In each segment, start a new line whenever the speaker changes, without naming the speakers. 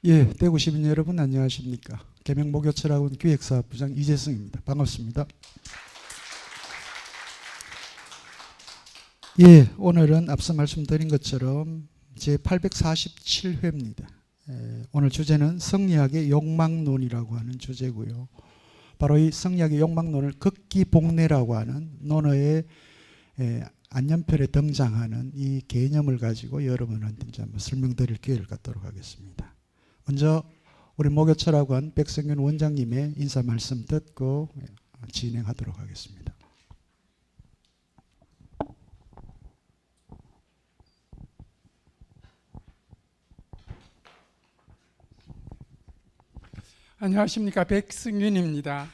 예, 대구 시민 여러분 안녕하십니까. 계명목요철학원 기획사업부장 이재승입니다. 반갑습니다. 예, 오늘은 앞서 말씀드린 것처럼 제847회입니다. 오늘 주제는 성리학의 욕망론이라고 하는 주제고요. 바로 이 성리학의 욕망론을 극기복례라고 하는 논어의 안연편에 등장하는 이 개념을 가지고 여러분한테 이제 한번 설명드릴 기회를 갖도록 하겠습니다. 먼저 우리 목요철학원 백성균 원장님의 인사 말씀 듣고 진행하도록 하겠습니다.
안녕하십니까, 백승윤입니다.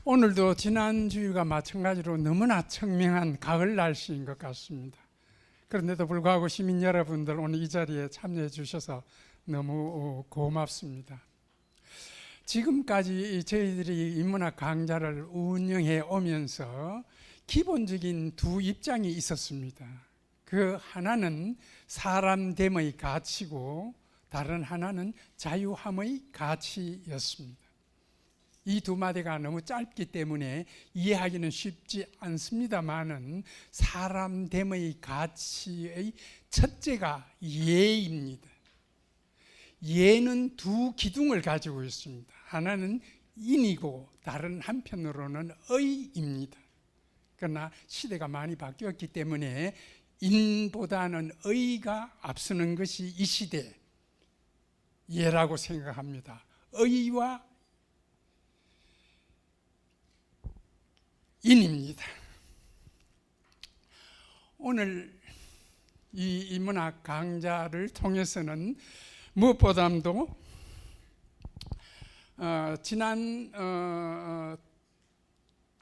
오늘도 지난주가 마찬가지로 너무나 청명한 가을 날씨인 것 같습니다. 그런데도 불구하고 시민 여러분들 오늘 이 자리에 참여해 주셔서 너무 고맙습니다. 지금까지 저희들이 인문학 강좌를 운영해 오면서 기본적인 두 입장이 있었습니다. 그 하나는 사람됨의 가치고 다른 하나는 자유함의 가치였습니다. 이 두 마디가 너무 짧기 때문에 이해하기는 쉽지 않습니다만은 사람됨의 가치의 첫째가 예입니다. 예는 두 기둥을 가지고 있습니다. 하나는 인이고 다른 한편으로는 의입니다. 그러나 시대가 많이 바뀌었기 때문에 인보다는 의가 앞서는 것이 이 시대 예라고 생각합니다. 의와 인입니다. 오늘 이 인문학 강좌를 통해서는 무엇보다도 지난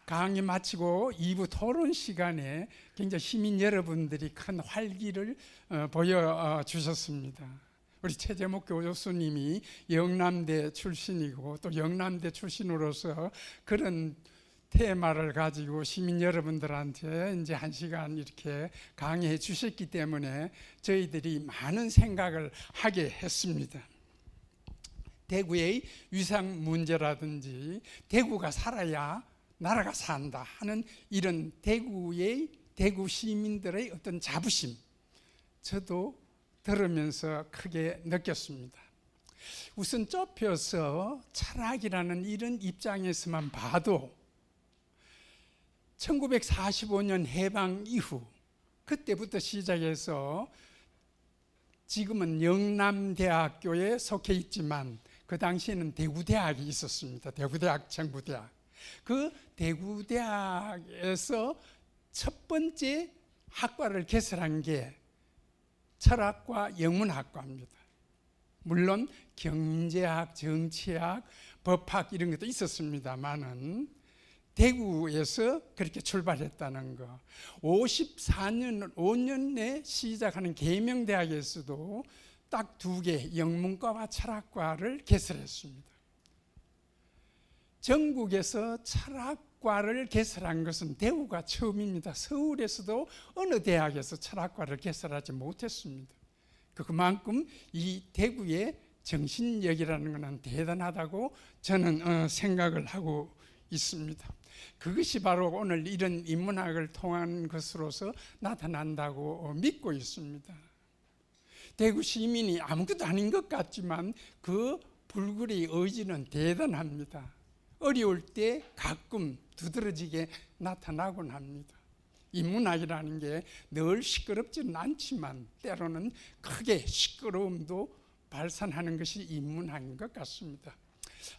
강의 마치고 2부 토론 시간에 굉장히 시민 여러분들이 큰 활기를 보여주셨습니다. 우리 최재목 교수님이 영남대 출신이고 또 영남대 출신으로서 그런 테마를 가지고 시민 여러분들한테 이제 1시간 이렇게 강의해 주셨기 때문에 저희들이 많은 생각을 하게 했습니다. 대구의 위상 문제라든지 대구가 살아야 나라가 산다 하는 이런 대구 시민들의 어떤 자부심, 저도 들으면서 크게 느꼈습니다. 우선 좁혀서 철학이라는 이런 입장에서만 봐도 1945년 해방 이후 그때부터 시작해서 지금은 영남대학교에 속해 있지만 그 당시에는 대구대학이 있었습니다. 대구대학 정부대학. 그 대구대학에서 첫 번째 학과를 개설한 게 철학과 영문학과입니다. 물론 경제학, 정치학, 법학 이런 것도 있었습니다만은 대구에서 그렇게 출발했다는 거. 54년, 5년에 시작하는 계명대학에서도 딱 2개 영문과와 철학과를 개설했습니다. 전국에서 철학과를 개설한 것은 대구가 처음입니다. 서울에서도 어느 대학에서 철학과를 개설하지 못했습니다. 그만큼 이 대구의 정신력이라는 것은 대단하다고 저는 생각을 하고 있습니다. 그것이 바로 오늘 이런 인문학을 통한 것으로서 나타난다고 믿고 있습니다. 대구 시민이 아무것도 아닌 것 같지만 그 불굴의 의지는 대단합니다. 어려울 때 가끔 두드러지게 나타나곤 합니다. 인문학이라는 게 늘 시끄럽지는 않지만 때로는 크게 시끄러움도 발산하는 것이 인문학인 것 같습니다.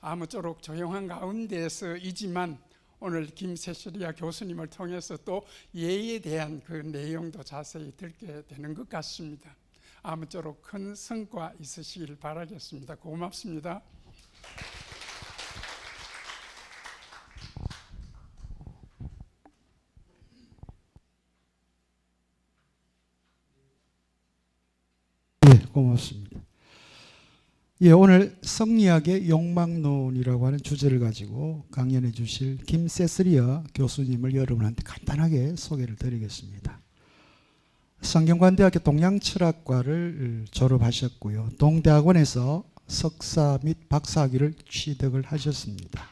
아무쪼록 조용한 가운데서이지만 오늘 김세시리아 교수님을 통해서 또 예에 대한 그 내용도 자세히 듣게 되는 것 같습니다. 아무쪼록 큰 성과 있으시길 바라겠습니다. 고맙습니다.
고맙습니다. 예, 오늘 성리학의 욕망론이라고 하는 주제를 가지고 강연해 주실 김세스리아 교수님을 여러분한테 간단하게 소개를 드리겠습니다. 성균관대학교 동양철학과를 졸업하셨고요. 동대학원에서 석사 및 박사학위를 취득을 하셨습니다.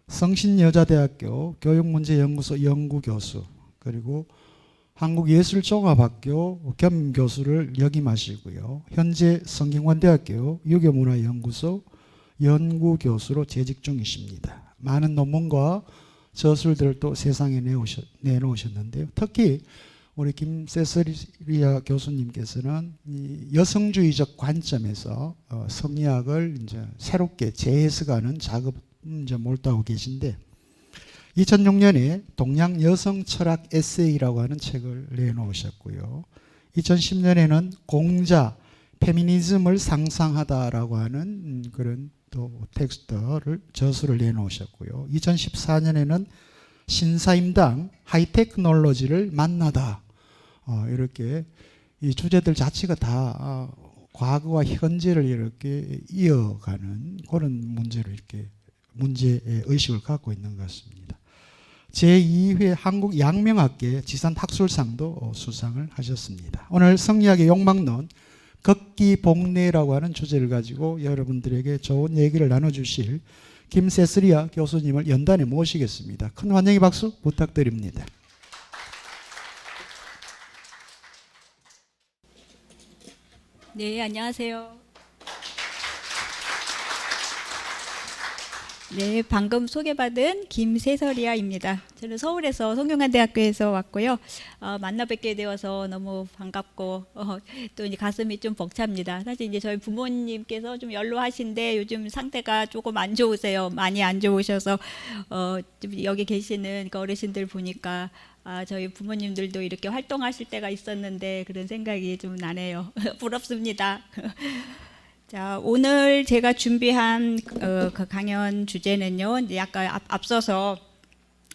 성신여자대학교 교육문제연구소 연구교수, 그리고 한국예술종합학교 겸임교수를 역임하시고요. 현재 성균관대학교 유교문화연구소 연구교수로 재직 중이십니다. 많은 논문과 저술들을 또 세상에 내놓으셨는데요. 특히 우리 김세스리아 교수님께서는 이 여성주의적 관점에서 성리학을 이제 새롭게 재해석하는 작업에 몰두하고 계신데, 2006년에 동양 여성 철학 에세이라고 하는 책을 내놓으셨고요. 2010년에는 공자 페미니즘을 상상하다라고 하는 그런 또 텍스트를 저술을 내놓으셨고요. 2014년에는 신사임당 하이테크놀로지를 만나다, 이렇게 이 주제들 자체가 다 과거와 현재를 이렇게 이어가는 그런 문제를 이렇게 문제 의식을 갖고 있는 것 같습니다. 제2회 한국 양명학계 지산학술상도 수상을 하셨습니다. 오늘 성리학의 욕망론 극기복례라고 하는 주제를 가지고 여러분들에게 좋은 얘기를 나눠주실 김세스리아 교수님을 연단에 모시겠습니다. 큰 환영의 박수 부탁드립니다.
네, 안녕하세요. 네, 방금 소개받은 김세서리아입니다. 저는 서울에서 성균관대학교에서 왔고요. 만나 뵙게 되어서 너무 반갑고 또 이제 가슴이 좀 벅찹니다. 사실 이제 저희 부모님께서 좀 연로하신데 요즘 상태가 조금 안 좋으세요. 많이 안 좋으셔서 좀 여기 계시는 그 어르신들 보니까 저희 부모님들도 이렇게 활동하실 때가 있었는데 그런 생각이 좀 나네요. 부럽습니다. 자, 오늘 제가 준비한 그 강연 주제는요, 이제 약간 앞서서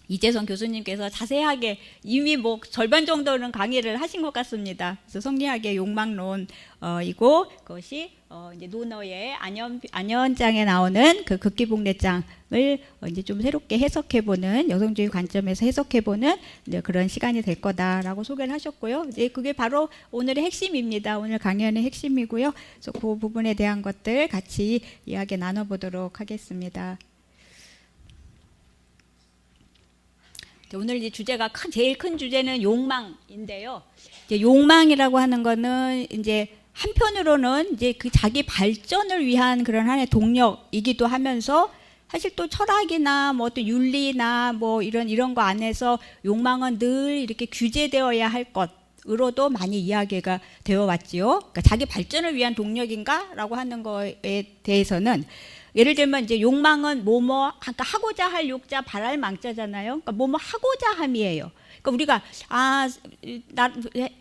이재성 교수님께서 자세하게 이미 뭐 절반 정도는 강의를 하신 것 같습니다. 그래서 성리학의 욕망론이고 그것이 이제 논어의 안연장에 나오는 그 극기복례장을 이제 좀 새롭게 해석해보는, 여성주의 관점에서 해석해보는 이제 그런 시간이 될 거다라고 소개를 하셨고요. 이제 그게 바로 오늘의 핵심입니다. 오늘 강연의 핵심이고요. 그래서 그 부분에 대한 것들 같이 이야기 나눠보도록 하겠습니다. 오늘 이제 주제가 제일 큰 주제는 욕망인데요. 이제 욕망이라고 하는 거는 이제 한편으로는 이제 그 자기 발전을 위한 그런 하나의 동력이기도 하면서 사실 또 철학이나 뭐 또 윤리나 뭐 이런 거 안에서 욕망은 늘 이렇게 규제되어야 할 것으로도 많이 이야기가 되어 왔지요. 그러니까 자기 발전을 위한 동력인가라고 하는 거에 대해서는 예를 들면 이제 욕망은 그러니까 하고자 할 욕자 바랄 망자잖아요. 그러니까 뭐뭐 하고자 함이에요. 그러니까 우리가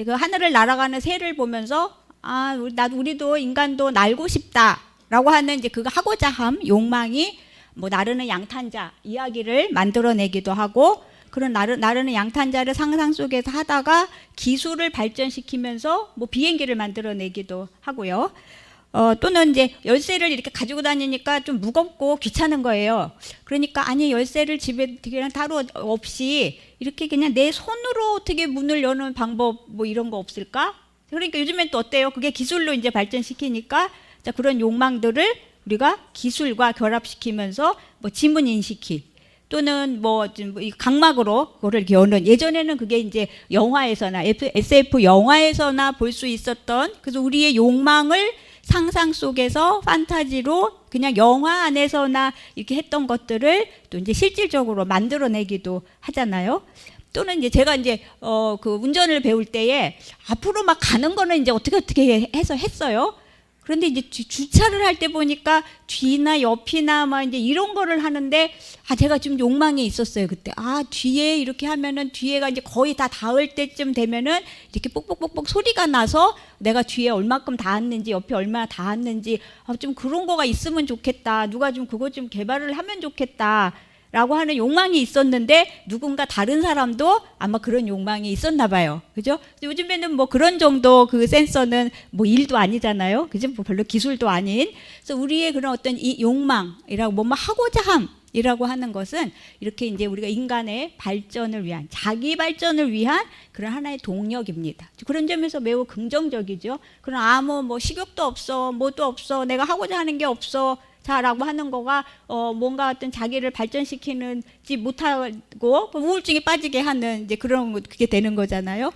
그 하늘을 날아가는 새를 보면서 우리도 인간도 날고 싶다라고 하는 이제 그거 하고자 함, 욕망이 뭐 나르는 양탄자 이야기를 만들어내기도 하고, 그런 나르는 양탄자를 상상 속에서 하다가 기술을 발전시키면서 뭐 비행기를 만들어내기도 하고요. 또는 이제 열쇠를 이렇게 가지고 다니니까 좀 무겁고 귀찮은 거예요. 그러니까 아니 열쇠를 집에 그냥 따로 없이 이렇게 그냥 내 손으로 어떻게 문을 여는 방법 뭐 이런 거 없을까? 그러니까 요즘엔 또 어때요? 그게 기술로 이제 발전시키니까 자, 그런 욕망들을 우리가 기술과 결합시키면서 뭐 지문 인식기 또는 뭐 각막으로 그거를 이렇게 여는, 예전에는 그게 이제 영화에서나 SF 영화에서나 볼 수 있었던, 그래서 우리의 욕망을 상상 속에서 판타지로 그냥 영화 안에서나 이렇게 했던 것들을 또 이제 실질적으로 만들어내기도 하잖아요. 또는 이제 제가 이제 그 운전을 배울 때에 앞으로 막 가는 거는 이제 어떻게 해서 했어요. 그런데 이제 주차를 할 때 보니까 뒤나 옆이나 막 이제 이런 거를 하는데 제가 좀 욕망이 있었어요 그때. 뒤에 이렇게 하면은 뒤에가 이제 거의 다 닿을 때쯤 되면은 이렇게 뽁뽁뽁뽁 소리가 나서 내가 뒤에 얼마큼 닿았는지 옆에 얼마나 닿았는지 좀 그런 거가 있으면 좋겠다. 누가 좀 그거 좀 개발을 하면 좋겠다. 라고 하는 욕망이 있었는데 누군가 다른 사람도 아마 그런 욕망이 있었나 봐요. 그죠? 요즘에는 뭐 그런 정도 그 센서는 뭐 일도 아니잖아요. 그죠? 뭐 별로 기술도 아닌. 그래서 우리의 그런 어떤 이 욕망이라고 뭐뭐 하고자 함이라고 하는 것은 이렇게 이제 우리가 인간의 발전을 위한 자기 발전을 위한 그런 하나의 동력입니다. 그런 점에서 매우 긍정적이죠. 그럼 뭐 식욕도 없어, 뭐도 없어, 내가 하고자 하는 게 없어. 자라고 하는 거가 뭔가 어떤 자기를 발전시키는지 못하고 우울증에 빠지게 하는 이제 그런 그게 되는 거잖아요.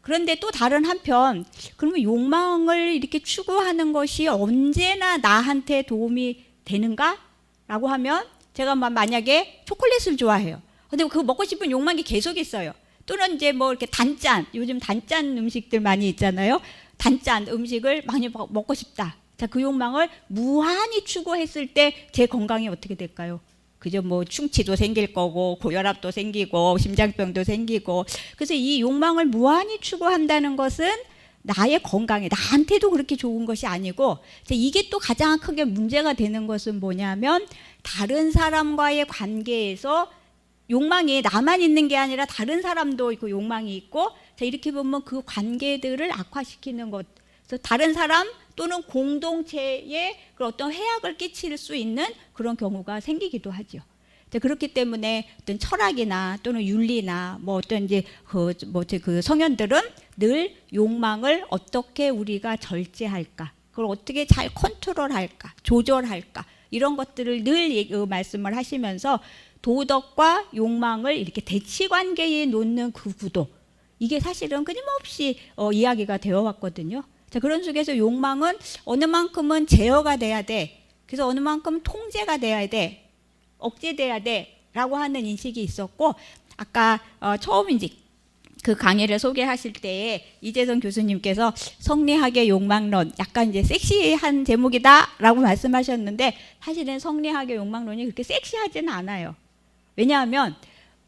그런데 또 다른 한편 그러면 욕망을 이렇게 추구하는 것이 언제나 나한테 도움이 되는가라고 하면 제가 만약에 초콜릿을 좋아해요. 근데 그거 먹고 싶은 욕망이 계속 있어요. 또는 이제 뭐 이렇게 단짠, 요즘 단짠 음식들 많이 있잖아요. 단짠 음식을 많이 먹고 싶다. 자, 그 욕망을 무한히 추구했을 때 제 건강이 어떻게 될까요? 그죠? 뭐 충치도 생길 거고 고혈압도 생기고 심장병도 생기고. 그래서 이 욕망을 무한히 추구한다는 것은 나의 건강에 나한테도 그렇게 좋은 것이 아니고, 이게 또 가장 크게 문제가 되는 것은 뭐냐면 다른 사람과의 관계에서 욕망이 나만 있는 게 아니라 다른 사람도 그 욕망이 있고, 자, 이렇게 보면 그 관계들을 악화시키는 것. 그래서 다른 사람 또는 공동체에 어떤 해악을 끼칠 수 있는 그런 경우가 생기기도 하죠. 그렇기 때문에 어떤 철학이나 또는 윤리나 뭐 어떤 이제 그 성현들은 늘 욕망을 어떻게 우리가 절제할까, 그걸 어떻게 잘 컨트롤할까, 조절할까, 이런 것들을 늘 말씀을 하시면서 도덕과 욕망을 이렇게 대치 관계에 놓는 그 구도, 이게 사실은 끊임없이 이야기가 되어 왔거든요. 자, 그런 속에서 욕망은 어느 만큼은 제어가 돼야 돼. 그래서 어느 만큼은 통제가 돼야 돼. 억제돼야 돼. 라고 하는 인식이 있었고, 아까 처음 이제 그 강의를 소개하실 때에 이재성 교수님께서 성리학의 욕망론, 약간 이제 섹시한 제목이다 라고 말씀하셨는데, 사실은 성리학의 욕망론이 그렇게 섹시하지는 않아요. 왜냐하면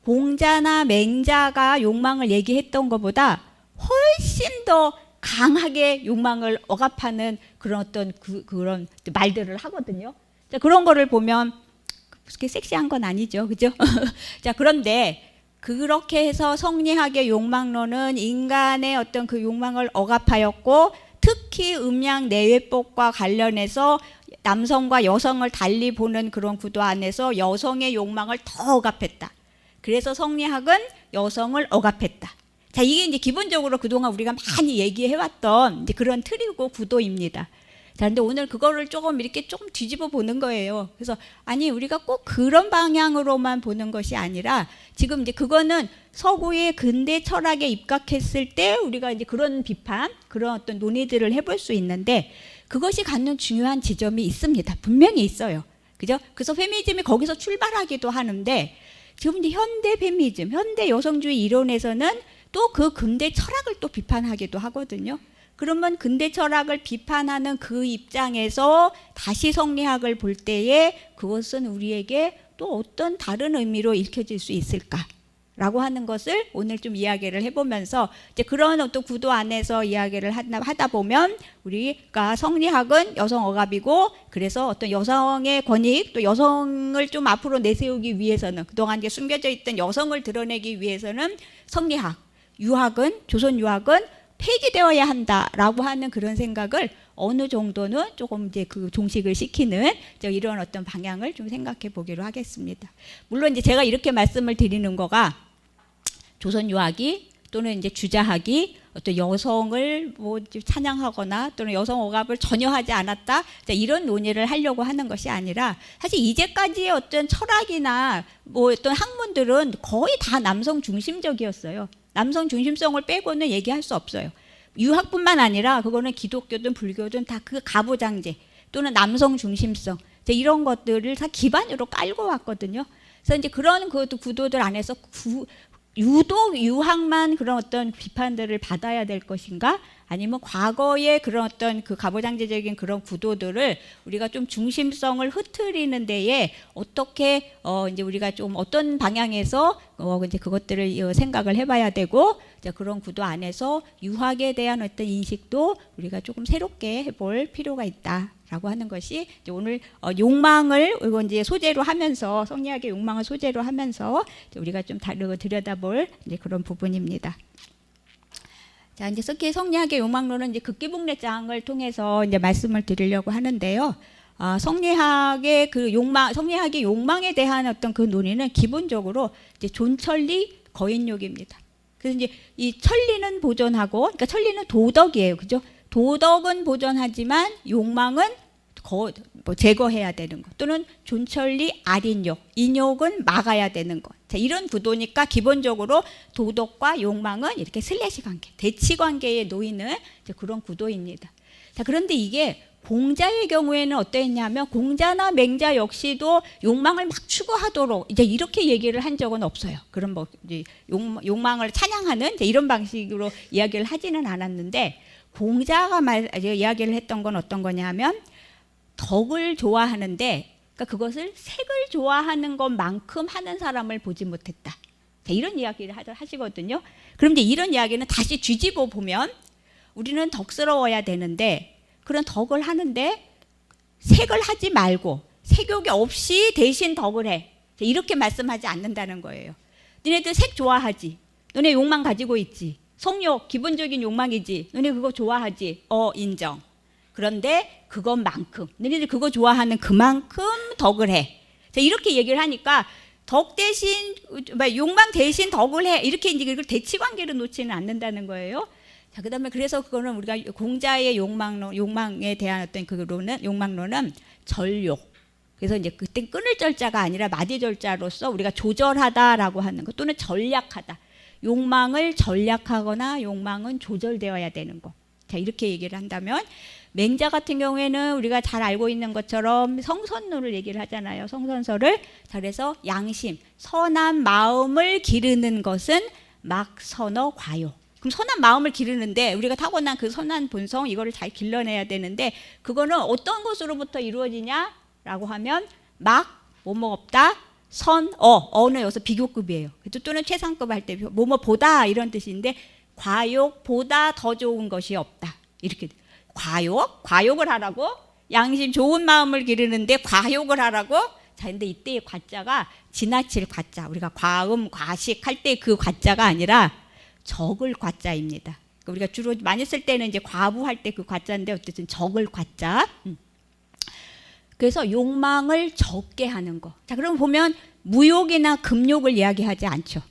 공자나 맹자가 욕망을 얘기했던 것보다 훨씬 더 강하게 욕망을 억압하는 그런 어떤 그런 말들을 하거든요. 자, 그런 거를 보면 그렇게 섹시한 건 아니죠, 그죠? 자, 그런데 그렇게 해서 성리학의 욕망론은 인간의 어떤 그 욕망을 억압하였고, 특히 음양 내외법과 관련해서 남성과 여성을 달리 보는 그런 구도 안에서 여성의 욕망을 더 억압했다. 그래서 성리학은 여성을 억압했다. 자, 이게 이제 기본적으로 그동안 우리가 많이 얘기해왔던 이제 그런 틀이고 구도입니다. 자, 근데 오늘 그거를 조금 이렇게 조금 뒤집어 보는 거예요. 그래서 아니, 우리가 꼭 그런 방향으로만 보는 것이 아니라 지금 이제 그거는 서구의 근대 철학에 입각했을 때 우리가 이제 그런 비판, 그런 어떤 논의들을 해볼 수 있는데, 그것이 갖는 중요한 지점이 있습니다. 분명히 있어요. 그죠? 그래서 페미니즘이 거기서 출발하기도 하는데, 지금 이제 현대 페미니즘, 현대 여성주의 이론에서는 또 그 근대 철학을 또 비판하기도 하거든요. 그러면 근대 철학을 비판하는 그 입장에서 다시 성리학을 볼 때에 그것은 우리에게 또 어떤 다른 의미로 읽혀질 수 있을까라고 하는 것을 오늘 좀 이야기를 해보면서, 이제 그런 어떤 구도 안에서 이야기를 하다 보면 우리가 성리학은 여성 억압이고, 그래서 어떤 여성의 권익, 또 여성을 좀 앞으로 내세우기 위해서는, 그동안 이제 숨겨져 있던 여성을 드러내기 위해서는 성리학, 유학은, 조선 유학은 폐기되어야 한다라고 하는 그런 생각을 어느 정도는 조금 이제 그 종식을 시키는 이런 어떤 방향을 좀 생각해 보기로 하겠습니다. 물론 이제 제가 이렇게 말씀을 드리는 거가 조선 유학이 또는 이제 주자학이 어떤 여성을 뭐 찬양하거나 또는 여성 억압을 전혀 하지 않았다, 이런 논의를 하려고 하는 것이 아니라, 사실 이제까지의 어떤 철학이나 뭐 어떤 학문들은 거의 다 남성 중심적이었어요. 남성 중심성을 빼고는 얘기할 수 없어요. 유학뿐만 아니라 그거는 기독교든 불교든 다 그 가부장제 또는 남성 중심성, 이런 것들을 다 기반으로 깔고 왔거든요. 그래서 이제 그런 구도들 안에서 유독 유학만 그런 어떤 비판들을 받아야 될 것인가, 아니면 과거의 그런 어떤 그 가부장제적인 그런 구도들을 우리가 좀 중심성을 흐트리는 데에 어떻게 이제 우리가 좀 어떤 방향에서 이제 그것들을 생각을 해봐야 되고, 이제 그런 구도 안에서 유학에 대한 어떤 인식도 우리가 조금 새롭게 해볼 필요가 있다라고 하는 것이 이제 오늘 욕망을 이거 이제 소재로 하면서, 성리학의 욕망을 소재로 하면서 우리가 좀 들여다볼 이제 그런 부분입니다. 자, 이제 특히 성리학의 욕망론은 이제 극기복례장을 통해서 이제 말씀을 드리려고 하는데요. 성리학의 그 욕망, 성리학의 욕망에 대한 어떤 그 논의는 기본적으로 이제 존천리 거인욕입니다. 그래서 이제 이 천리는 보존하고, 그러니까 천리는 도덕이에요, 그죠? 도덕은 보존하지만 욕망은 제거해야 되는 것, 또는 존천리 아린욕, 인욕은 막아야 되는 것. 자, 이런 구도니까 기본적으로 도덕과 욕망은 이렇게 슬래시 관계, 대치 관계에 놓이는 그런 구도입니다. 자, 그런데 이게 공자의 경우에는 어떠했냐면, 공자나 맹자 역시도 욕망을 막 추구하도록 이제 이렇게 얘기를 한 적은 없어요. 그런 뭐 욕망을 찬양하는 이런 방식으로 이야기를 하지는 않았는데, 공자가 이야기를 했던 건 어떤 거냐면, 덕을 좋아하는데, 그러니까 그것을 색을 좋아하는 것만큼 하는 사람을 보지 못했다. 자, 이런 이야기를 하시거든요. 그런데 이런 이야기는 다시 뒤집어 보면, 우리는 덕스러워야 되는데, 그런 덕을 하는데 색을 하지 말고 색욕이 없이 대신 덕을 해. 자, 이렇게 말씀하지 않는다는 거예요. 너네들 색 좋아하지? 너네 욕망 가지고 있지? 성욕 기본적인 욕망이지? 너네 그거 좋아하지? 인정. 그런데 그것만큼, 너희들 그거 좋아하는 그만큼 덕을 해. 자, 이렇게 얘기를 하니까 덕 대신, 욕망 대신 덕을 해. 이렇게 이제 이걸 대치관계로 놓지는 않는다는 거예요. 자, 그다음에 그래서 그거는 우리가 공자의 욕망에 대한 어떤 욕망론은 절욕. 그래서 이제 그때 끊을 절자가 아니라 마디 절자로서 우리가 조절하다라고 하는 것, 또는 전략하다. 욕망을 전략하거나 욕망은 조절되어야 되는 것. 자, 이렇게 얘기를 한다면, 맹자 같은 경우에는 우리가 잘 알고 있는 것처럼 성선론을 얘기를 하잖아요. 성선설을. 자, 그래서 양심, 선한 마음을 기르는 것은 막선어 과욕. 그럼 선한 마음을 기르는데, 우리가 타고난 그 선한 본성, 이거를 잘 길러내야 되는데, 그거는 어떤 것으로부터 이루어지냐라고 하면, 뭐뭐 없다, 어는 여기서 비교급이에요. 또는 최상급 할 때 뭐뭐 보다 이런 뜻인데, 과욕보다 더 좋은 것이 없다. 이렇게 과욕을 하라고? 양심 좋은 마음을 기르는데 과욕을 하라고? 자, 근데 이때의 과자가 지나칠 과자, 우리가 과음, 과식 할 때 그 과자가 아니라 적을 과자입니다. 그러니까 우리가 주로 많이 쓸 때는 이제 과부할 때 그 과자인데, 어쨌든 적을 과자. 그래서 욕망을 적게 하는 거. 자, 그럼 보면 무욕이나 금욕을 이야기하지 않죠.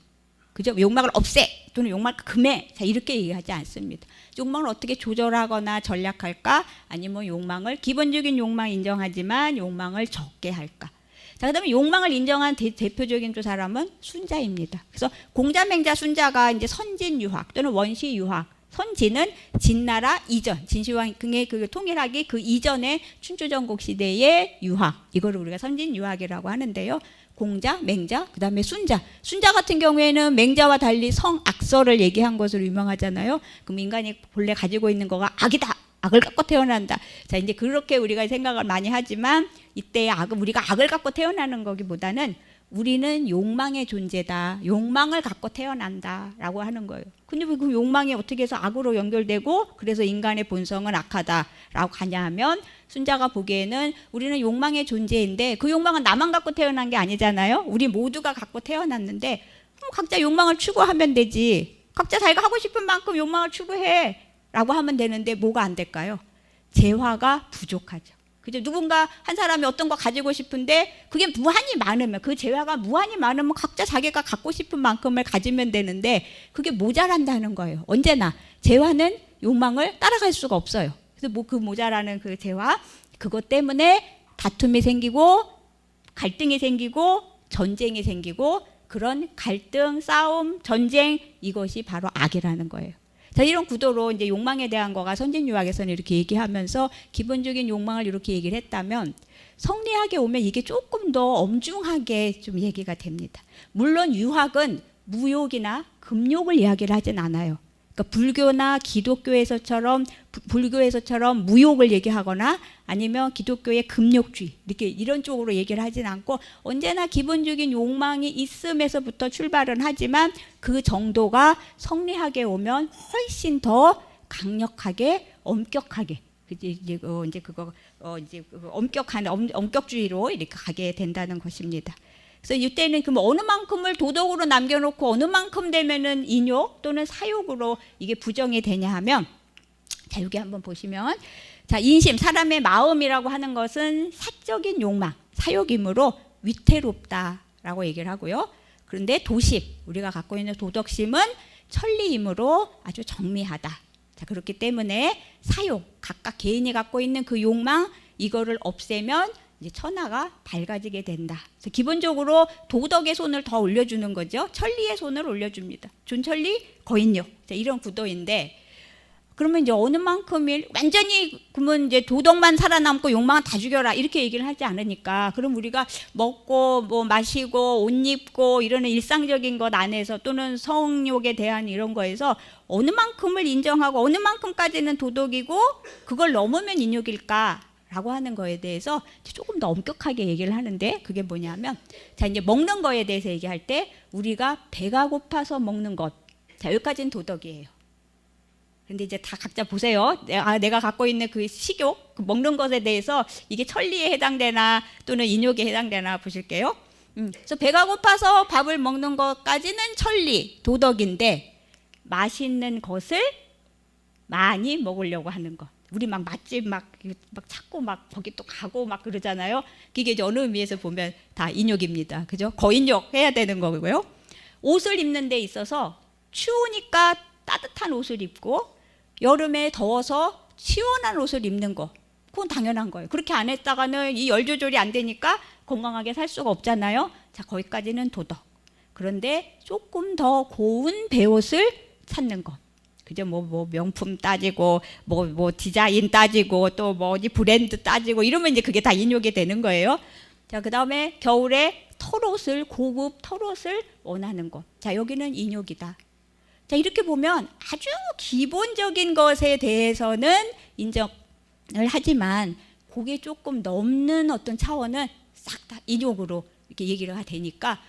그죠? 욕망을 없애 또는 욕망을 금해. 자, 이렇게 얘기하지 않습니다. 욕망을 어떻게 조절하거나 전략할까? 아니면 욕망을, 기본적인 욕망 인정하지만 욕망을 적게 할까? 자, 그다음에 욕망을 인정한 대표적인 또 사람은 순자입니다. 그래서 공자, 맹자, 순자가 이제 선진유학 또는 원시유학. 선진은 진나라 이전, 진시황의 그 통일하기 그 이전의 춘추전국 시대의 유학, 이거를 우리가 선진유학이라고 하는데요. 공자, 맹자, 그 다음에 순자. 순자 같은 경우에는 맹자와 달리 성악설을 얘기한 것으로 유명하잖아요. 그럼 인간이 본래 가지고 있는 거가 악이다, 악을 갖고 태어난다. 자, 이제 그렇게 우리가 생각을 많이 하지만, 이때의 악은 우리가 악을 갖고 태어나는 거기보다는 우리는 욕망의 존재다, 욕망을 갖고 태어난다라고 하는 거예요. 근데 왜 그 욕망이 어떻게 해서 악으로 연결되고 그래서 인간의 본성은 악하다라고 가냐 하면, 순자가 보기에는 우리는 욕망의 존재인데 그 욕망은 나만 갖고 태어난 게 아니잖아요. 우리 모두가 갖고 태어났는데 각자 욕망을 추구하면 되지. 각자 자기가 하고 싶은 만큼 욕망을 추구해 라고 하면 되는데 뭐가 안 될까요? 재화가 부족하죠. 그죠? 누군가 한 사람이 어떤 거 가지고 싶은데 그게 무한히 많으면, 그 재화가 무한히 많으면 각자 자기가 갖고 싶은 만큼을 가지면 되는데 그게 모자란다는 거예요. 언제나 재화는 욕망을 따라갈 수가 없어요. 그래서 그 모자라는 그 재화, 그것 때문에 다툼이 생기고 갈등이 생기고 전쟁이 생기고, 그런 갈등, 싸움, 전쟁, 이것이 바로 악이라는 거예요. 자, 이런 구도로 이제 욕망에 대한 거가 선진유학에서는 이렇게 얘기하면서 기본적인 욕망을 이렇게 얘기를 했다면, 성리학에 오면 이게 조금 더 엄중하게 좀 얘기가 됩니다. 물론 유학은 무욕이나 금욕을 이야기를 하진 않아요. 그러니까 불교나 기독교에서처럼 불교에서처럼 무욕을 얘기하거나 아니면 기독교의 금욕주의 이렇게 이런 쪽으로 얘기를 하진 않고 언제나 기본적인 욕망이 있음에서부터 출발은 하지만 그 정도가 성리학에 오면 훨씬 더 강력하게 엄격하게 이제 그거 엄격한 엄격주의로 이렇게 가게 된다는 것입니다. 그래서 이때는 그럼 어느 만큼을 도덕으로 남겨놓고 어느 만큼 되면은 인욕 또는 사욕으로 이게 부정이 되냐 하면 자 여기 한번 보시면 자 인심 사람의 마음이라고 하는 것은 사적인 욕망 사욕이므로 위태롭다라고 얘기를 하고요. 그런데 도심 우리가 갖고 있는 도덕심은 천리이므로 아주 정미하다. 자 그렇기 때문에 사욕 각각 개인이 갖고 있는 그 욕망 이거를 없애면 이제 천하가 밝아지게 된다. 그래서 기본적으로 도덕의 손을 더 올려주는 거죠. 천리의 손을 올려줍니다. 준천리 거인욕 이런 구도인데 그러면 이제 어느 만큼일 완전히 그러면 이제 도덕만 살아남고 욕망은 다 죽여라 이렇게 얘기를 하지 않으니까 그럼 우리가 먹고 뭐 마시고 옷 입고 이러는 일상적인 것 안에서 또는 성욕에 대한 이런 거에서 어느 만큼을 인정하고 어느 만큼까지는 도덕이고 그걸 넘으면 인욕일까? 라고 하는 거에 대해서 조금 더 엄격하게 얘기를 하는데 그게 뭐냐면 자 이제 먹는 거에 대해서 얘기할 때 우리가 배가 고파서 먹는 것 자 여기까지는 도덕이에요. 근데 이제 다 각자 보세요. 내가 갖고 있는 그 식욕 그 먹는 것에 대해서 이게 천리에 해당되나 또는 인욕에 해당되나 보실게요. 그래서 배가 고파서 밥을 먹는 것까지는 천리 도덕인데 맛있는 것을 많이 먹으려고 하는 것. 우리 막 맛집 막 찾고 막 거기 또 가고 막 그러잖아요. 그게 이제 어느 의미에서 보면 다 인욕입니다. 그죠? 거인욕 해야 되는 거고요. 옷을 입는 데 있어서 추우니까 따뜻한 옷을 입고 여름에 더워서 시원한 옷을 입는 거. 그건 당연한 거예요. 그렇게 안 했다가는 이 열 조절이 안 되니까 건강하게 살 수가 없잖아요. 자, 거기까지는 도덕. 그런데 조금 더 고운 배옷을 찾는 것. 그죠? 뭐 명품 따지고 뭐 디자인 따지고 또 뭐 어디 브랜드 따지고 이러면 이제 그게 다 인욕이 되는 거예요. 자, 그다음에 겨울에 털옷을 고급 털옷을 원하는 것. 자, 여기는 인욕이다. 자, 이렇게 보면 아주 기본적인 것에 대해서는 인정을 하지만 그게 조금 넘는 어떤 차원은 싹 다 인욕으로 이렇게 얘기가 되니까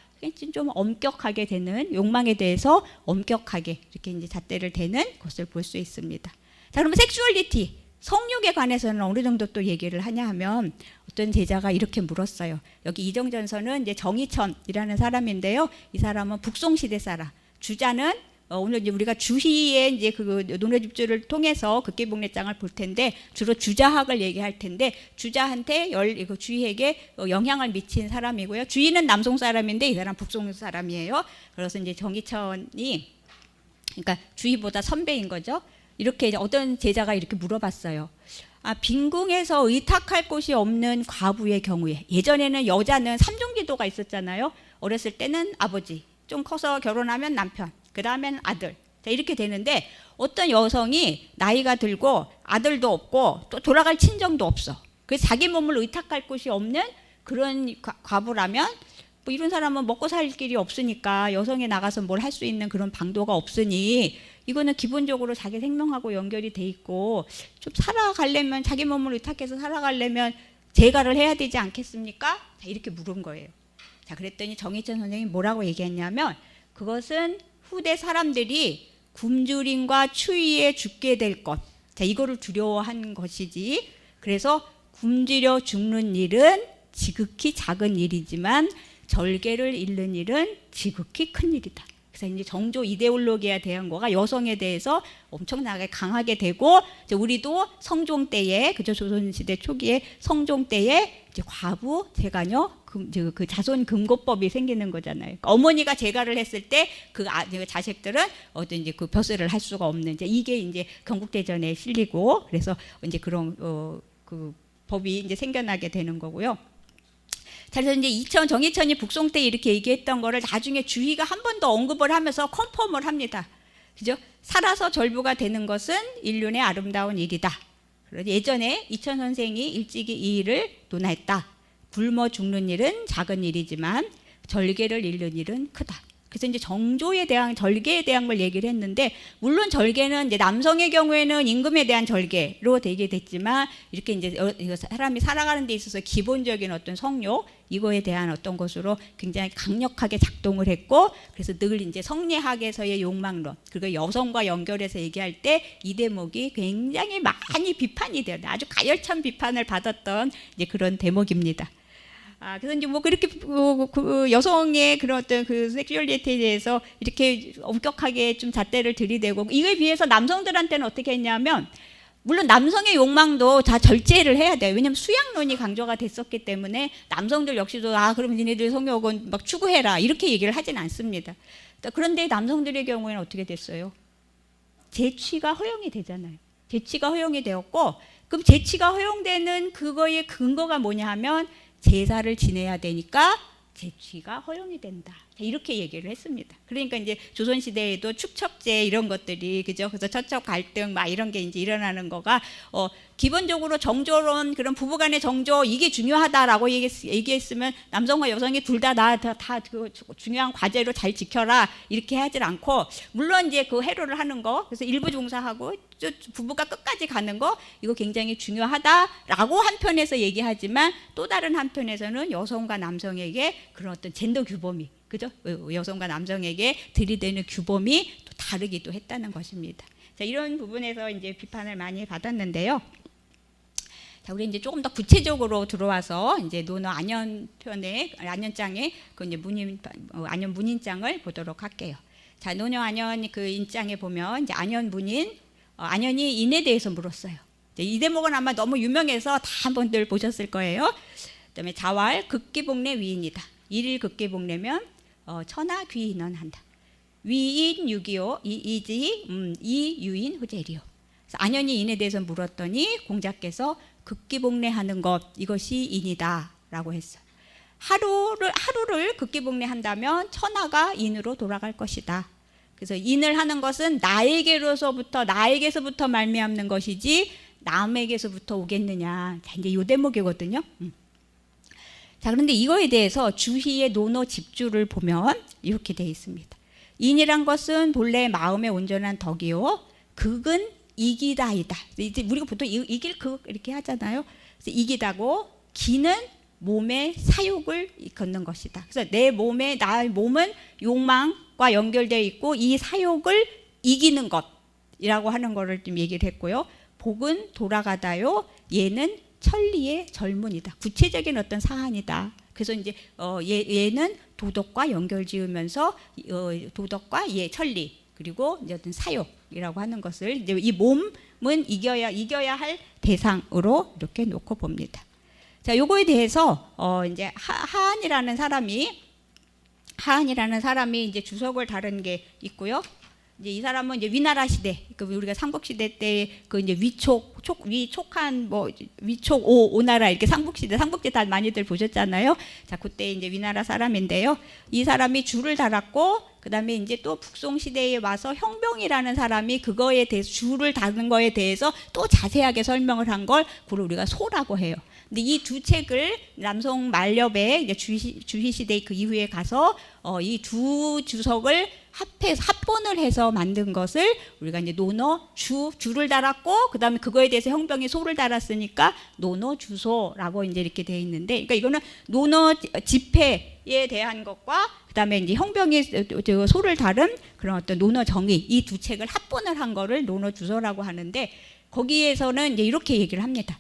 좀 엄격하게 되는 욕망에 대해서 엄격하게 이렇게 이제 잣대를 대는 것을 볼 수 있습니다. 자, 그러면 섹슈얼리티 성욕에 관해서는 어느 정도 또 얘기를 하냐 하면 어떤 제자가 이렇게 물었어요. 여기 이정전서는 이제 정희천이라는 사람인데요. 이 사람은 북송시대 사람. 주자는 오늘 이제 우리가 주희의 이제 그 논어집주를 통해서 극기복례장을 볼 텐데 주로 주자학을 얘기할 텐데 주자한테 주희에게 영향을 미친 사람이고요. 주희는 남송 사람인데 이 사람 북송 사람이에요. 그래서 이제 정희천이 그러니까 주희보다 선배인 거죠. 이렇게 이제 어떤 제자가 이렇게 물어봤어요. 빈궁에서 의탁할 곳이 없는 과부의 경우에 예전에는 여자는 삼종기도가 있었잖아요. 어렸을 때는 아버지, 좀 커서 결혼하면 남편. 그 다음엔 아들. 자, 이렇게 되는데 어떤 여성이 나이가 들고 아들도 없고 또 돌아갈 친정도 없어. 그래서 자기 몸을 의탁할 곳이 없는 그런 과부라면 뭐 이런 사람은 먹고 살 길이 없으니까 여성이 나가서 뭘 할 수 있는 그런 방도가 없으니 이거는 기본적으로 자기 생명하고 연결이 돼 있고 좀 살아가려면 자기 몸을 의탁해서 살아가려면 재가를 해야 되지 않겠습니까? 자, 이렇게 물은 거예요. 자, 그랬더니 정희천 선생님이 뭐라고 얘기했냐면 그것은 후대 사람들이 굶주림과 추위에 죽게 될 것. 자, 이거를 두려워한 것이지. 그래서 굶주려 죽는 일은 지극히 작은 일이지만 절개를 잃는 일은 지극히 큰 일이다. 그래서 이제 정조 이데올로기에 대한 거가 여성에 대해서 엄청나게 강하게 되고 이제 우리도 성종 때에 그죠 조선시대 초기에 성종 때에 이제 과부 재가녀 그 자손 금고법이 생기는 거잖아요. 그러니까 어머니가 재가를 했을 때 그 자식들은 어떤 이제 그 벼슬을 할 수가 없는 이게 이제 경국대전에 실리고 그래서 이제 그런 그 법이 이제 생겨나게 되는 거고요. 그래서 이제 정희천이 북송 때 이렇게 얘기했던 거를 나중에 주희가 한 번 더 언급을 하면서 컨펌을 합니다. 그죠? 살아서 절부가 되는 것은 인륜의 아름다운 일이다. 예전에 이천 선생이 일찍이 이 일을 논했다. 굶어 죽는 일은 작은 일이지만 절개를 잃는 일은 크다. 그래서 이제 정조에 대한 절개에 대한 걸 얘기를 했는데 물론 절개는 이제 남성의 경우에는 임금에 대한 절개로 되게 됐지만 이렇게 이제 사람이 살아가는 데 있어서 기본적인 어떤 성욕 이거에 대한 어떤 것으로 굉장히 강력하게 작동을 했고 그래서 늘 이제 성리학에서의 욕망론 그리고 여성과 연결해서 얘기할 때 이 대목이 굉장히 많이 비판이 되었다. 아주 가열찬 비판을 받았던 이제 그런 대목입니다. 그래서 이제 뭐 그렇게 그 여성의 그런 어떤 그 섹슈얼리티에 대해서 이렇게 엄격하게 좀 잣대를 들이대고 이거에 비해서 남성들한테는 어떻게 했냐면 물론 남성의 욕망도 다 절제를 해야 돼요. 왜냐하면 수양론이 강조가 됐었기 때문에 남성들 역시도 그럼 니네들 성욕은 막 추구해라 이렇게 얘기를 하진 않습니다. 그런데 남성들의 경우에는 어떻게 됐어요? 재취가 허용이 되잖아요. 재취가 허용이 되었고 그럼 재취가 허용되는 그거의 근거가 뭐냐 하면 제사를 지내야 되니까 재취가 허용이 된다. 이렇게 얘기를 했습니다. 그러니까 이제 조선 시대에도 축첩제 이런 것들이 그죠? 그래서 처첩 갈등 막 이런 게 이제 일어나는 거가 기본적으로 정조론 그런 부부간의 정조 이게 중요하다라고 얘기했으면 남성과 여성이 둘 다 그 중요한 과제로 잘 지켜라 이렇게 하질 않고 물론 이제 그 해로를 하는 거 그래서 일부 종사하고 부부가 끝까지 가는 거 이거 굉장히 중요하다라고 한편에서 얘기하지만 또 다른 한편에서는 여성과 남성에게 그런 어떤 젠더 규범이 그죠? 여성과 남성에게 들이대는 규범이 또 다르기도 했다는 것입니다. 자, 이런 부분에서 이제 비판을 많이 받았는데요. 자, 우리 이제 조금 더 구체적으로 들어와서 이제 논어 안연편의 안연장의 그 이제 안연 문인장을 보도록 할게요. 자, 논어 안연 그 인장에 보면 이제 안연 문인 안연이 인에 대해서 물었어요. 이 대목은 아마 너무 유명해서 다 한번들 보셨을 거예요. 그다음에 자왈 극기복례 위인이다. 일일 극기복례면 천하 귀인언한다. 위인 625 이이지 이유인 후제리요. 안연이 인에 대해서 물었더니 공자께서 극기복례하는 것 이것이 인이다라고 했어요. 하루를 극기복례한다면 천하가 인으로 돌아갈 것이다. 그래서 인을 하는 것은 나에게서부터 말미암는 것이지 남에게서부터 오겠느냐. 자, 이제 요 대목이거든요. 자, 그런데 이거에 대해서 주희의 논어 집주를 보면 이렇게 되어 있습니다. 인이란 것은 본래 마음의 온전한 덕이요. 극은 이기다이다. 이제 우리가 보통 이길 극 이렇게 하잖아요. 그래서 이기다고 기는 몸의 사욕을 걷는 것이다. 그래서 나의 몸은 욕망과 연결되어 있고 이 사욕을 이기는 것이라고 하는 것을 좀 얘기를 했고요. 복은 돌아가다요. 얘는 천리의 젊은이다. 구체적인 어떤 사안이다. 그래서 이제 얘는 도덕과 연결지으면서 도덕과 천리 그리고 이제 어떤 사욕이라고 하는 것을 이제 이 몸은 이겨야 할 대상으로 이렇게 놓고 봅니다. 자, 요거에 대해서 이제 하한이라는 사람이 이제 주석을 다룬 게 있고요. 이제 이 사람은 이제 위나라 시대, 우리가 삼국 시대 때 그 이제 위촉한 위촉 오나라 이렇게 삼국시대 다 많이들 보셨잖아요. 자, 그때 이제 위나라 사람인데요. 이 사람이 줄을 달았고, 그 다음에 이제 또 북송 시대에 와서 형병이라는 사람이 그거에 대해서 줄을 다는 거에 대해서 또 자세하게 설명을 한 걸 그걸 우리가 소라고 해요. 근데 이 두 책을 남송 만렵에 이제 주희 시대 그 이후에 가서 이 두 주석을 합본을 해서 만든 것을 우리가 이제 논어 주를 달았고 그다음에 그거에 대해서 형병이 소를 달았으니까 논어 주소라고 이제 이렇게 돼 있는데, 그러니까 이거는 논어 집회에 대한 것과 그다음에 이제 형병이 소를 다룬 그런 어떤 논어 정의 이 두 책을 합본을 한 거를 논어 주소라고 하는데, 거기에서는 이제 이렇게 얘기를 합니다.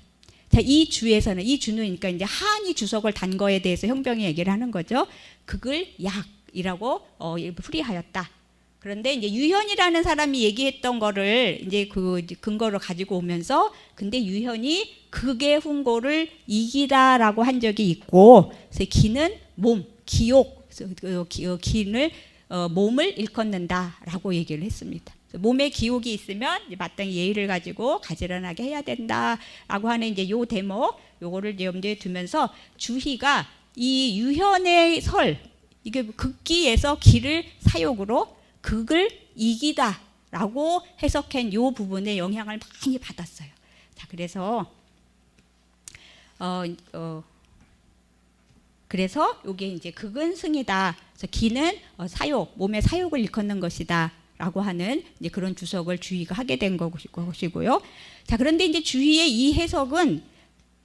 자, 이 주는 그러니까 이제 한이 주석을 단 거에 대해서 형병이 얘기를 하는 거죠. 그걸 약이라고 풀이하였다. 그런데 이제 유현이라는 사람이 얘기했던 거를 이제 그 근거로 가지고 오면서, 근데 유현이 극의 훈고를 이기다라고 한 적이 있고, 그래서 기는 몸, 기욕, 기는 몸을 일컫는다라고 얘기를 했습니다. 몸에 기욕이 있으면 마땅히 예의를 가지고 가지런하게 해야 된다라고 하는 이제 요 대목, 요거를 염두에 두면서 주희가 이 유현의 설, 이게 극기에서 기를 사욕으로 극을 이기다라고 해석한 요 부분에 영향을 많이 받았어요. 자, 그래서 요게 이제 극은 승이다. 그래서 기는 사욕, 몸의 사욕을 일컫는 것이다라고 하는 이제 그런 주석을 주의가 하게 된 것이고요. 자, 그런데 이제 주의의 이 해석은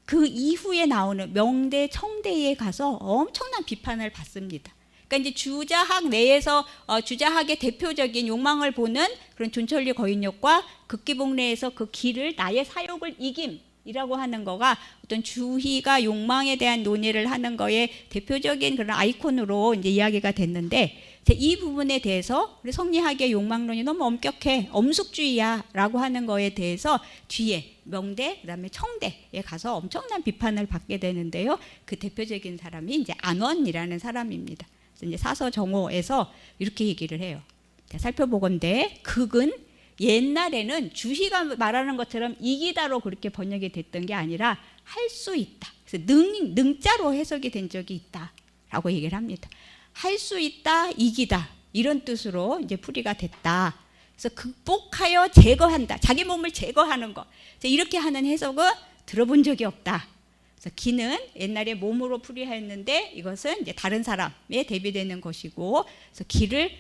그 이후에 나오는 명대, 청대에 가서 엄청난 비판을 받습니다. 그러니까 이제 주자학 내에서 주자학의 대표적인 욕망을 보는 그런 존천리 거인력과 극기복례에서 그 기를 나의 사욕을 이김이라고 하는 거가 어떤 주희가 욕망에 대한 논의를 하는 거에 대표적인 그런 아이콘으로 이제 이야기가 됐는데, 이 부분에 대해서 우리 성리학의 욕망론이 너무 엄격해, 엄숙주의야라고 하는 거에 대해서 뒤에 명대, 그다음에 청대에 가서 엄청난 비판을 받게 되는데요. 그 대표적인 사람이 이제 안원이라는 사람입니다. 이제 사서 정오에서 이렇게 얘기를 해요. 자, 살펴보건대 극은 옛날에는 주희가 말하는 것처럼 이기다로 그렇게 번역이 됐던 게 아니라 할 수 있다. 그래서 능자로 해석이 된 적이 있다라고 얘기를 합니다. 할 수 있다, 이기다 이런 뜻으로 이제 풀이가 됐다. 그래서 극복하여 제거한다. 자기 몸을 제거하는 것. 이렇게 하는 해석은 들어본 적이 없다. 그래서 기는 옛날에 몸으로 풀이했는데 이것은 이제 다른 사람에 대비되는 것이고, 그래서 기를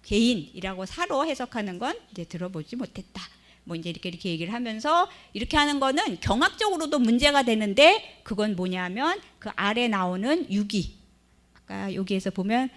개인이라고 사로 해석하는 건 이제 들어보지 못했다. 뭐 이제 이렇게 얘기를 하면서 이렇게 하는 거는 경학적으로도 문제가 되는데, 그건 뭐냐면 그 아래 나오는 유기. 아까 여기에서 보면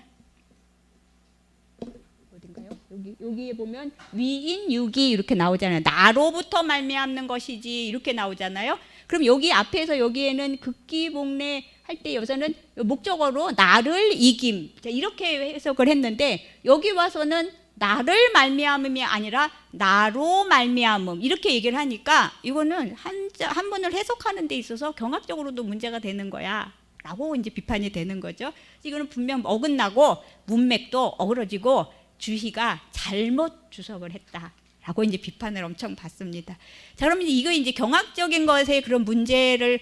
어딘가요? 여기에 보면 위인 유기 이렇게 나오잖아요. 나로부터 말미암는 것이지 이렇게 나오잖아요. 그럼 여기 앞에서 여기에는 극기복례 할 때 여기서는 목적어로 나를 이김 이렇게 해석을 했는데, 여기 와서는 나를 말미암음이 아니라 나로 말미암음 이렇게 얘기를 하니까 이거는 한 번을 해석하는 데 있어서 경학적으로도 문제가 되는 거야 라고 이제 비판이 되는 거죠. 이거는 분명 어긋나고 문맥도 어그러지고 주희가 잘못 주석을 했다 라고 이제 비판을 엄청 받습니다. 자, 그럼 이거 이제 경학적인 것에 그런 문제를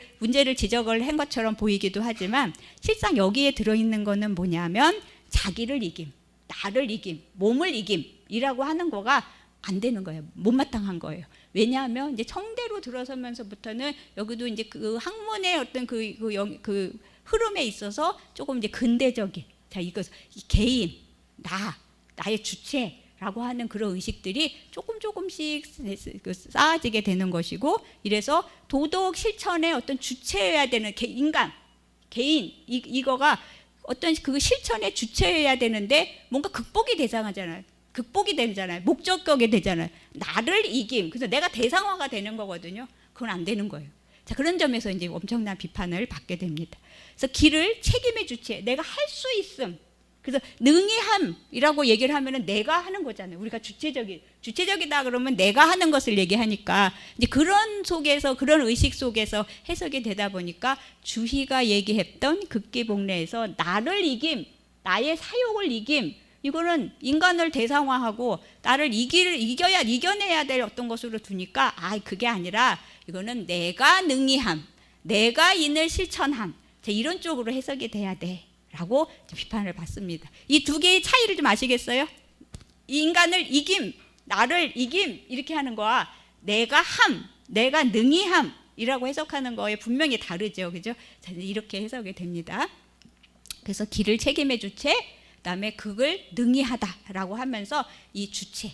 지적을 한 것처럼 보이기도 하지만, 실상 여기에 들어있는 거는 뭐냐면 자기를 이김, 나를 이김, 몸을 이김이라고 하는 거가 안 되는 거예요. 못마땅한 거예요. 왜냐하면 이제 청대로 들어서면서부터는 여기도 이제 그 학문의 어떤 그 흐름에 있어서 조금 이제 근대적인, 자, 이것 개인, 나의 주체 라고 하는 그런 의식들이 조금씩 쌓아지게 되는 것이고, 이래서 도덕 실천의 어떤 주체여야 되는 인간, 개인 이거가 어떤 그 실천의 주체여야 되는데 뭔가 극복이 되잖아요. 목적격이 되잖아요. 나를 이김. 그래서 내가 대상화가 되는 거거든요. 그건 안 되는 거예요. 자, 그런 점에서 이제 엄청난 비판을 받게 됩니다. 그래서 기를 책임의 주체, 내가 할 수 있음. 그래서 능이함이라고 얘기를 하면은 내가 하는 거잖아요. 우리가 주체적이다 그러면 내가 하는 것을 얘기하니까 이제 그런 속에서, 그런 의식 속에서 해석이 되다 보니까 주희가 얘기했던 극기복례에서 나를 이김, 나의 사욕을 이김, 이거는 인간을 대상화하고 나를 이겨내야 될 어떤 것으로 두니까 그게 아니라 이거는 내가 능이함, 내가 인을 실천함, 이런 쪽으로 해석이 돼야 돼 라고 비판을 받습니다. 이 두 개의 차이를 좀 아시겠어요? 이 인간을 이김, 나를 이김 이렇게 하는 거와 내가 능이함 이라고 해석하는 거에 분명히 다르죠. 그죠? 자, 이렇게 해석이 됩니다. 그래서 기를 책임의 주체, 그다음에 극을 능이하다라고 하면서 이 주체,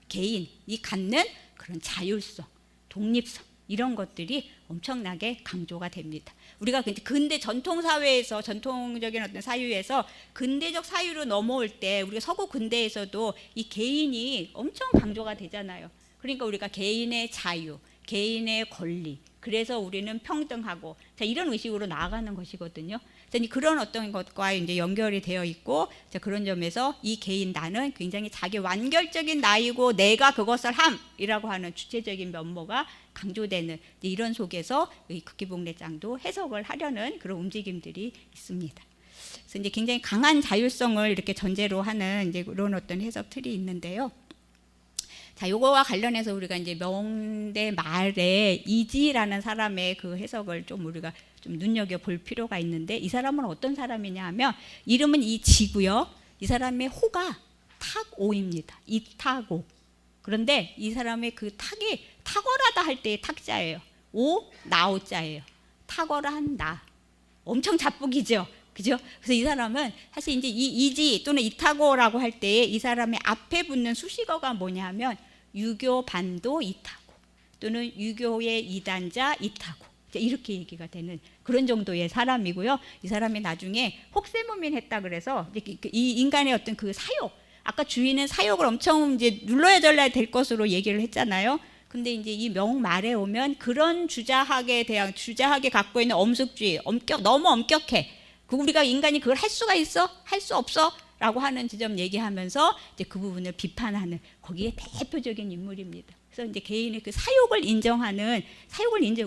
개인이 갖는 그런 자율성, 독립성 이런 것들이 엄청나게 강조가 됩니다. 우리가 근대 전통 사회에서, 전통적인 어떤 사유에서 근대적 사유로 넘어올 때 우리가 서구 근대에서도 이 개인이 엄청 강조가 되잖아요. 그러니까 우리가 개인의 자유, 개인의 권리, 그래서 우리는 평등하고, 자, 이런 의식으로 나아가는 것이거든요. 자, 그런 어떤 것과 이제 연결이 되어 있고, 자, 그런 점에서 이 개인 나는 굉장히 자기 완결적인 나이고 내가 그것을 함이라고 하는 주체적인 면모가 강조되는 이런 속에서 이 극기복례장도 해석을 하려는 그런 움직임들이 있습니다. 그래서 이제 굉장히 강한 자율성을 이렇게 전제로 하는 이제 그런 어떤 해석 틀이 있는데요. 자, 요거와 관련해서 우리가 이제 명대 말에 이지라는 사람의 그 해석을 좀 우리가 좀 눈여겨 볼 필요가 있는데, 이 사람은 어떤 사람이냐 하면 이름은 이지고요. 이 사람의 호가 탁오입니다. 이탁오. 그런데 이 사람의 그 탁이 탁월하다 할 때의 탁자예요. 나오자예요. 탁월한 나. 엄청 자뻑이죠. 그죠? 그래서 이 사람은 사실 이제 이 이지 또는 이타고라고 할 때 이 사람의 앞에 붙는 수식어가 뭐냐면 유교 반도 이타고 또는 유교의 이단자 이타고 이렇게 얘기가 되는 그런 정도의 사람이고요. 이 사람이 나중에 혹세무민했다 그래서 이 인간의 어떤 그 사욕, 아까 주인은 사욕을 엄청 이제 눌러야 잘라야 될 것으로 얘기를 했잖아요. 근데 이제 이 명말에 오면 그런 주자학에 대한 주자학이 갖고 있는 엄숙주의, 너무 엄격해. 우리가 인간이 그걸 할 수가 있어? 할 수 없어? 라고 하는 지점 얘기하면서 이제 그 부분을 비판하는 거기에 대표적인 인물입니다. 그래서 이제 개인의 그 사욕을 인정하는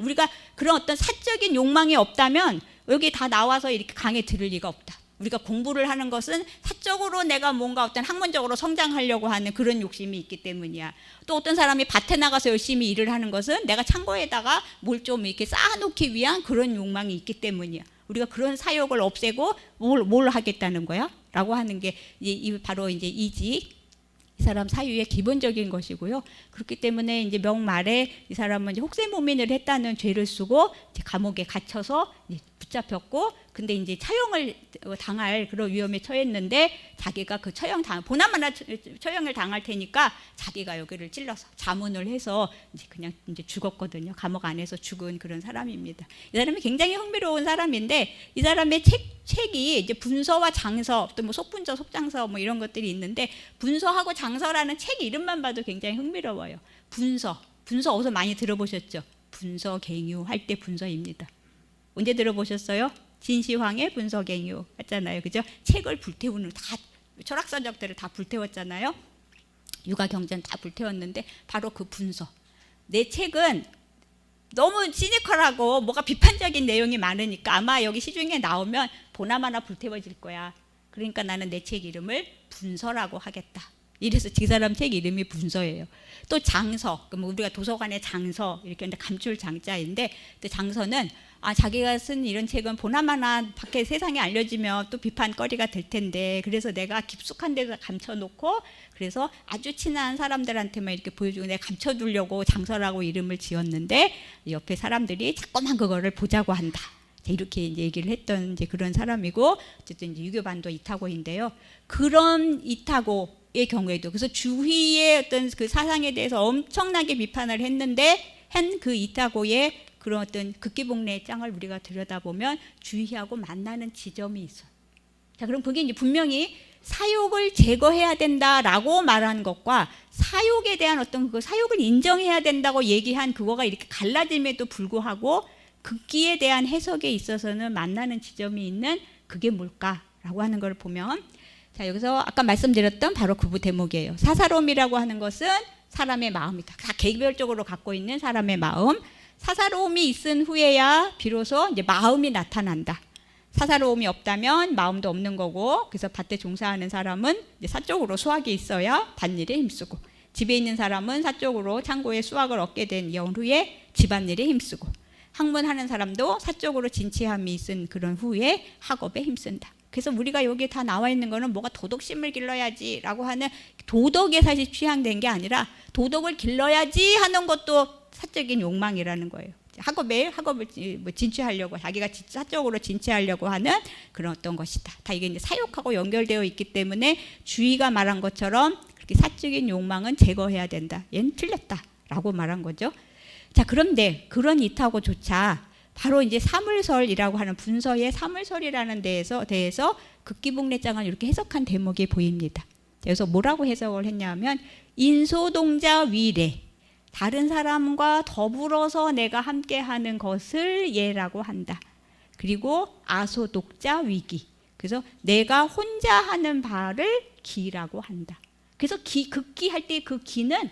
우리가 그런 어떤 사적인 욕망이 없다면 여기 다 나와서 이렇게 강의 들을 리가 없다. 우리가 공부를 하는 것은 사적으로 내가 뭔가 어떤 학문적으로 성장하려고 하는 그런 욕심이 있기 때문이야. 또 어떤 사람이 밭에 나가서 열심히 일을 하는 것은 내가 창고에다가 뭘 좀 이렇게 쌓아놓기 위한 그런 욕망이 있기 때문이야. 우리가 그런 사욕을 없애고 뭘 하겠다는 거야? 라고 하는 게 바로 이제 이 사람 사유의 기본적인 것이고요. 그렇기 때문에 이제 명말에 이 사람은 이제 혹세무민을 했다는 죄를 쓰고 이제 감옥에 갇혀서 이제 붙잡혔고, 근데 이제 처형을 당할 그런 위험에 처했는데 자기가 그 보나마나 처형을 당할 테니까 자기가 여기를 찔러서 자문을 해서 이제 그냥 이제 죽었거든요. 감옥 안에서 죽은 그런 사람입니다. 이 사람이 굉장히 흥미로운 사람인데 이 사람의 책이 이제 분서와 장서, 또 뭐 속분서, 속장서 뭐 이런 것들이 있는데 분서하고 장서라는 책 이름만 봐도 굉장히 흥미로워요. 분서 어디서 많이 들어보셨죠? 분서갱유 할 때 분서입니다. 언제 들어보셨어요? 진시황의 분서갱유 했잖아요. 그죠? 책을 불태우는 다 철학서적들을 다 불태웠잖아요. 육아경전 다 불태웠는데 바로 그 분서. 내 책은 너무 시니컬하고 뭐가 비판적인 내용이 많으니까 아마 여기 시중에 나오면 보나마나 불태워질 거야. 그러니까 나는 내 책 이름을 분서라고 하겠다. 이래서 그 사람 책 이름이 분서예요. 또 장서, 그럼 우리가 도서관의 장서 이렇게 하는데 감출 장자인데, 또 장서는 자기가 쓴 이런 책은 보나마나 밖에 세상에 알려지면 또 비판거리가 될 텐데, 그래서 내가 깊숙한 데서 감춰놓고 그래서 아주 친한 사람들한테만 이렇게 보여주고 내가 감춰두려고 장서라고 이름을 지었는데 옆에 사람들이 자꾸만 그거를 보자고 한다. 이렇게 이제 얘기를 했던 이제 그런 사람이고, 어쨌든 이제 유교반도 이타고인데요. 그런 이타고의 경우에도 그래서 주희의 어떤 그 사상에 대해서 엄청나게 비판을 했는데 그 이타고의 그런 어떤 극기복례의 짱을 우리가 들여다보면 주희하고 만나는 지점이 있어요. 자, 그럼 그게 이제 분명히 사욕을 제거해야 된다라고 말한 것과 사욕에 대한 어떤 그 사욕을 인정해야 된다고 얘기한 그거가 이렇게 갈라짐에도 불구하고 극기에 대한 해석에 있어서는 만나는 지점이 있는 그게 뭘까라고 하는 걸 보면, 자, 여기서 아까 말씀드렸던 바로 그 대목이에요. 사사로움이라고 하는 것은 사람의 마음이다. 다 개별적으로 갖고 있는 사람의 마음. 사사로움이 있은 후에야 비로소 이제 마음이 나타난다. 사사로움이 없다면 마음도 없는 거고, 그래서 밭에 종사하는 사람은 이제 사적으로 수확이 있어야 밭일에 힘쓰고, 집에 있는 사람은 사적으로 창고에 수확을 얻게 된 후에 집안일에 힘쓰고, 학문하는 사람도 사적으로 진취함이 있은 그런 후에 학업에 힘쓴다. 그래서 우리가 여기 다 나와 있는 거는 뭐가 도덕심을 길러야지라고 하는 도덕에 사실 취향된 게 아니라 도덕을 길러야지 하는 것도 사적인 욕망이라는 거예요. 학업을 진취하려고, 자기가 사적으로 진취하려고 하는 그런 어떤 것이다. 다 이게 이제 사욕하고 연결되어 있기 때문에 주의가 말한 것처럼 그렇게 사적인 욕망은 제거해야 된다. 얘는 틀렸다라고 말한 거죠. 자, 그런데 그런 이타고조차 바로 이제 사물설이라고 하는 분서의 사물설이라는 대해서 극기복례장을 이렇게 해석한 대목이 보입니다. 그래서 뭐라고 해석을 했냐면 인소동자 위례, 다른 사람과 더불어서 내가 함께하는 것을 예라고 한다. 그리고 아소독자 위기, 그래서 내가 혼자 하는 바를 기라고 한다. 그래서 극기할 때 그 기는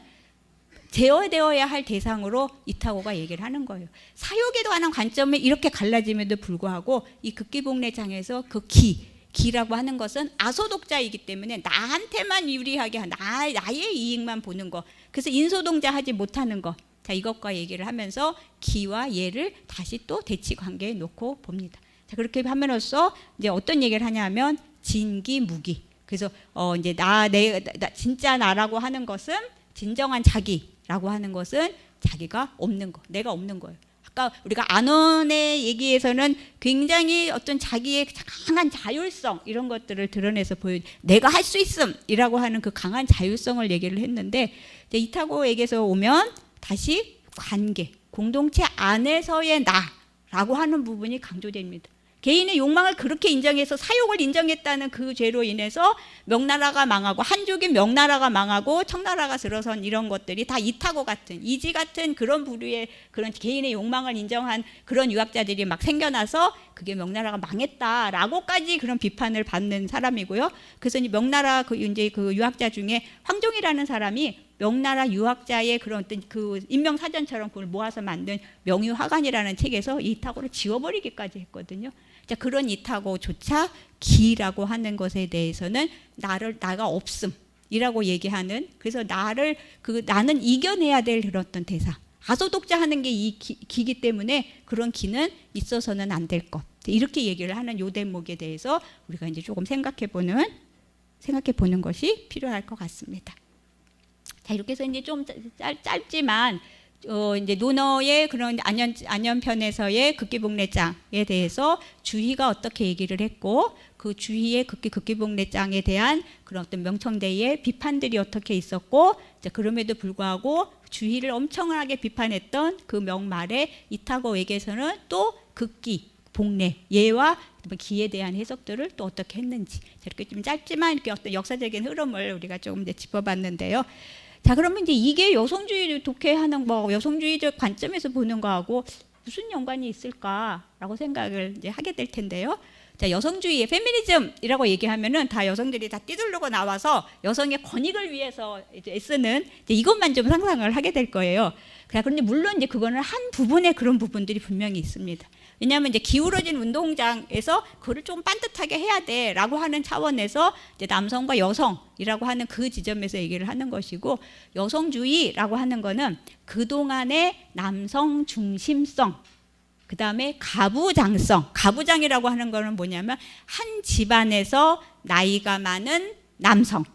제어되어야 할 대상으로 이타고가 얘기를 하는 거예요. 사욕에 관한 관점이 이렇게 갈라짐에도 불구하고 이 극기복례장에서 그 기라고 하는 것은 아소독자이기 때문에 나한테만 유리하게 나의 이익만 보는 거. 그래서 인소동자 하지 못하는 거. 자, 이것과 얘기를 하면서 기와 예를 다시 또 대치 관계에 놓고 봅니다. 자, 그렇게 함으로써 이제 어떤 얘기를 하냐면 진기무기. 그래서 이제 진짜 나라고 하는 것은 진정한 자기라고 하는 것은 자기가 없는 거, 내가 없는 거예요. 아까 우리가 안원의 얘기에서는 굉장히 어떤 자기의 강한 자율성 이런 것들을 드러내서 내가 할 수 있음이라고 하는 그 강한 자율성을 얘기를 했는데, 이제 이타고에게서 오면 다시 관계, 공동체 안에서의 나라고 하는 부분이 강조됩니다. 개인의 욕망을 그렇게 인정해서 사욕을 인정했다는 그 죄로 인해서 명나라가 망하고 한족이 명나라가 망하고 청나라가 들어선 이런 것들이 다 이타고 같은 이지 같은 그런 부류의 그런 개인의 욕망을 인정한 그런 유학자들이 막 생겨나서 그게 명나라가 망했다라고까지 그런 비판을 받는 사람이고요. 그래서 이 명나라 이제 그 유학자 중에 황종이라는 사람이 명나라 유학자의 그런 어떤 그 인명 사전처럼 그걸 모아서 만든 명유화관이라는 책에서 이 이타고를 지워버리기까지 했거든요. 자, 그런 이타고조차 기라고 하는 것에 대해서는 나가 없음이라고 얘기하는, 그래서 나는 이겨내야 될 그런 어떤 대사, 아소독자하는 게 이 기기 때문에 그런 기는 있어서는 안 될 것, 이렇게 얘기를 하는 요 대목에 대해서 우리가 이제 조금 생각해 보는 것이 필요할 것 같습니다. 자, 이렇게 해서 이제 좀 짧지만 이제 논어의 그런 안연편에서의 극기복례장에 대해서 주희가 어떻게 얘기를 했고, 그 주희의 극기복례장에 대한 그런 어떤 명청대의 비판들이 어떻게 있었고, 그럼에도 불구하고 주희를 엄청나게 비판했던 그 명말에 이타고에게서는 또 극기 복례 예와 기에 대한 해석들을 또 어떻게 했는지, 이렇게 좀 짧지만 이렇게 어떤 역사적인 흐름을 우리가 조금 이제 짚어봤는데요. 자, 그러면 이제 이게 여성주의 독해하는 여성주의적 관점에서 보는 거하고 무슨 연관이 있을까라고 생각을 이제 하게 될 텐데요. 자, 여성주의의 페미니즘이라고 얘기하면은 다 여성들이 다 뛰들르고 나와서 여성의 권익을 위해서 이제 애쓰는 이제 이것만 좀 상상을 하게 될 거예요. 그런데 물론 이제 그거는 한 부분의 그런 부분들이 분명히 있습니다. 왜냐하면 이제 기울어진 운동장에서 그걸 좀 반듯하게 해야 돼라고 하는 차원에서 이제 남성과 여성이라고 하는 그 지점에서 얘기를 하는 것이고, 여성주의라고 하는 거는 그동안의 남성 중심성, 그 다음에 가부장성, 가부장이라고 하는 거는 뭐냐면 한 집안에서 나이가 많은 남성을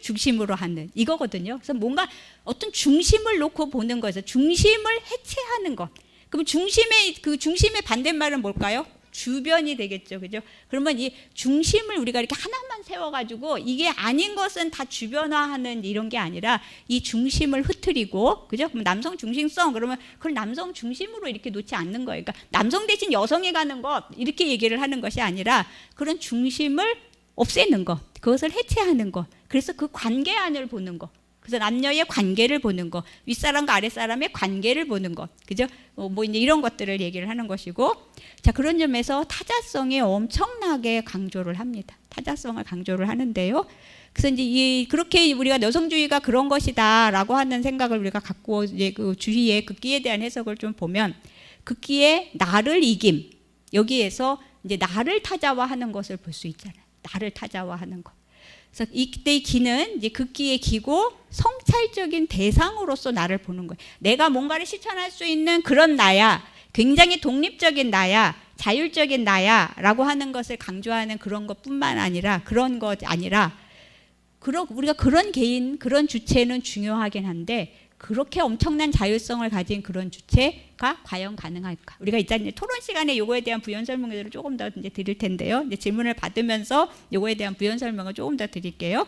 중심으로 하는 이거거든요. 그래서 뭔가 어떤 중심을 놓고 보는 거에서 중심을 해체하는 것. 그럼 중심의 반대말은 뭘까요? 주변이 되겠죠, 그죠? 그러면 이 중심을 우리가 이렇게 하나만 세워가지고 이게 아닌 것은 다 주변화하는 이런 게 아니라 이 중심을 흐트리고, 그죠? 그럼 남성 중심성, 그러면 그걸 남성 중심으로 이렇게 놓지 않는 거예요. 그러니까 남성 대신 여성이 가는 것 이렇게 얘기를 하는 것이 아니라 그런 중심을 없애는 것, 그것을 해체하는 것. 그래서 그 관계 안을 보는 것. 그래서 남녀의 관계를 보는 것, 윗사람과 아랫사람의 관계를 보는 것, 그죠? 뭐 이제 이런 것들을 얘기를 하는 것이고, 자, 그런 점에서 타자성에 엄청나게 강조를 합니다. 타자성을 강조를 하는데요. 그래서 이제 그렇게 우리가 여성주의가 그런 것이다라고 하는 생각을 우리가 갖고 이제 그 주희의 극기에 대한 해석을 좀 보면, 극기의 나를 이김, 여기에서 이제 나를 타자화하는 것을 볼 수 있잖아요. 나를 타자화하는 것. 그래서 이때의 기는 이제 극기의 기고 성찰적인 대상으로서 나를 보는 거예요. 내가 뭔가를 실천할 수 있는 그런 나야, 굉장히 독립적인 나야, 자율적인 나야라고 하는 것을 강조하는 그런 것뿐만 아니라 우리가 그런 개인, 그런 주체는 중요하긴 한데 그렇게 엄청난 자율성을 가진 그런 주체가 과연 가능할까? 우리가 이제 토론 시간에 요거에 대한 부연 설명을 조금 더 이제 드릴 텐데요. 이제 질문을 받으면서 요거에 대한 부연 설명을 조금 더 드릴게요.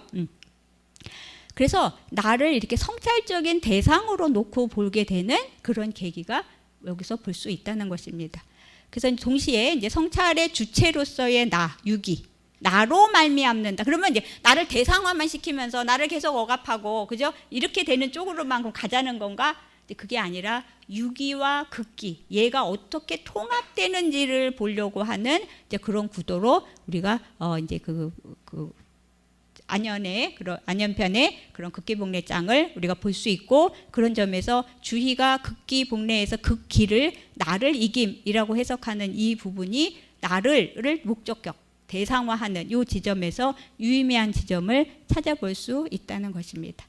그래서 나를 이렇게 성찰적인 대상으로 놓고 보게 되는 그런 계기가 여기서 볼 수 있다는 것입니다. 그래서 동시에 이제 성찰의 주체로서의 나, 유기. 나로 말미암는다. 그러면 이제 나를 대상화만 시키면서 나를 계속 억압하고, 그죠? 이렇게 되는 쪽으로만 가자는 건가? 그게 아니라 유기와 극기, 얘가 어떻게 통합되는지를 보려고 하는 이제 그런 구도로 우리가 이제 안연편의 그런 극기복례장을 우리가 볼 수 있고, 그런 점에서 주희가 극기복례에서 극기를 나를 이김이라고 해석하는 이 부분이 나를 목적격 대상화하는 이 지점에서 유의미한 지점을 찾아볼 수 있다는 것입니다.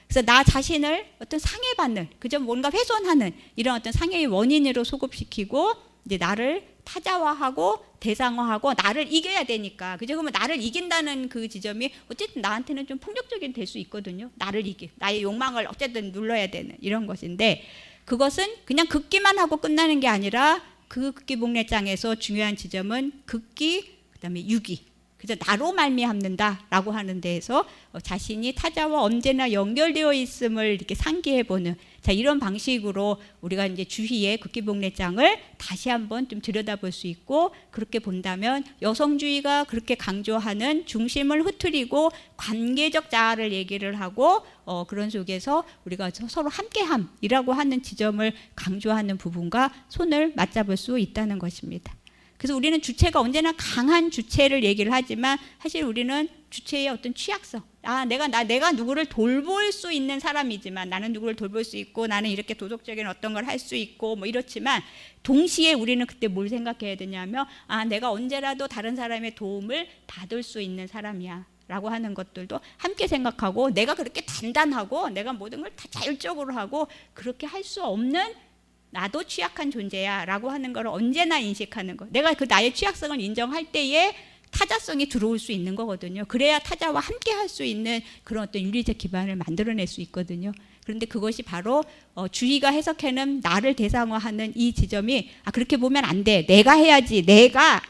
그래서 나 자신을 어떤 상해받는, 그죠? 뭔가 훼손하는 이런 어떤 상해의 원인으로 소급시키고, 이제 나를 타자화하고 대상화하고 나를 이겨야 되니까, 그죠? 그러면 나를 이긴다는 그 지점이 어쨌든 나한테는 좀 폭력적인 될 수 있거든요. 나를 나의 욕망을 어쨌든 눌러야 되는 이런 것인데, 그것은 그냥 긋기만 하고 끝나는 게 아니라 그 극기복례장에서 중요한 지점은 극기, 그다음에 유기. 그래서 나로 말미암는다라고 하는 데에서 자신이 타자와 언제나 연결되어 있음을 이렇게 상기해보는 자 이런 방식으로 우리가 이제 주희의 극기복례장을 다시 한번 좀 들여다볼 수 있고 그렇게 본다면 여성주의가 그렇게 강조하는 중심을 흐트리고 관계적 자아를 얘기를 하고 그런 속에서 우리가 서로 함께함이라고 하는 지점을 강조하는 부분과 손을 맞잡을 수 있다는 것입니다. 그래서 우리는 주체가 언제나 강한 주체를 얘기를 하지만 사실 우리는 주체의 어떤 취약성. 내가 누구를 돌볼 수 있는 사람이지만 나는 누구를 돌볼 수 있고 나는 이렇게 도덕적인 어떤 걸 할 수 있고 뭐 이렇지만 동시에 우리는 그때 뭘 생각해야 되냐면 내가 언제라도 다른 사람의 도움을 받을 수 있는 사람이야. 라고 하는 것들도 함께 생각하고 내가 그렇게 단단하고 내가 모든 걸 다 자율적으로 하고 그렇게 할 수 없는 나도 취약한 존재야 라고 하는 걸 언제나 인식하는 거. 내가 그 나의 취약성을 인정할 때에 타자성이 들어올 수 있는 거거든요. 그래야 타자와 함께 할 수 있는 그런 어떤 윤리적 기반을 만들어낼 수 있거든요. 그런데 그것이 바로 주의가 해석하는 나를 대상화하는 이 지점이 그렇게 보면 안 돼. 내가 해야지.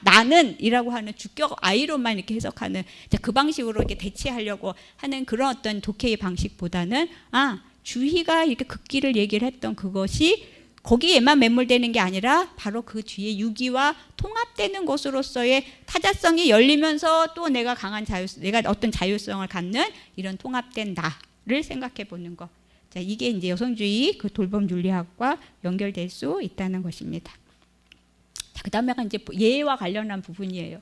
나는 이라고 하는 주격 아이로만 이렇게 해석하는 그 방식으로 이렇게 대치하려고 하는 그런 어떤 독해의 방식보다는 주의가 이렇게 극기를 얘기를 했던 그것이 거기에만 매몰되는 게 아니라 바로 그 뒤에 유기와 통합되는 것으로서의 타자성이 열리면서 또 내가 강한 내가 어떤 자율성을 갖는 이런 통합된 나를 생각해 보는 것. 자, 이게 이제 여성주의 그 돌봄 윤리학과 연결될 수 있다는 것입니다. 자, 그다음에가 이제 예와 관련한 부분이에요.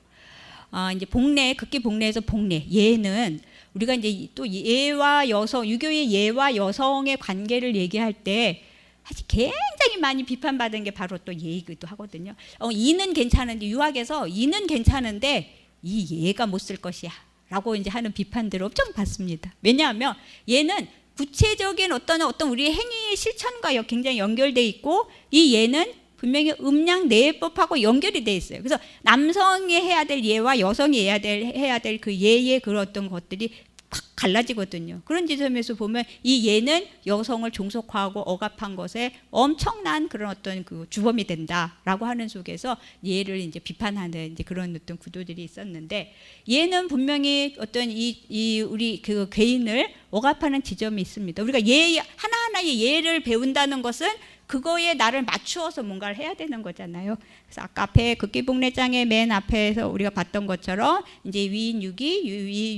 이제 복례, 극기 복례에서 복례. 예는 우리가 이제 또 예와 여성, 유교의 예와 여성의 관계를 얘기할 때 사실 굉장히 많이 비판받은 게 바로 또 예이기도 하거든요. 이는 괜찮은데 유학에서 이는 괜찮은데 이 예가 못 쓸 것이야 라고 이제 하는 비판들을 엄청 받습니다. 왜냐하면 예는 구체적인 어떤 우리의 행위의 실천과 굉장히 연결돼 있고 이 예는 분명히 음양 내법하고 연결이 돼 있어요. 그래서 남성이 해야 될 예와 여성이 해야 될 그 예의 그런 어떤 것들이 확 갈라지거든요. 그런 지점에서 보면 이 예는 여성을 종속화하고 억압한 것에 엄청난 그런 어떤 그 주범이 된다라고 하는 속에서 예를 이제 비판하는 이제 그런 어떤 구도들이 있었는데 예는 분명히 어떤 우리 그 개인을 억압하는 지점이 있습니다. 우리가 예 하나하나의 예를 배운다는 것은 그거에 나를 맞추어서 뭔가를 해야 되는 거잖아요. 그래서 아까 앞에 극기복례장의 맨 앞에서 우리가 봤던 것처럼 이제 위인 유기,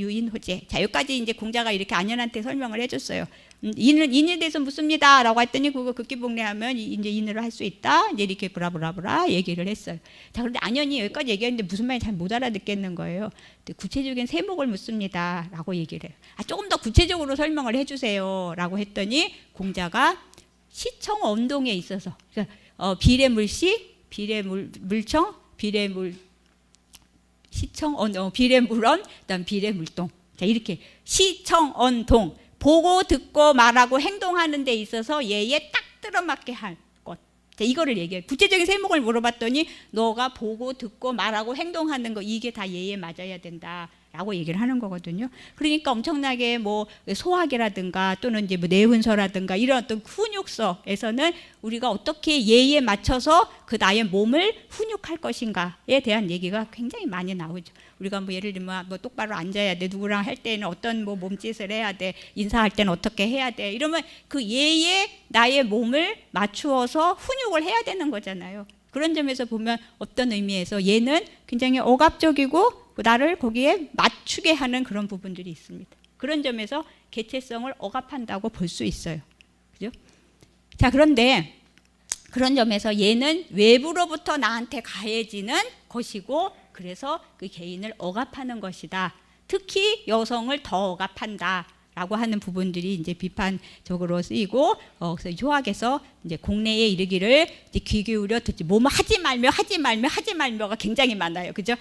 유인 호재. 자, 여기까지 이제 공자가 이렇게 안연한테 설명을 해줬어요. 인에 대해서 묻습니다라고 했더니 그거 극기복례하면 이제 인으로 할 수 있다. 이제 이렇게 브라브라브라 얘기를 했어요. 자, 그런데 안연이 여기까지 얘기했는데 무슨 말인지 잘 못 알아듣겠는 거예요. 구체적인 세목을 묻습니다라고 얘기를 해요. 조금 더 구체적으로 설명을 해주세요라고 했더니 공자가 시청 언동에 있어서 그러니까 비례물시, 비례물청, 시청 비례물언, 그다음 비례물동. 자, 이렇게 시청 언동 보고 듣고 말하고 행동하는 데 있어서 예에 딱 들어맞게 할 것. 자, 이거를 얘기해. 구체적인 세목을 물어봤더니 너가 보고 듣고 말하고 행동하는 거 이게 다 예에 맞아야 된다. 라고 얘기를 하는 거거든요. 그러니까 엄청나게 뭐 소학이라든가 또는 이제 뭐 내훈서라든가 이런 어떤 훈육서에서는 우리가 어떻게 예에 맞춰서 그 나의 몸을 훈육할 것인가에 대한 얘기가 굉장히 많이 나오죠. 우리가 뭐 예를 들면 뭐 똑바로 앉아야 돼, 누구랑 할 때는 어떤 뭐 몸짓을 해야 돼, 인사할 때는 어떻게 해야 돼, 이러면 그 예에 나의 몸을 맞추어서 훈육을 해야 되는 거잖아요. 그런 점에서 보면 어떤 의미에서 예는 굉장히 억압적이고 나를 거기에 맞추게 하는 그런 부분들이 있습니다. 그런 점에서 개체성을 억압한다고 볼 수 있어요. 그죠? 자, 그런데 그런 점에서 예는 외부로부터 나한테 가해지는 것이고 그래서 그 개인을 억압하는 것이다. 특히 여성을 더 억압한다. 라고 하는 부분들이 이제 비판적으로 쓰이고 그래서 효학에서 이제 공례에 이르기를 이제 귀 기울여 듣지 뭐뭐 하지 말며가 굉장히 많아요. 그죠?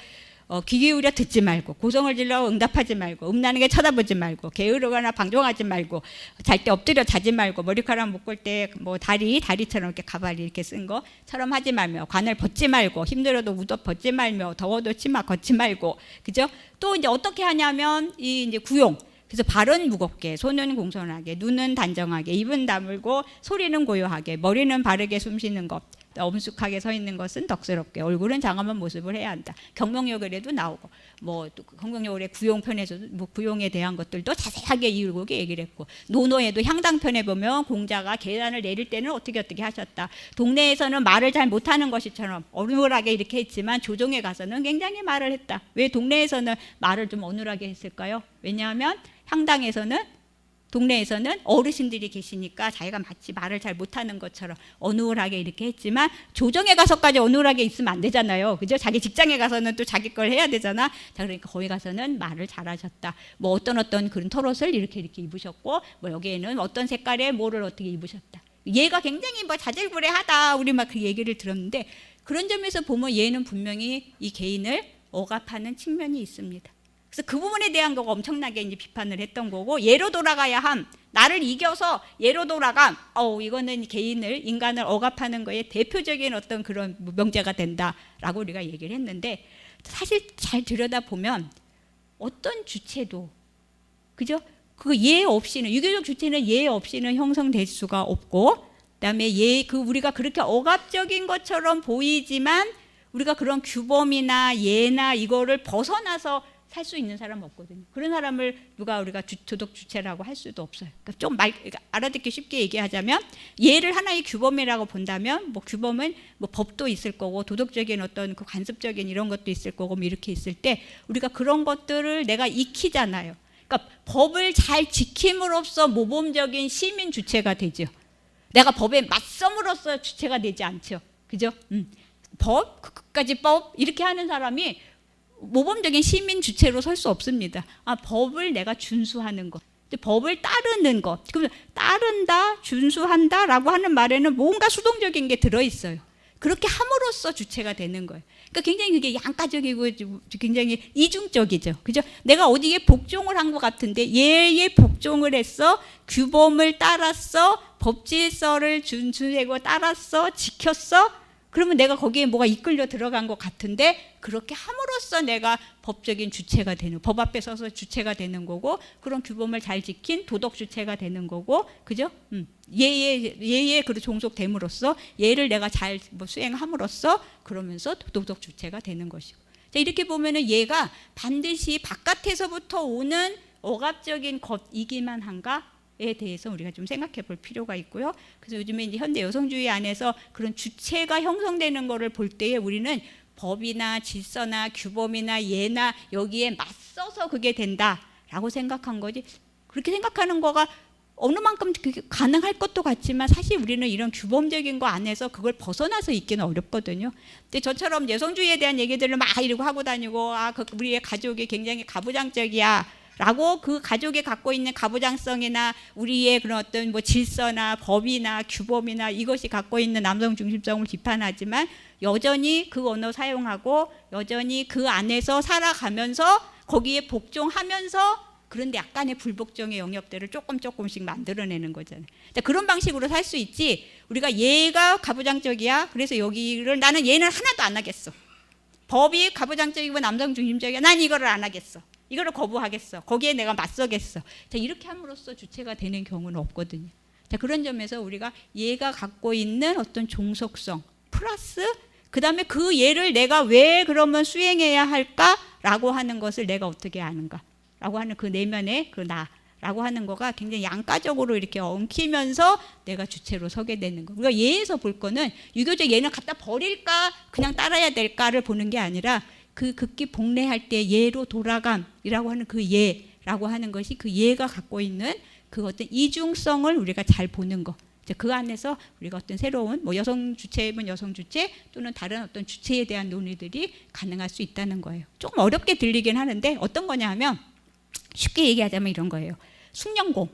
귀 기울여 듣지 말고 고성을 질러 응답하지 말고 음란하게 쳐다보지 말고 게으르거나 방종하지 말고 잘 때 엎드려 자지 말고 머리카락 묶을 때 뭐 다리처럼 이렇게 가발이 이렇게 쓴 거처럼 하지 말며 관을 벗지 말고 힘들어도 웃어 벗지 말며 더워도 치마 걷지 말고 그죠? 또 이제 어떻게 하냐면 이 이제 구용 그래서 발은 무겁게, 손은 공손하게, 눈은 단정하게, 입은 다물고 소리는 고요하게, 머리는 바르게 숨쉬는 것, 엄숙하게 서 있는 것은 덕스럽게, 얼굴은 장엄한 모습을 해야 한다. 경명여글에도 나오고, 뭐 경명여글의 구용편에서도 뭐 구용에 대한 것들도 자세하게 이울고게 얘기를 했고, 노노에도 향당편에 보면 공자가 계단을 내릴 때는 어떻게 하셨다. 동네에서는 말을 잘 못하는 것이처럼 어눌하게 이렇게 했지만 조정에 가서는 굉장히 말을 했다. 왜 동네에서는 말을 좀 어눌하게 했을까요? 왜냐하면 향당에서는 동네에서는 어르신들이 계시니까 자기가 마치 말을 잘 못하는 것처럼 어눌하게 이렇게 했지만 조정에 가서까지 어눌하게 있으면 안 되잖아요. 그죠? 자기 직장에 가서는 또 자기 걸 해야 되잖아. 자, 그러니까 거기 가서는 말을 잘하셨다. 뭐 어떤 그런 털옷을 이렇게 입으셨고, 뭐 여기에는 어떤 색깔의 뭐를 어떻게 입으셨다. 얘가 굉장히 뭐 자질구레하다. 우리 막 그 얘기를 들었는데, 그런 점에서 보면 얘는 분명히 이 개인을 억압하는 측면이 있습니다. 그래서 그 부분에 대한 거가 엄청나게 이제 비판을 했던 거고, 예로 돌아가야 함, 나를 이겨서 예로 돌아감, 이거는 개인을, 인간을 억압하는 거에 대표적인 어떤 그런 명제가 된다라고 우리가 얘기를 했는데, 사실 잘 들여다보면 어떤 주체도, 그죠? 그 예 없이는, 유교적 주체는 예 없이는 형성될 수가 없고, 그다음에 우리가 그렇게 억압적인 것처럼 보이지만 우리가 그런 규범이나 예나 이거를 벗어나서 살 수 있는 사람은 없거든요. 그런 사람을 우리가 도덕 주체라고 할 수도 없어요. 그러니까 좀 알아듣기 쉽게 얘기하자면, 예를 하나의 규범이라고 본다면, 뭐 규범은 뭐 법도 있을 거고 도덕적인 어떤 그 관습적인 이런 것도 있을 거고, 뭐 이렇게 있을 때 우리가 그런 것들을 내가 익히잖아요. 그러니까 법을 잘 지킴으로써 모범적인 시민 주체가 되죠. 내가 법에 맞섬으로써 주체가 되지 않죠. 그죠? 법, 그까지 법 이렇게 하는 사람이 모범적인 시민 주체로 설 수 없습니다. 법을 내가 준수하는 것, 법을 따르는 것. 그러면 따른다, 준수한다라고 하는 말에는 뭔가 수동적인 게 들어있어요. 그렇게 함으로써 주체가 되는 거예요. 그러니까 굉장히 그게 양가적이고 굉장히 이중적이죠. 그죠? 내가 어디에 복종을 한 것 같은데 얘에 복종을 했어, 규범을 따랐어, 법질서를 준수하고 따랐어, 지켰어. 그러면 내가 거기에 뭐가 이끌려 들어간 것 같은데, 그렇게 함으로써 내가 법적인 주체가 되는, 법 앞에 서서 주체가 되는 거고, 그런 규범을 잘 지킨 도덕 주체가 되는 거고, 그죠? 예에 그 종속됨으로써, 예를 내가 잘 수행함으로써 그러면서 도덕 주체가 되는 것이고. 자, 이렇게 보면은 얘가 반드시 바깥에서부터 오는 억압적인 것이기만 한가? 에 대해서 우리가 좀 생각해 볼 필요가 있고요. 그래서 요즘에 이제 현대 여성주의 안에서 그런 주체가 형성되는 거를 볼 때에 우리는 법이나 질서나 규범이나 예나 여기에 맞서서 그게 된다라고 생각한 거지, 그렇게 생각하는 거가 어느 만큼 그게 가능할 것도 같지만 사실 우리는 이런 규범적인 거 안에서 그걸 벗어나서 있기는 어렵거든요. 근데 저처럼 여성주의에 대한 얘기들을 막 이러고 하고 다니고, 우리의 가족이 굉장히 가부장적이야 라고 그 가족이 갖고 있는 가부장성이나 우리의 그런 어떤 뭐 질서나 법이나 규범이나 이것이 갖고 있는 남성 중심성을 비판하지만, 여전히 그 언어 사용하고 여전히 그 안에서 살아가면서 거기에 복종하면서, 그런데 약간의 불복종의 영역들을 조금씩 만들어내는 거잖아요. 그런 방식으로 살 수 있지, 우리가 얘가 가부장적이야, 그래서 여기를 나는 얘는 하나도 안 하겠어, 법이 가부장적이고 남성 중심적이야, 난 이거를 안 하겠어, 이거를 거부하겠어, 거기에 내가 맞서겠어. 자, 이렇게 함으로써 주체가 되는 경우는 없거든요. 자, 그런 점에서 우리가 얘가 갖고 있는 어떤 종속성 플러스 그 다음에 그 얘를 내가 왜 그러면 수행해야 할까라고 하는 것을 내가 어떻게 아는가라고 하는 그 내면의 그 나라고 하는 거가 굉장히 양가적으로 이렇게 엉키면서 내가 주체로 서게 되는 거. 우리가 예에서 볼 거는 유교적 예는 갖다 버릴까 그냥 따라야 될까를 보는 게 아니라, 그 극기 복례할 때 예로 돌아감이라고 하는 그 예라고 하는 것이 그 예가 갖고 있는 그 어떤 이중성을 우리가 잘 보는 거. 그 안에서 우리가 어떤 새로운 뭐 여성 주체면 여성 주체 또는 다른 어떤 주체에 대한 논의들이 가능할 수 있다는 거예요. 조금 어렵게 들리긴 하는데 어떤 거냐 하면, 쉽게 얘기하자면 이런 거예요. 숭령공.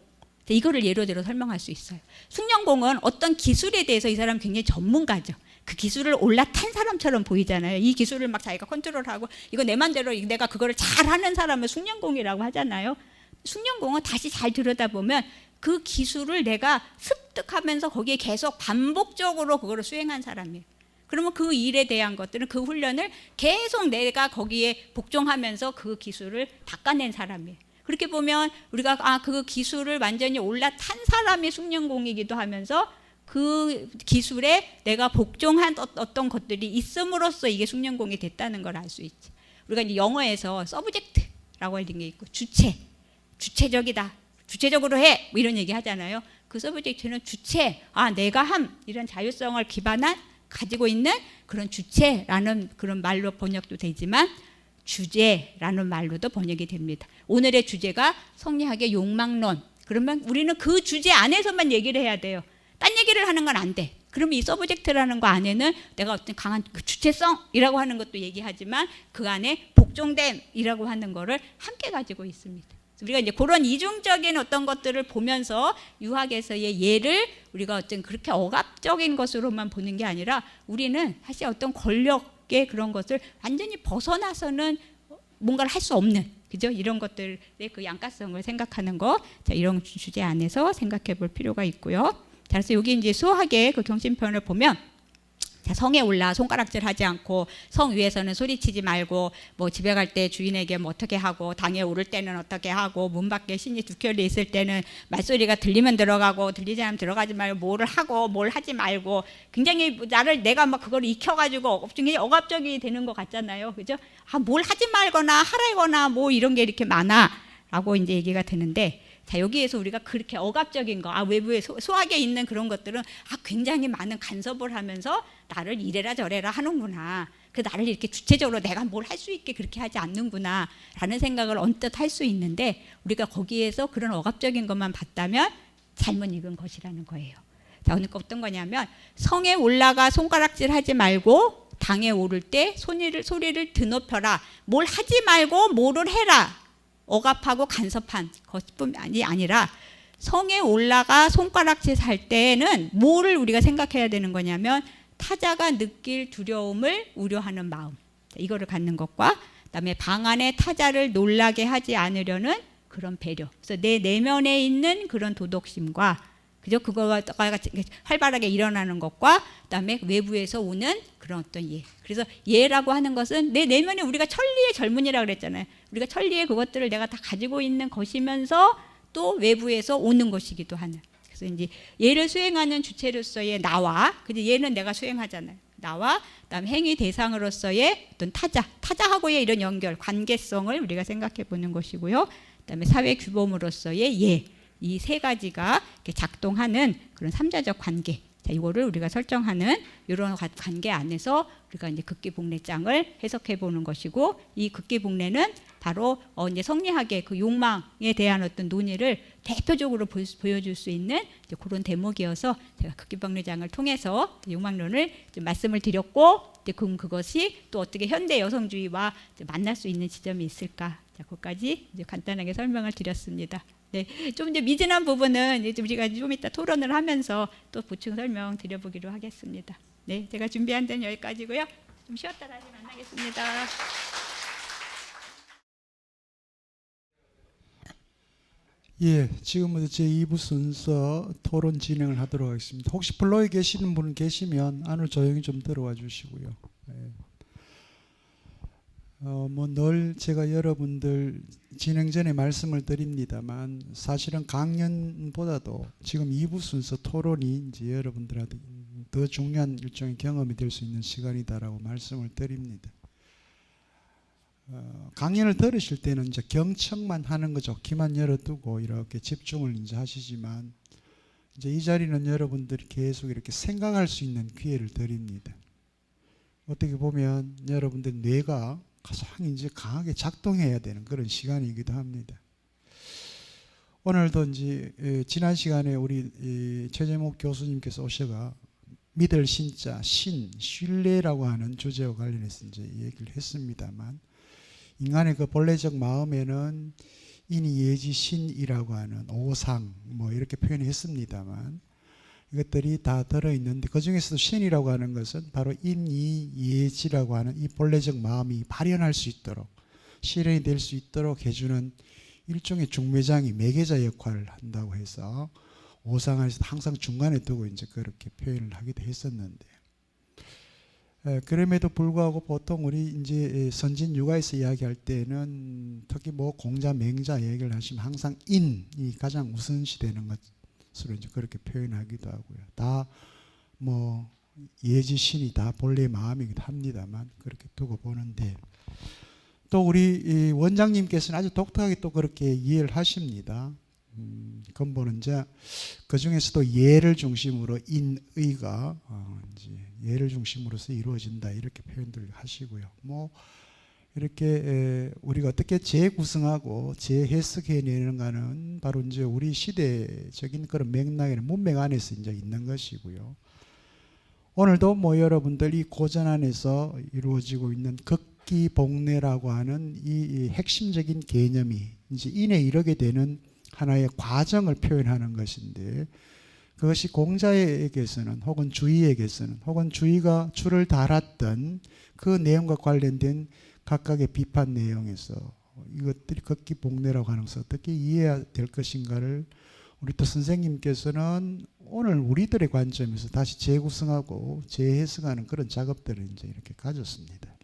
이거를 예로 들어 설명할 수 있어요. 숭령공은 어떤 기술에 대해서 이 사람 굉장히 전문가죠. 그 기술을 올라탄 사람처럼 보이잖아요. 이 기술을 막 자기가 컨트롤하고 이거 내 맘대로 내가 그거를 잘하는 사람을 숭령공이라고 하잖아요. 숭령공은 다시 잘 들여다보면 그 기술을 내가 습득하면서 거기에 계속 반복적으로 그거를 수행한 사람이에요. 그러면 그 일에 대한 것들은, 그 훈련을 계속 내가 거기에 복종하면서 그 기술을 닦아낸 사람이에요. 그렇게 보면 우리가 그 기술을 완전히 올라탄 사람이 숭늉공이기도 하면서 그 기술에 내가 복종한 어떤 것들이 있음으로써 이게 숭늉공이 됐다는 걸 알 수 있지. 우리가 이제 영어에서 서브젝트라고 하는 게 있고 주체적이다. 주체적으로 해. 뭐 이런 얘기 하잖아요. 그 서브젝트는 주체, 내가 함 이런 자율성을 기반한 가지고 있는 그런 주체라는 그런 말로 번역도 되지만 주제라는 말로도 번역이 됩니다. 오늘의 주제가 성리학의 욕망론. 그러면 우리는 그 주제 안에서만 얘기를 해야 돼요. 딴 얘기를 하는 건 안 돼. 그러면 이 서브젝트라는 거 안에는 내가 어떤 강한 그 주체성이라고 하는 것도 얘기하지만 그 안에 복종됨이라고 하는 거를 함께 가지고 있습니다. 우리가 이제 그런 이중적인 어떤 것들을 보면서 유학에서의 예를 우리가 어떤 그렇게 억압적인 것으로만 보는 게 아니라 우리는 사실 어떤 권력의 그런 것을 완전히 벗어나서는 뭔가를 할 수 없는, 그죠? 이런 것들의 그 양가성을 생각하는 거, 자, 이런 주제 안에서 생각해 볼 필요가 있고요. 자, 그래서 여기 이제 수학의 그 경신편을 보면 자, 성에 올라 손가락질 하지 않고 성 위에서는 소리치지 말고 뭐 집에 갈 때 주인에게 뭐 어떻게 하고 당에 오를 때는 어떻게 하고 문 밖에 신이 두 켤레 있을 때는 말소리가 들리면 들어가고 들리지 않으면 들어가지 말고 뭐를 하고 뭘 하지 말고 굉장히 내가 막 그걸 익혀가지고 굉장히 억압적이 되는 것 같잖아요. 그죠? 뭘 하지 말거나 하라거나 뭐 이런 게 이렇게 많아라고 이제 얘기가 되는데 자, 여기에서 우리가 그렇게 억압적인 거, 외부에 소학에 있는 그런 것들은 굉장히 많은 간섭을 하면서 나를 이래라 저래라 하는구나. 그 나를 이렇게 주체적으로 내가 뭘 할 수 있게 그렇게 하지 않는구나 라는 생각을 언뜻 할 수 있는데 우리가 거기에서 그런 억압적인 것만 봤다면 잘못 읽은 것이라는 거예요. 자, 어떤 거냐면 성에 올라가 손가락질 하지 말고 당에 오를 때 소리를 드높여라. 뭘 하지 말고 뭐를 해라. 억압하고 간섭한 것뿐만이 아니라 성에 올라가 손가락질 할 때는 뭐를 우리가 생각해야 되는 거냐면 타자가 느낄 두려움을 우려하는 마음, 이거를 갖는 것과 그다음에 방 안에 타자를 놀라게 하지 않으려는 그런 배려. 그래서 내 내면에 있는 그런 도덕심과 그죠? 그거가 활발하게 일어나는 것과 그다음에 외부에서 오는 그런 어떤 예. 그래서 예라고 하는 것은 내 내면에 우리가 천리의 젊은이라고 그랬잖아요. 우리가 천리의 그것들을 내가 다 가지고 있는 것이면서 또 외부에서 오는 것이기도 하는. 그래서 이제 예를 수행하는 주체로서의 나와, 근데 예는 내가 수행하잖아요. 나와 그다음 행위 대상으로서의 어떤 타자하고의 이런 연결, 관계성을 우리가 생각해 보는 것이고요. 그다음에 사회 규범으로서의 예. 이 세 가지가 이렇게 작동하는 그런 삼자적 관계. 자, 이거를 우리가 설정하는 이런 관계 안에서 우리가 이제 극기복례장을 해석해 보는 것이고 이 극기복례는 바로 이제 성리학의 그 욕망에 대한 어떤 논의를 대표적으로 보여줄 수 있는 이제 그런 대목이어서 제가 극기복례장을 통해서 욕망론을 좀 말씀을 드렸고 이제 그것이 또 어떻게 현대 여성주의와 만날 수 있는 지점이 있을까? 자, 그것까지 이제 간단하게 설명을 드렸습니다. 네, 좀 이제 미진한 부분은 이제 우리가 좀 이따 토론을 하면서 또 보충 설명 드려보기로 하겠습니다. 네, 제가 준비한 데는 여기까지고요. 좀 쉬었다 다시 만나겠습니다.
예, 지금부터 제2부 순서 토론 진행을 하도록 하겠습니다. 혹시 플로에 계시는 분 계시면 안으로 조용히 좀 들어와 주시고요. 예. 늘 제가 여러분들 진행 전에 말씀을 드립니다만 사실은 강연보다도 지금 2부 순서 토론이 이제 여러분들한테 더 중요한 일종의 경험이 될 수 있는 시간이다라고 말씀을 드립니다. 강연을 들으실 때는 이제 경청만 하는 거죠. 귀만 열어두고 이렇게 집중을 이제 하시지만 이제 이 자리는 여러분들이 계속 이렇게 생각할 수 있는 기회를 드립니다. 어떻게 보면 여러분들 뇌가 가장 이제 강하게 작동해야 되는 그런 시간이기도 합니다. 오늘도 이제 지난 시간에 우리 최재목 교수님께서 오셔가 믿을 신자 신뢰라고 하는 주제와 관련해서 이제 얘기를 했습니다만 인간의 그 본래적 마음에는 인이 예지 신이라고 하는 오상 뭐 이렇게 표현했습니다만 이것들이 다 들어있는데 그 중에서도 신이라고 하는 것은 바로 인이 예지라고 하는 이 본래적 마음이 발현할 수 있도록 실현이 될 수 있도록 해주는 일종의 중매장이 매개자 역할을 한다고 해서 오상에서 항상 중간에 두고 이제 그렇게 표현을 하기도 했었는데 그럼에도 불구하고 보통 우리 이제 선진 육아에서 이야기할 때는 특히 뭐 공자, 맹자 얘기를 하시면 항상 인이 가장 우선시되는 것으로 이제 그렇게 표현하기도 하고요. 다 뭐 예지신이 다 본래의 마음이기도 합니다만 그렇게 두고 보는데 또 우리 이 원장님께서는 아주 독특하게 또 그렇게 이해를 하십니다. 근본은 이제 그 중에서도 예를 중심으로 인의가 이제 예를 중심으로서 이루어진다 이렇게 표현들 하시고요. 뭐 이렇게 우리가 어떻게 재구성하고 재해석해내는가는 바로 이제 우리 시대적인 그런 맥락이나 문맥 안에서 이제 있는 것이고요. 오늘도 뭐 여러분들이 고전 안에서 이루어지고 있는 극기복례라고 하는 이 핵심적인 개념이 이제 인에 이르게 되는 하나의 과정을 표현하는 것인데 그것이 공자에게서는 혹은 주의에게서는 혹은 주의가 줄을 달았던 그 내용과 관련된 각각의 비판 내용에서 이것들이 극기복례라고 하는 것을 어떻게 이해해야 될 것인가를 우리 또 선생님께서는 오늘 우리들의 관점에서 다시 재구성하고 재해석하는 그런 작업들을 이제 이렇게 가졌습니다.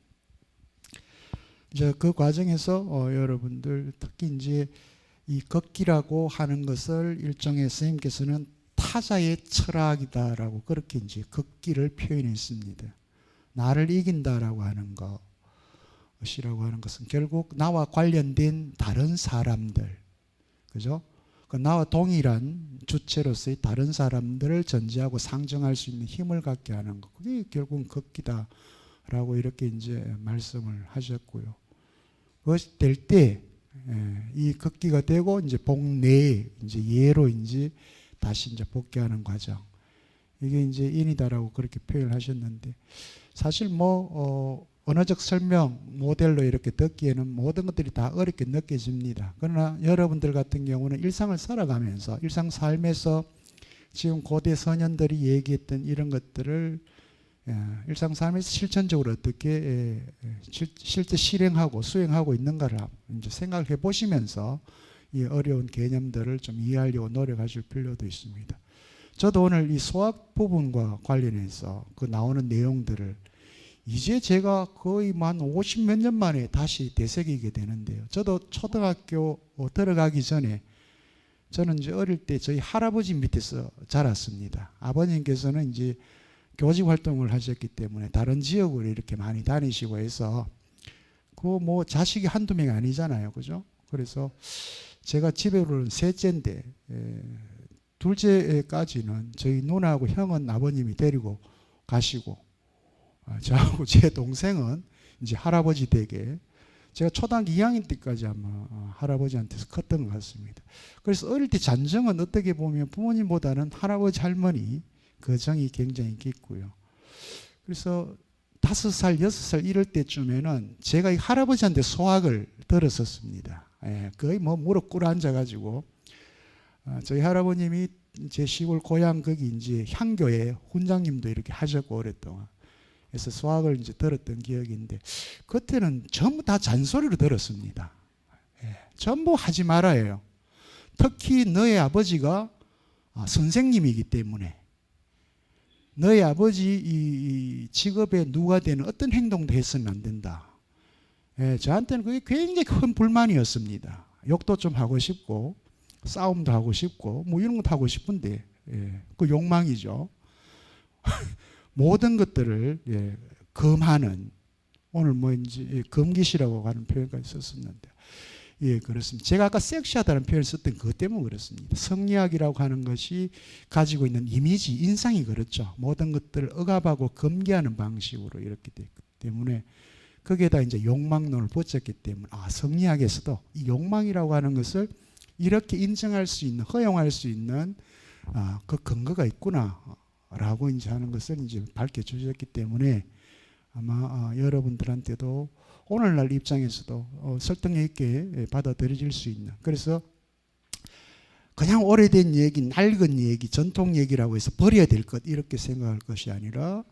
이제 그 과정에서 여러분들 특히 이제 이 극기라고 하는 것을 일종의 선생님께서는 타자의 철학이다라고 그렇게 이제 극기를 표현했습니다. 나를 이긴다라고 하는 것이라고 하는 것은 결국 나와 관련된 다른 사람들, 그죠? 그 나와 동일한 주체로서의 다른 사람들을 전제하고 상정할 수 있는 힘을 갖게 하는 것. 그게 결국은 극기다라고 이렇게 이제 말씀을 하셨고요. 그것이 될 때 이 극기가 되고 이제 복례 이제 예로 이제 다시 이제 복귀하는 과정. 이게 이제 인이다라고 그렇게 표현하셨는데 사실 뭐 언어적 설명 모델로 이렇게 듣기에는 모든 것들이 다 어렵게 느껴집니다. 그러나 여러분들 같은 경우는 일상을 살아가면서 일상 삶에서 지금 고대 선현들이 얘기했던 이런 것들을 일상 삶에서 실천적으로 어떻게 실제 실행하고 수행하고 있는가를 이제 생각해 보시면서 이 어려운 개념들을 좀 이해하려고 노력하실 필요도 있습니다. 저도 오늘 이 소학 부분과 관련해서 그 나오는 내용들을 이제 제가 거의 한 50몇 년 만에 다시 되새기게 되는데요. 저도 초등학교 들어가기 전에 저는 이제 어릴 때 저희 할아버지 밑에서 자랐습니다. 아버님께서는 이제 교직 활동을 하셨기 때문에 다른 지역으로 이렇게 많이 다니시고 해서 그 뭐 자식이 한두 명이 아니잖아요. 그죠? 그래서 제가 집에로는 셋째인데 둘째까지는 저희 누나하고 형은 아버님이 데리고 가시고 저하고 제 동생은 이제 할아버지 댁에 제가 초등학교 2학년 때까지 아마 할아버지한테서 컸던 것 같습니다. 그래서 어릴 때 잔정은 어떻게 보면 부모님보다는 할아버지 할머니 그 정이 굉장히 깊고요. 그래서 5살, 6살 이럴 때쯤에는 제가 이 할아버지한테 소학을 들었었습니다. 거의 뭐 무릎 꿇어 앉아가지고 저희 할아버님이 제 시골 고향 거기 이제 향교에 훈장님도 이렇게 하셨고 오랫동안 그래서 소학을 이제 들었던 기억인데 그때는 전부 다 잔소리로 들었습니다. 전부 하지 말아요. 특히 너의 아버지가 선생님이기 때문에 너의 아버지 이 직업에 누가 되는 어떤 행동도 해서는 안 된다. 저한테는 그게 굉장히 큰 불만이었습니다. 욕도 좀 하고 싶고 싸움도 하고 싶고 뭐 이런 것도 하고 싶은데 그 욕망이죠. 모든 것들을 금하는 오늘 뭐 이제 금기시라고 하는 표현까지 썼었는데 그렇습니다. 제가 아까 섹시하다는 표현을 썼던 그것 때문에 그렇습니다. 성리학이라고 하는 것이 가지고 있는 이미지, 인상이 그렇죠. 모든 것들을 억압하고 금기하는 방식으로 이렇게 됐기 때문에 거기에다 이제 욕망론을 붙였기 때문에 성리학에서도 이 욕망이라고 하는 것을 이렇게 인정할 수 있는, 허용할 수 있는 그 근거가 있구나라고 이제 하는 것을 이제 밝혀주셨기 때문에 아마 여러분들한테도 오늘날 입장에서도 설득력 있게 받아들여질 수 있는 그래서 그냥 오래된 얘기, 낡은 얘기, 전통 얘기라고 해서 버려야 될 것 이렇게 생각할 것이 아니라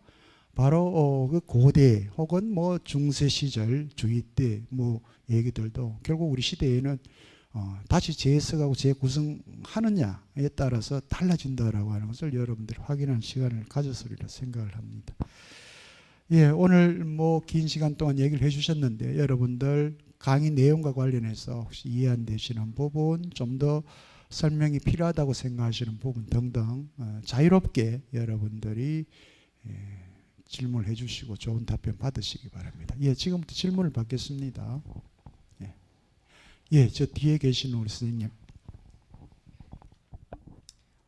바로 그 고대 혹은 뭐 중세 시절 주의 때 뭐 얘기들도 결국 우리 시대에는 다시 재해석하고 재구성하느냐에 따라서 달라진다라고 하는 것을 여러분들이 확인하는 시간을 가졌으리라 생각을 합니다. 예, 오늘 뭐 긴 시간 동안 얘기를 해주셨는데 여러분들 강의 내용과 관련해서 혹시 이해 안 되시는 부분, 좀 더 설명이 필요하다고 생각하시는 부분 등등 자유롭게 여러분들이 질문을 해주시고 좋은 답변 받으시기 바랍니다. 예, 지금부터 질문을 받겠습니다. 예, 저 뒤에 계신 우리 선생님.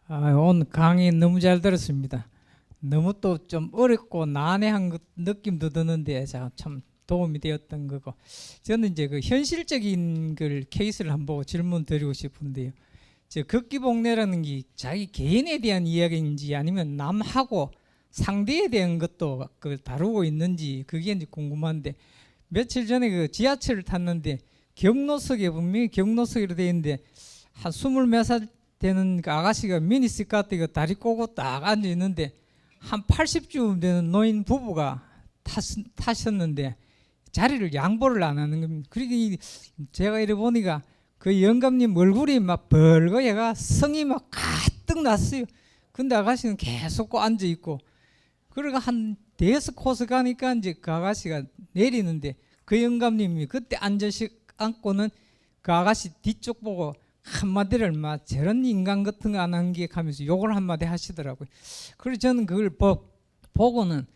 오늘 강의 너무 잘 들었습니다. 너무 또 좀 어렵고 난해한 느낌도 드는데 참 도움이 되었던 거고, 저는 이제 그 현실적인 걸 케이스를 한번 보고 질문 드리고 싶은데요. 저 극기복례라는 게 자기 개인에 대한 이야기인지 아니면 남하고 상대에 대한 것도 그걸 다루고 있는지 그게 이제 궁금한데, 며칠 전에 그 지하철을 탔는데 경로석에 분명히 경로석으로 되어 있는데 한 20몇 살 되는 그 아가씨가 미니스커트 같은 거 다리 꼬고 딱 앉아 있는데 한 80쯤 되는 노인 부부가 타셨는데 자리를 양보를 안 하는 겁니다. 그러니 제가 이래 보니까 그 영감님 얼굴이 막 벌거 얘가 성이 막 가득 났어요. 근데 아가씨는 계속 앉아 있고, 그러가 한 대여섯 코스 가니까 이제 그 아가씨가 내리는데 그 영감님이 그때 앉고는 그 아가씨 뒤쪽 보고 한마디를 막 저런 인간 같은 거 안 한 게 하면서 욕을 한마디 하시더라고요. 그래서 저는 그걸 보고는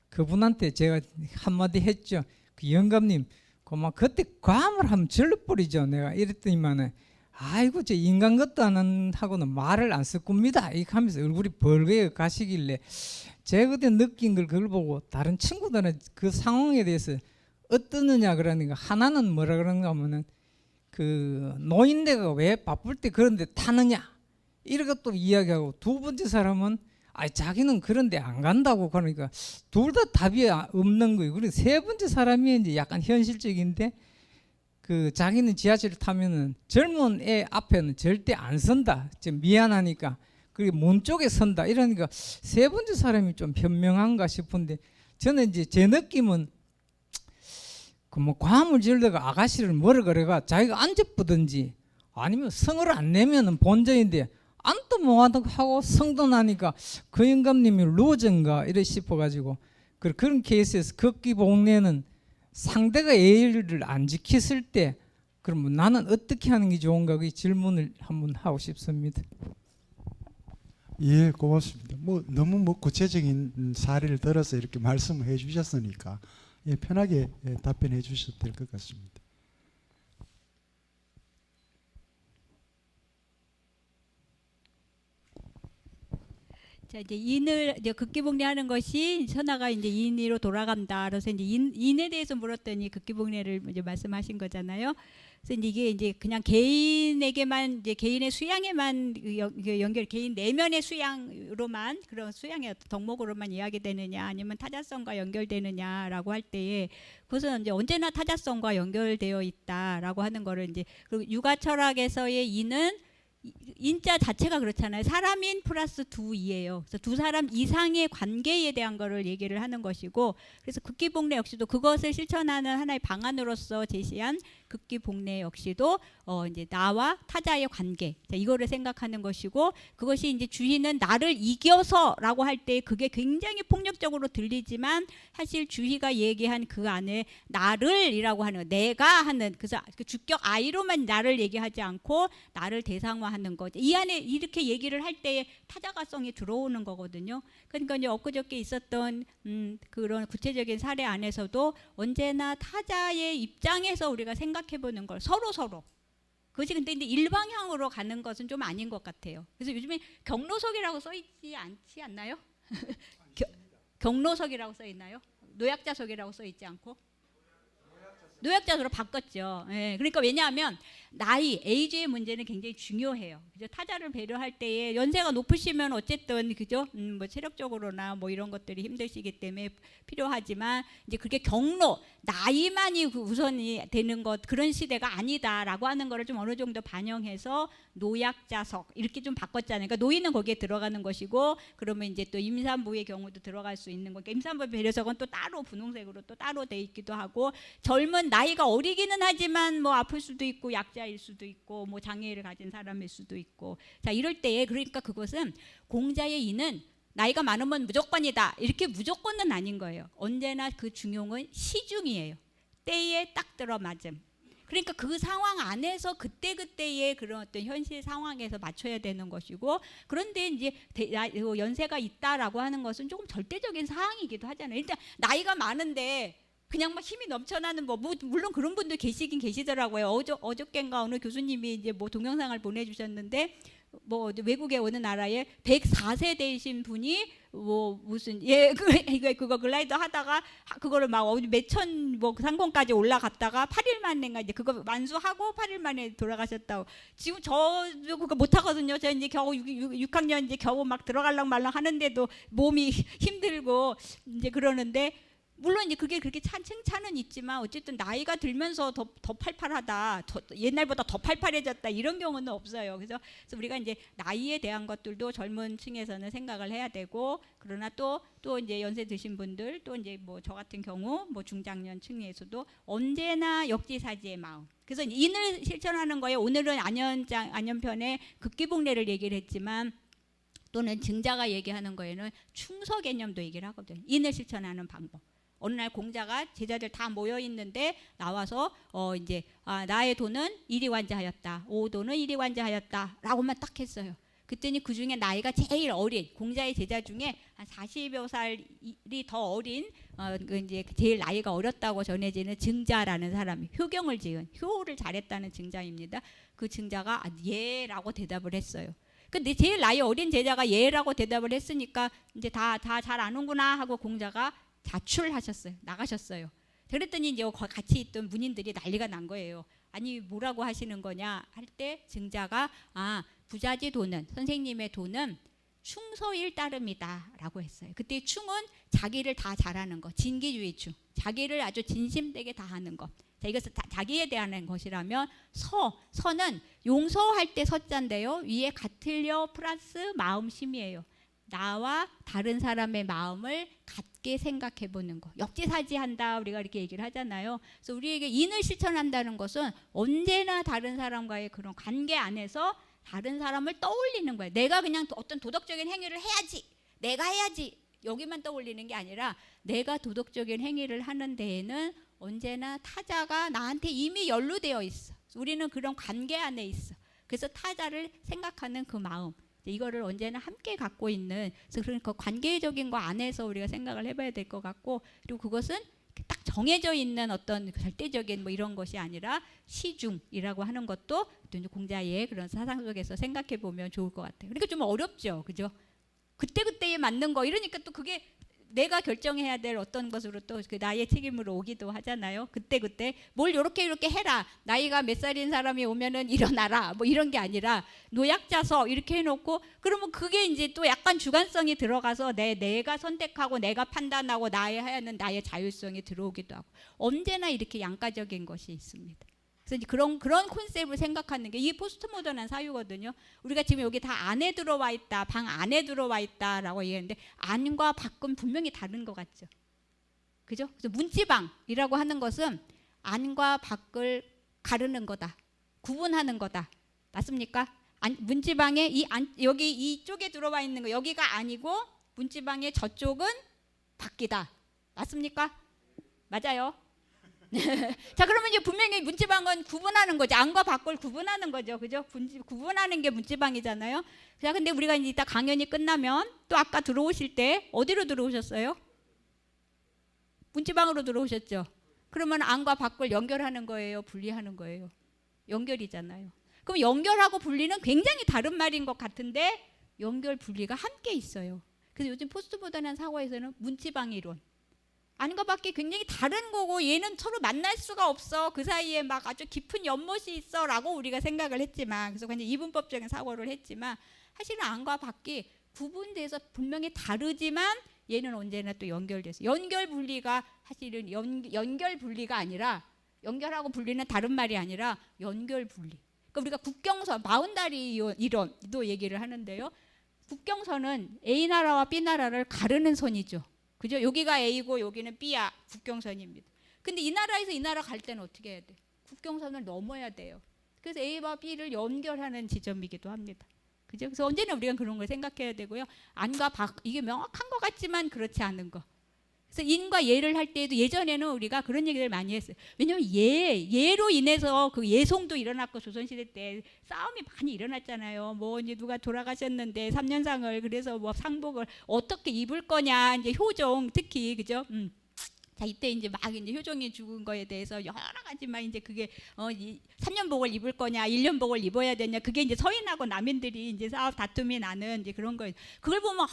그분한테 제가 한마디 했죠. 그 영감님, 그만 그때 과음을 하면 절러버리죠. 내가 이랬더니만은 아이고 저 인간 것도 안 하고는 말을 안 섞습니다. 이렇게 하면서 얼굴이 벌게 가시길래 제가 그때 느낀 걸 그걸 보고 다른 친구들은 그 상황에 대해서 어떠느냐 그러니까, 하나는 뭐라 그러는가 하면은 그 노인네가 왜 바쁠 때 그런 데 타느냐 이렇게 또 이야기하고, 두 번째 사람은 자기는 그런 데 안 간다고. 그러니까 둘 다 답이 없는 거예요. 그리고 세 번째 사람이 이제 약간 현실적인데, 그 자기는 지하철을 타면은 젊은 애 앞에는 절대 안 선다. 좀 미안하니까. 그리고 문 쪽에 선다. 이러니까 세 번째 사람이 좀 현명한가 싶은데, 저는 이제 제 느낌은 그 뭐 과음을 지르다가 아가씨를 뭐라 그래가 자기가 앉아보든지 아니면 성을 안 내면은 본전인데 안도 못하고 성도 나니까 그 영감님이 루저인가 이래 싶어가지고, 그런 케이스에서 극기복례는 상대가 예의를 안 지켰을 때 그러면 나는 어떻게 하는 게 좋은가, 그 질문을 한번 하고 싶습니다.
예, 고맙습니다. 뭐 너무 뭐 구체적인 사례를 들어서 이렇게 말씀을 해주셨으니까 예, 편하게 답변해 주셔도 될 것 같습니다.
자, 이제 극기복례하는 것이 천하가 이제 인의로 돌아간다. 그래서 이제 인에 대해서 물었더니 극기복례를 이제 말씀하신 거잖아요. 그래서 이게 그냥 개인에게만, 이제 개인의 수양에만 연결, 개인 내면의 수양으로만, 그런 수양의 덕목으로만 이야기되느냐, 아니면 타자성과 연결되느냐라고 할 때에, 그것은 이제 언제나 타자성과 연결되어 있다라고 하는 거를 이제, 그리고 육아 철학에서의 인은 인자 자체가 그렇잖아요. 사람인 플러스 두이에요. 그래서 두 사람 이상의 관계에 대한 거를 얘기를 하는 것이고, 그래서 극기복례 역시도 그것을 실천하는 하나의 방안으로서 제시한 극기복례 역시도 이제 나와 타자의 관계, 이거를 생각하는 것이고, 그것이 이제 주희는 나를 이겨서라고 할 때 그게 굉장히 폭력적으로 들리지만 사실 주희가 얘기한 그 안에 나를이라고 하는, 내가 하는, 그래서 그 주격 아이로만 나를 얘기하지 않고 나를 대상화하는 것, 이 안에 이렇게 얘기를 할 때에 타자가성이 들어오는 거거든요. 그러니까 이제 엊그저께 있었던 그런 구체적인 사례 안에서도 언제나 타자의 입장에서 우리가 생각해보는 걸 서로 그것이 근데 일방향으로 가는 것은 좀 아닌 것 같아요. 그래서 요즘에 경로석이라고 써있지 않지 않나요? 경로석이라고 써있나요? 노약자석이라고 써있지 않고 노약자석으로 바꿨죠. 예, 그러니까 왜냐하면 나이, 에이지의 문제는 굉장히 중요해요. 그죠? 타자를 배려할 때에 연세가 높으시면 어쨌든 그죠? 뭐 체력적으로나 뭐 이런 것들이 힘드시기 때문에 필요하지만, 이제 그게 경로, 나이만이 우선이 되는 것, 그런 시대가 아니다라고 하는 거를 좀 어느 정도 반영해서 노약자석 이렇게 좀 바꿨잖아요. 그러니까 노인은 거기에 들어가는 것이고, 그러면 이제 또 임산부의 경우도 들어갈 수 있는 거니까 임산부 배려석은 또 따로 분홍색으로 또 따로 돼 있기도 하고, 젊은 나이가 어리기는 하지만 뭐 아플 수도 있고 약자일 수도 있고 뭐 장애를 가진 사람일 수도 있고, 자 이럴 때에 그러니까 그것은 공자의 이는 나이가 많으면 무조건이다. 이렇게 무조건은 아닌 거예요. 언제나 그 중용은 시중이에요. 때에 딱 들어맞음. 그러니까 그 상황 안에서 그때그때의 그런 어떤 현실 상황에서 맞춰야 되는 것이고, 그런데 이제 연세가 있다라고 하는 것은 조금 절대적인 사항이기도 하잖아요. 일단 나이가 많은데 그냥 막 힘이 넘쳐나는 물론 그런 분도 계시긴 계시더라고요. 어저께인가 어느 교수님이 이제 뭐 동영상을 보내주셨는데, 뭐 외국의 어느 나라에 104세대이신 분이 뭐 무슨 그거 글라이더 하다가 그거를 막 몇천 뭐 상공까지 올라갔다가 8일 만에인가 이제 그거 완수하고 8일 만에 돌아가셨다고. 지금 저도 그거 못 하거든요. 저 이제 겨우 6학년 이제 겨우 막 들어갈랑 말랑 하는데도 몸이 힘들고 이제 그러는데, 물론 이제 그게 그렇게 칭찬은 있지만 어쨌든 나이가 들면서 더 팔팔하다, 옛날보다 더 팔팔해졌다 이런 경우는 없어요. 그래서 우리가 이제 나이에 대한 것들도 젊은 층에서는 생각을 해야 되고, 그러나 또 이제 연세 드신 분들, 또 이제 뭐 저 같은 경우 뭐 중장년 층에서도 언제나 역지사지의 마음. 그래서 인을 실천하는 거에 오늘은 안연편의 극기복례를 얘기를 했지만, 또는 증자가 얘기하는 거에는 충서 개념도 얘기를 하거든요. 인을 실천하는 방법. 어느 날 공자가 제자들 다 모여 있는데 나와서 이제 나의 도는 이리완자하였다, 오도는 이리완자하였다라고만 딱 했어요. 그랬더니 그 중에 나이가 제일 어린 공자의 제자 중에 한 40여 살이 더 어린 이제 제일 나이가 어렸다고 전해지는 증자라는 사람이 효경을 지은, 효를 잘했다는 증자입니다. 그 증자가 예라고 대답을 했어요. 근데 제일 나이 어린 제자가 예라고 대답을 했으니까 이제 다 잘 아는구나 하고 공자가 자출하셨어요. 나가셨어요. 그랬더니 이제 같이 있던 문인들이 난리가 난 거예요. 아니 뭐라고 하시는 거냐 할 때 증자가 부자지 도는, 선생님의 도는 충서일 따름이다라고 했어요. 그때 충은 자기를 다 잘하는 것, 진기주의 충, 자기를 아주 진심되게 다 하는 것. 자, 이것은 자기에 대한 것이라면 서는 용서할 때 서자인데요. 위에 같으려 플러스 마음심이에요. 나와 다른 사람의 마음을 같게 생각해 보는 거. 역지사지한다 우리가 이렇게 얘기를 하잖아요. 그래서 우리에게 인을 실천한다는 것은 언제나 다른 사람과의 그런 관계 안에서 다른 사람을 떠올리는 거예요. 내가 그냥 어떤 도덕적인 행위를 해야지, 내가 해야지 여기만 떠올리는 게 아니라, 내가 도덕적인 행위를 하는 데에는 언제나 타자가 나한테 이미 연루되어 있어. 우리는 그런 관계 안에 있어. 그래서 타자를 생각하는 그 마음, 이거를 언제나 함께 갖고 있는, 그래서 그러니까 관계적인 거 안에서 우리가 생각을 해봐야 될 것 같고, 그리고 그것은 딱 정해져 있는 어떤 절대적인 뭐 이런 것이 아니라 시중이라고 하는 것도 또 공자의 그런 사상 속에서 생각해 보면 좋을 것 같아요. 그러니까 좀 어렵죠, 그죠? 그때그때에 맞는 거 이러니까 또 그게 내가 결정해야 될 어떤 것으로 또 그 나의 책임으로 오기도 하잖아요. 그때 뭘 이렇게 해라. 나이가 몇 살인 사람이 오면은 일어나라. 뭐 이런 게 아니라 노약자서 이렇게 해놓고, 그러면 그게 이제 또 약간 주관성이 들어가서 내가 선택하고 내가 판단하고 하는 나의 자율성이 들어오기도 하고, 언제나 이렇게 양가적인 것이 있습니다. 그래서 이제 그런 콘셉트를 생각하는 게 이게 포스트 모던한 사유거든요. 우리가 지금 여기 다 안에 들어와 있다, 방 안에 들어와 있다라고 얘기하는데, 안과 밖은 분명히 다른 것 같죠. 그죠? 그래서 문지방이라고 하는 것은 안과 밖을 가르는 거다, 구분하는 거다. 맞습니까? 문지방에 여기 이쪽에 들어와 있는 거 여기가 아니고 문지방의 저쪽은 밖이다. 맞습니까? 맞아요. 자, 그러면 이제 분명히 문지방은 구분하는 거죠. 안과 밖을 구분하는 거죠. 그죠? 구분하는 게 문지방이잖아요. 자, 근데 우리가 이제 이따 강연이 끝나면 또 아까 들어오실 때 어디로 들어오셨어요? 문지방으로 들어오셨죠. 그러면 안과 밖을 연결하는 거예요? 분리하는 거예요? 연결이잖아요. 그럼 연결하고 분리는 굉장히 다른 말인 것 같은데, 연결 분리가 함께 있어요. 그래서 요즘 포스트 모던한 사고에서는 문지방 이론, 안과 밖이 굉장히 다른 거고 얘는 서로 만날 수가 없어, 그 사이에 막 아주 깊은 연못이 있어 라고 우리가 생각을 했지만, 그래서 그냥 이분법적인 사고를 했지만, 사실은 안과 밖이 구분돼서 분명히 다르지만 얘는 언제나 또 연결돼서, 연결 분리가 사실은 연결 분리가 아니라, 연결하고 분리는 다른 말이 아니라 연결 분리. 그러니까 우리가 국경선, 바운다리 이론도 얘기를 하는데요. 국경선은 A 나라와 B 나라를 가르는 선이죠. 그죠? 여기가 A고 여기는 B야. 국경선입니다. 근데 이 나라에서 이 나라 갈 때는 어떻게 해야 돼? 국경선을 넘어야 돼요. 그래서 A와 B를 연결하는 지점이기도 합니다. 그죠? 그래서 언제나 우리가 그런 걸 생각해야 되고요. 안과 밖 이게 명확한 것 같지만 그렇지 않은 거. 그래서 인과 예를 할 때에도 예전에는 우리가 그런 얘기를 많이 했어요. 왜냐하면 예로 인해서 그 예송도 일어났고 조선시대 때 싸움이 많이 일어났잖아요. 뭐 이제 누가 돌아가셨는데 3년상을 그래서 뭐 상복을 어떻게 입을 거냐 이제 효종 특히 그죠? 자 이때 이제 막 이제 효종이 죽은 거에 대해서 여러 가지 막 이제 그게 3년복을 입을 거냐 1년복을 입어야 되냐 그게 이제 서인하고 남인들이 이제 싸움 다툼이 나는 이제 그런 거 그걸 보면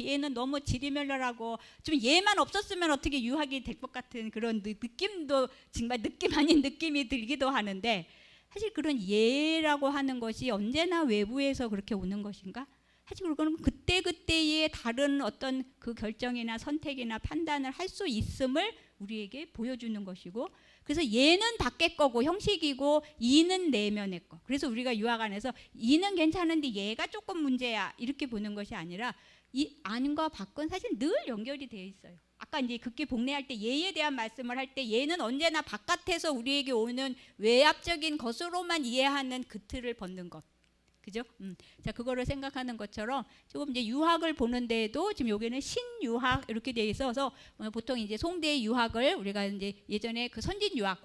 얘는 너무 지리멸렬하고 좀 얘만 없었으면 어떻게 유학이 될 것 같은 그런 느낌도 정말 느낌 아닌 느낌이 들기도 하는데 사실 그런 예라고 하는 것이 언제나 외부에서 그렇게 오는 것인가? 사실 그거는 그때그때의 다른 어떤 그 결정이나 선택이나 판단을 할 수 있음을 우리에게 보여주는 것이고 그래서 예는 밖에 거고 형식이고 이는 내면의 거. 그래서 우리가 유학 안에서 이는 괜찮은데 얘가 조금 문제야 이렇게 보는 것이 아니라 이 안과 밖은 사실 늘 연결이 되어 있어요. 아까 이제 극기 복례할 때 예에 대한 말씀을 할 때 예는 언제나 바깥에서 우리에게 오는 외압적인 것으로만 이해하는 그 틀을 벗는 것. 그죠? 자 그거를 생각하는 것처럼 조금 이제 유학을 보는 데에도 지금 여기는 신유학 이렇게 돼 있어서 보통 이제 송대의 유학을 우리가 이제 예전에 그 선진 유학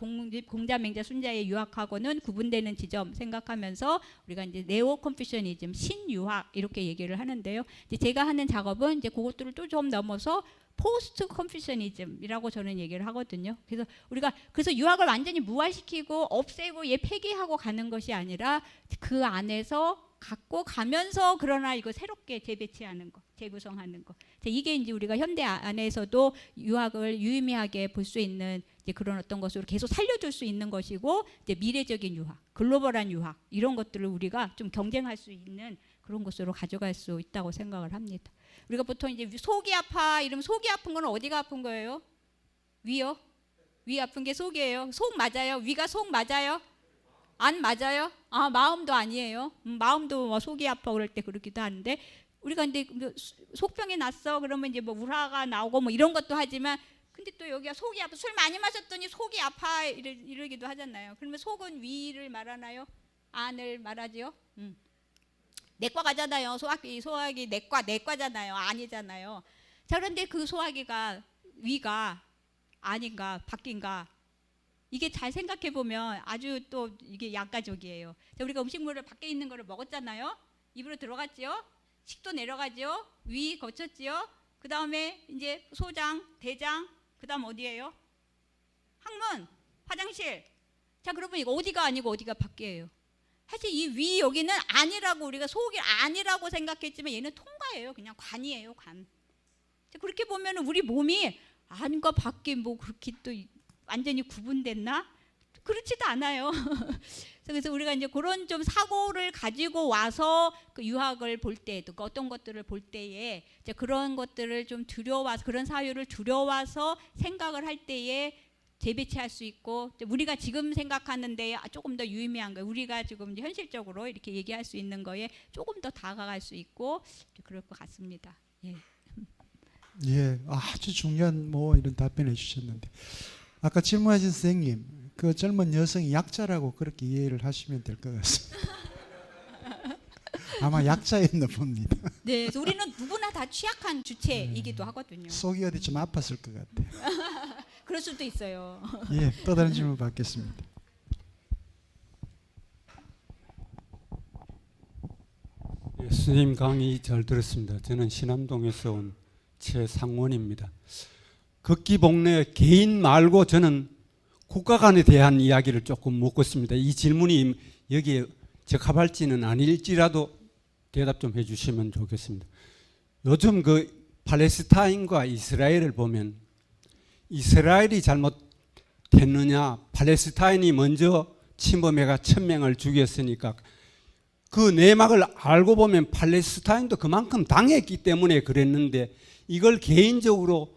공자 맹자 순자의 유학하고는 구분되는 지점 생각하면서 우리가 이제 네오 컨퓨셔니즘 신유학 이렇게 얘기를 하는데요. 이제 제가 하는 작업은 이제 그것들을 또 좀 넘어서 포스트 컨퓨셔니즘이라고 저는 얘기를 하거든요. 그래서 우리가 그래서 유학을 완전히 무화시키고 없애고 얘 폐기하고 가는 것이 아니라 그 안에서 갖고 가면서 그러나 이거 새롭게 재배치하는 거, 재구성하는 거. 이게 이제 우리가 현대 안에서도 유학을 유의미하게 볼 수 있는 이제 그런 어떤 것으로 계속 살려줄 수 있는 것이고 이제 미래적인 유학, 글로벌한 유학 이런 것들을 우리가 좀 경쟁할 수 있는 그런 것으로 가져갈 수 있다고 생각을 합니다. 우리가 보통 이제 속이 아파 이러면 속이 아픈 건 어디가 아픈 거예요? 위요? 위 아픈 게 속이에요. 속 맞아요? 위가 속 맞아요? 안 맞아요? 아 마음도 아니에요. 마음도 뭐 속이 아파 그럴 때 그렇기도 하는데 우리가 근데 속병이 났어 그러면 이제 뭐 우라가 나오고 뭐 이런 것도 하지만 근데 또 여기가 속이 아파 술 많이 마셨더니 속이 아파 이러기도 하잖아요. 그러면 속은 위를 말하나요? 안을 말하지요? 내과 가잖아요. 소화기 내과잖아요. 아니잖아요. 자 그런데 그 소화기가 위가 아닌가 바뀐가 이게 잘 생각해 보면 아주 또 이게 약가족이에요. 자, 우리가 음식물을 밖에 있는 거를 먹었잖아요. 입으로 들어갔지요. 식도 내려가지요. 위 거쳤지요. 그 다음에 이제 소장, 대장, 그 다음 어디예요? 항문, 화장실. 자 그러면 이거 어디가 아니고 어디가 밖이에요? 사실 이 위 여기는 아니라고 우리가 속이 아니라고 생각했지만 얘는 통과예요. 그냥 관이에요. 관. 자, 그렇게 보면 우리 몸이 안과 밖이 뭐 그렇게 또 완전히 구분됐나? 그렇지도 않아요. 그래서 우리가 이제 그런 좀 사고를 가지고 와서 그 유학을 볼 때도 그 어떤 것들을 볼 때에 이제 그런 것들을 좀 두려워서 그런 사유를 두려워서 생각을 할 때에 재배치할 수 있고 우리가 지금 생각하는데 조금 더 유의미한 거 우리가 지금 현실적으로 이렇게 얘기할 수 있는 거에 조금 더 다가갈 수 있고 그럴 것 같습니다. 예.
예, 아주 중요한 뭐 이런 답변해 주셨는데 아까 질문하신 선생님 그 젊은 여성이 약자라고 그렇게 이해를 하시면 될 것 같습니다. 아마 약자였나 봅니다.
네, 그래서 우리는 누구나 다 취약한 주체이기도 하거든요.
속이 어디 좀 아팠을 것 같아요.
그럴 수도 있어요.
예, 또 다른 질문 받겠습니다.
예, 스님 강의 잘 들었습니다. 저는 신암동에서 온 최상원입니다. 극기복례 개인 말고 저는 국가 간에 대한 이야기를 조금 묻고 있습니다. 이 질문이 여기에 적합할지는 아닐지라도 대답 좀 해주시면 좋겠습니다. 요즘 그 팔레스타인과 이스라엘을 보면 이스라엘이 잘못했느냐 팔레스타인이 먼저 침범해가 1000명을 죽였으니까 그 내막을 알고 보면 팔레스타인도 그만큼 당했기 때문에 그랬는데 이걸 개인적으로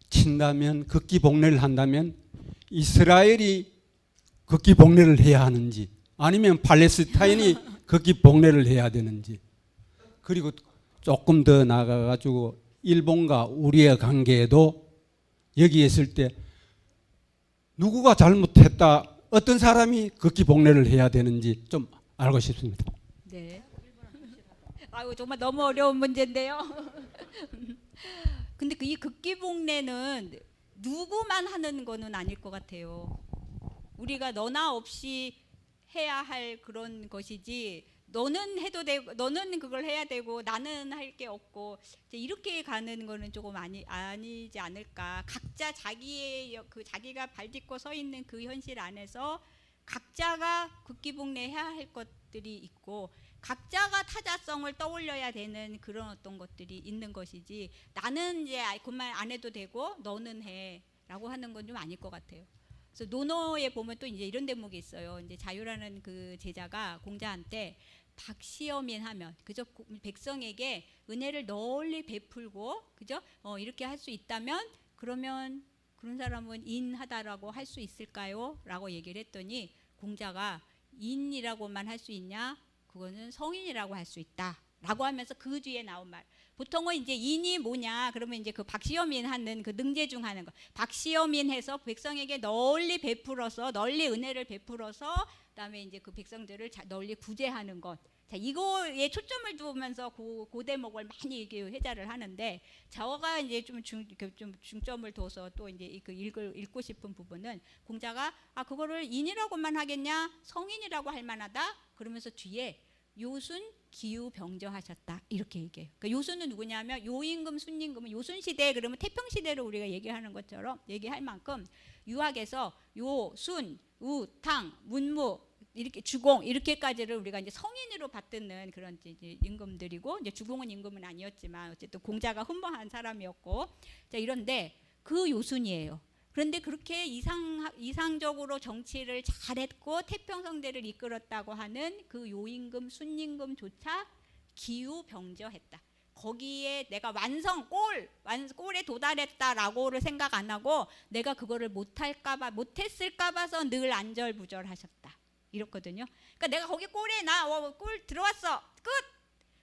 친다면 극기복례를 한다면 이스라엘이 극기복례를 해야 하는지 아니면 팔레스타인이 극기복례를 해야 되는지 그리고 조금 더 나아가가지고 일본과 우리의 관계에도 여기에 있을 때 누구가 잘못했다 어떤 사람이 극기복례를 해야 되는지 좀 알고 싶습니다.
네. 아유 정말 너무 어려운 문제인데요. 근데 이 극기복례는 누구만 하는 거는 아닐 것 같아요. 우리가 너나 없이 해야 할 그런 것이지 너는 해도 되고 너는 그걸 해야 되고 나는 할 게 없고 이제 이렇게 가는 거는 조금 아니지 않을까. 각자 자기의 그 자기가 발딛고 서 있는 그 현실 안에서 각자가 극기복례 해야 할 것들이 있고 각자가 타자성을 떠올려야 되는 그런 어떤 것들이 있는 것이지 나는 이제 그만 안 해도 되고 너는 해라고 하는 건 좀 아닐 것 같아요. 그래서 논어에 보면 또 이제 이런 대목이 있어요. 이제 자유라는 그 제자가 공자한테 박시여민 하면 그죠? 백성에게 은혜를 널리 베풀고 그죠? 이렇게 할 수 있다면 그러면 그런 사람은 인하다라고 할 수 있을까요? 라고 얘기를 했더니 공자가 인이라고만 할 수 있냐? 그거는 성인이라고 할 수 있다. 라고 하면서 그 뒤에 나온 말. 보통은 이제 인이 뭐냐? 그러면 이제 그 박시여민 하는 그 능제중 하는 거. 박시여민 해서 백성에게 널리 베풀어서 널리 은혜를 베풀어서 그다음에 이제 그 백성들을 널리 구제하는 것. 자, 이거에 초점을 두면서 그 대목을 많이 이렇게 회자를 하는데 저가 이제 좀 중점을 둬서 또 이제 그 읽고 싶은 부분은 공자가 그거를 인이라고만 하겠냐? 성인이라고 할 만하다. 그러면서 뒤에 요순 기후 병저하셨다 이렇게 얘기해요. 그러니까 요순은 누구냐면 요임금 순임금은 요순 시대 그러면 태평 시대로 우리가 얘기하는 것처럼 얘기할 만큼 유학에서 요순 우탕 문무 이렇게 주공 이렇게까지를 우리가 이제 성인으로 받드는 그런 이제 임금들이고 이제 주공은 임금은 아니었지만 어쨌든 공자가 훈범한 사람이었고 자 이런데 그 요순이에요. 그런데 그렇게 이상적으로 정치를 잘했고 태평성대를 이끌었다고 하는 그 요임금 순임금조차 기후병저했다. 거기에 내가 꼴에 도달했다라고를 생각 안 하고 내가 그거를 못했을까 봐서 늘 안절부절하셨다. 이렇거든요. 그러니까 내가 거기 꼴 들어왔어. 끝.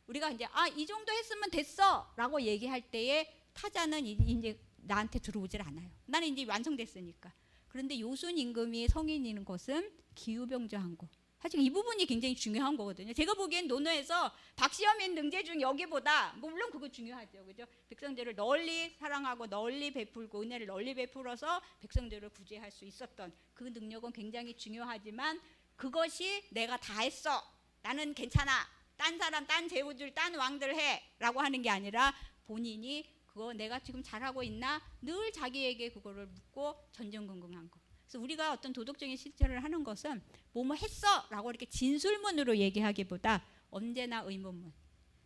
우리가 이제 이 정도 했으면 됐어라고 얘기할 때에 타자는 이제 나한테 들어오질 않아요. 나는 이제 완성됐으니까. 그런데 요순 임금이 성인인 것은 기후병저한 거. 사실 이 부분이 굉장히 중요한 거거든요. 제가 보기엔 논어에서 박시여민 능제중 여기보다 물론 그거 중요하죠, 그죠? 백성들을 널리 사랑하고 널리 베풀고 은혜를 널리 베풀어서 백성들을 구제할 수 있었던 그 능력은 굉장히 중요하지만 그것이 내가 다 했어. 나는 괜찮아. 딴 사람, 딴 제후들, 딴 왕들 해라고 하는 게 아니라 본인이 그거 내가 지금 잘하고 있나 늘 자기에게 그거를 묻고 전전긍긍한 거. 그래서 우리가 어떤 도덕적인 실천을 하는 것은 뭐뭐 했어라고 이렇게 진술문으로 얘기하기보다 언제나 의문문.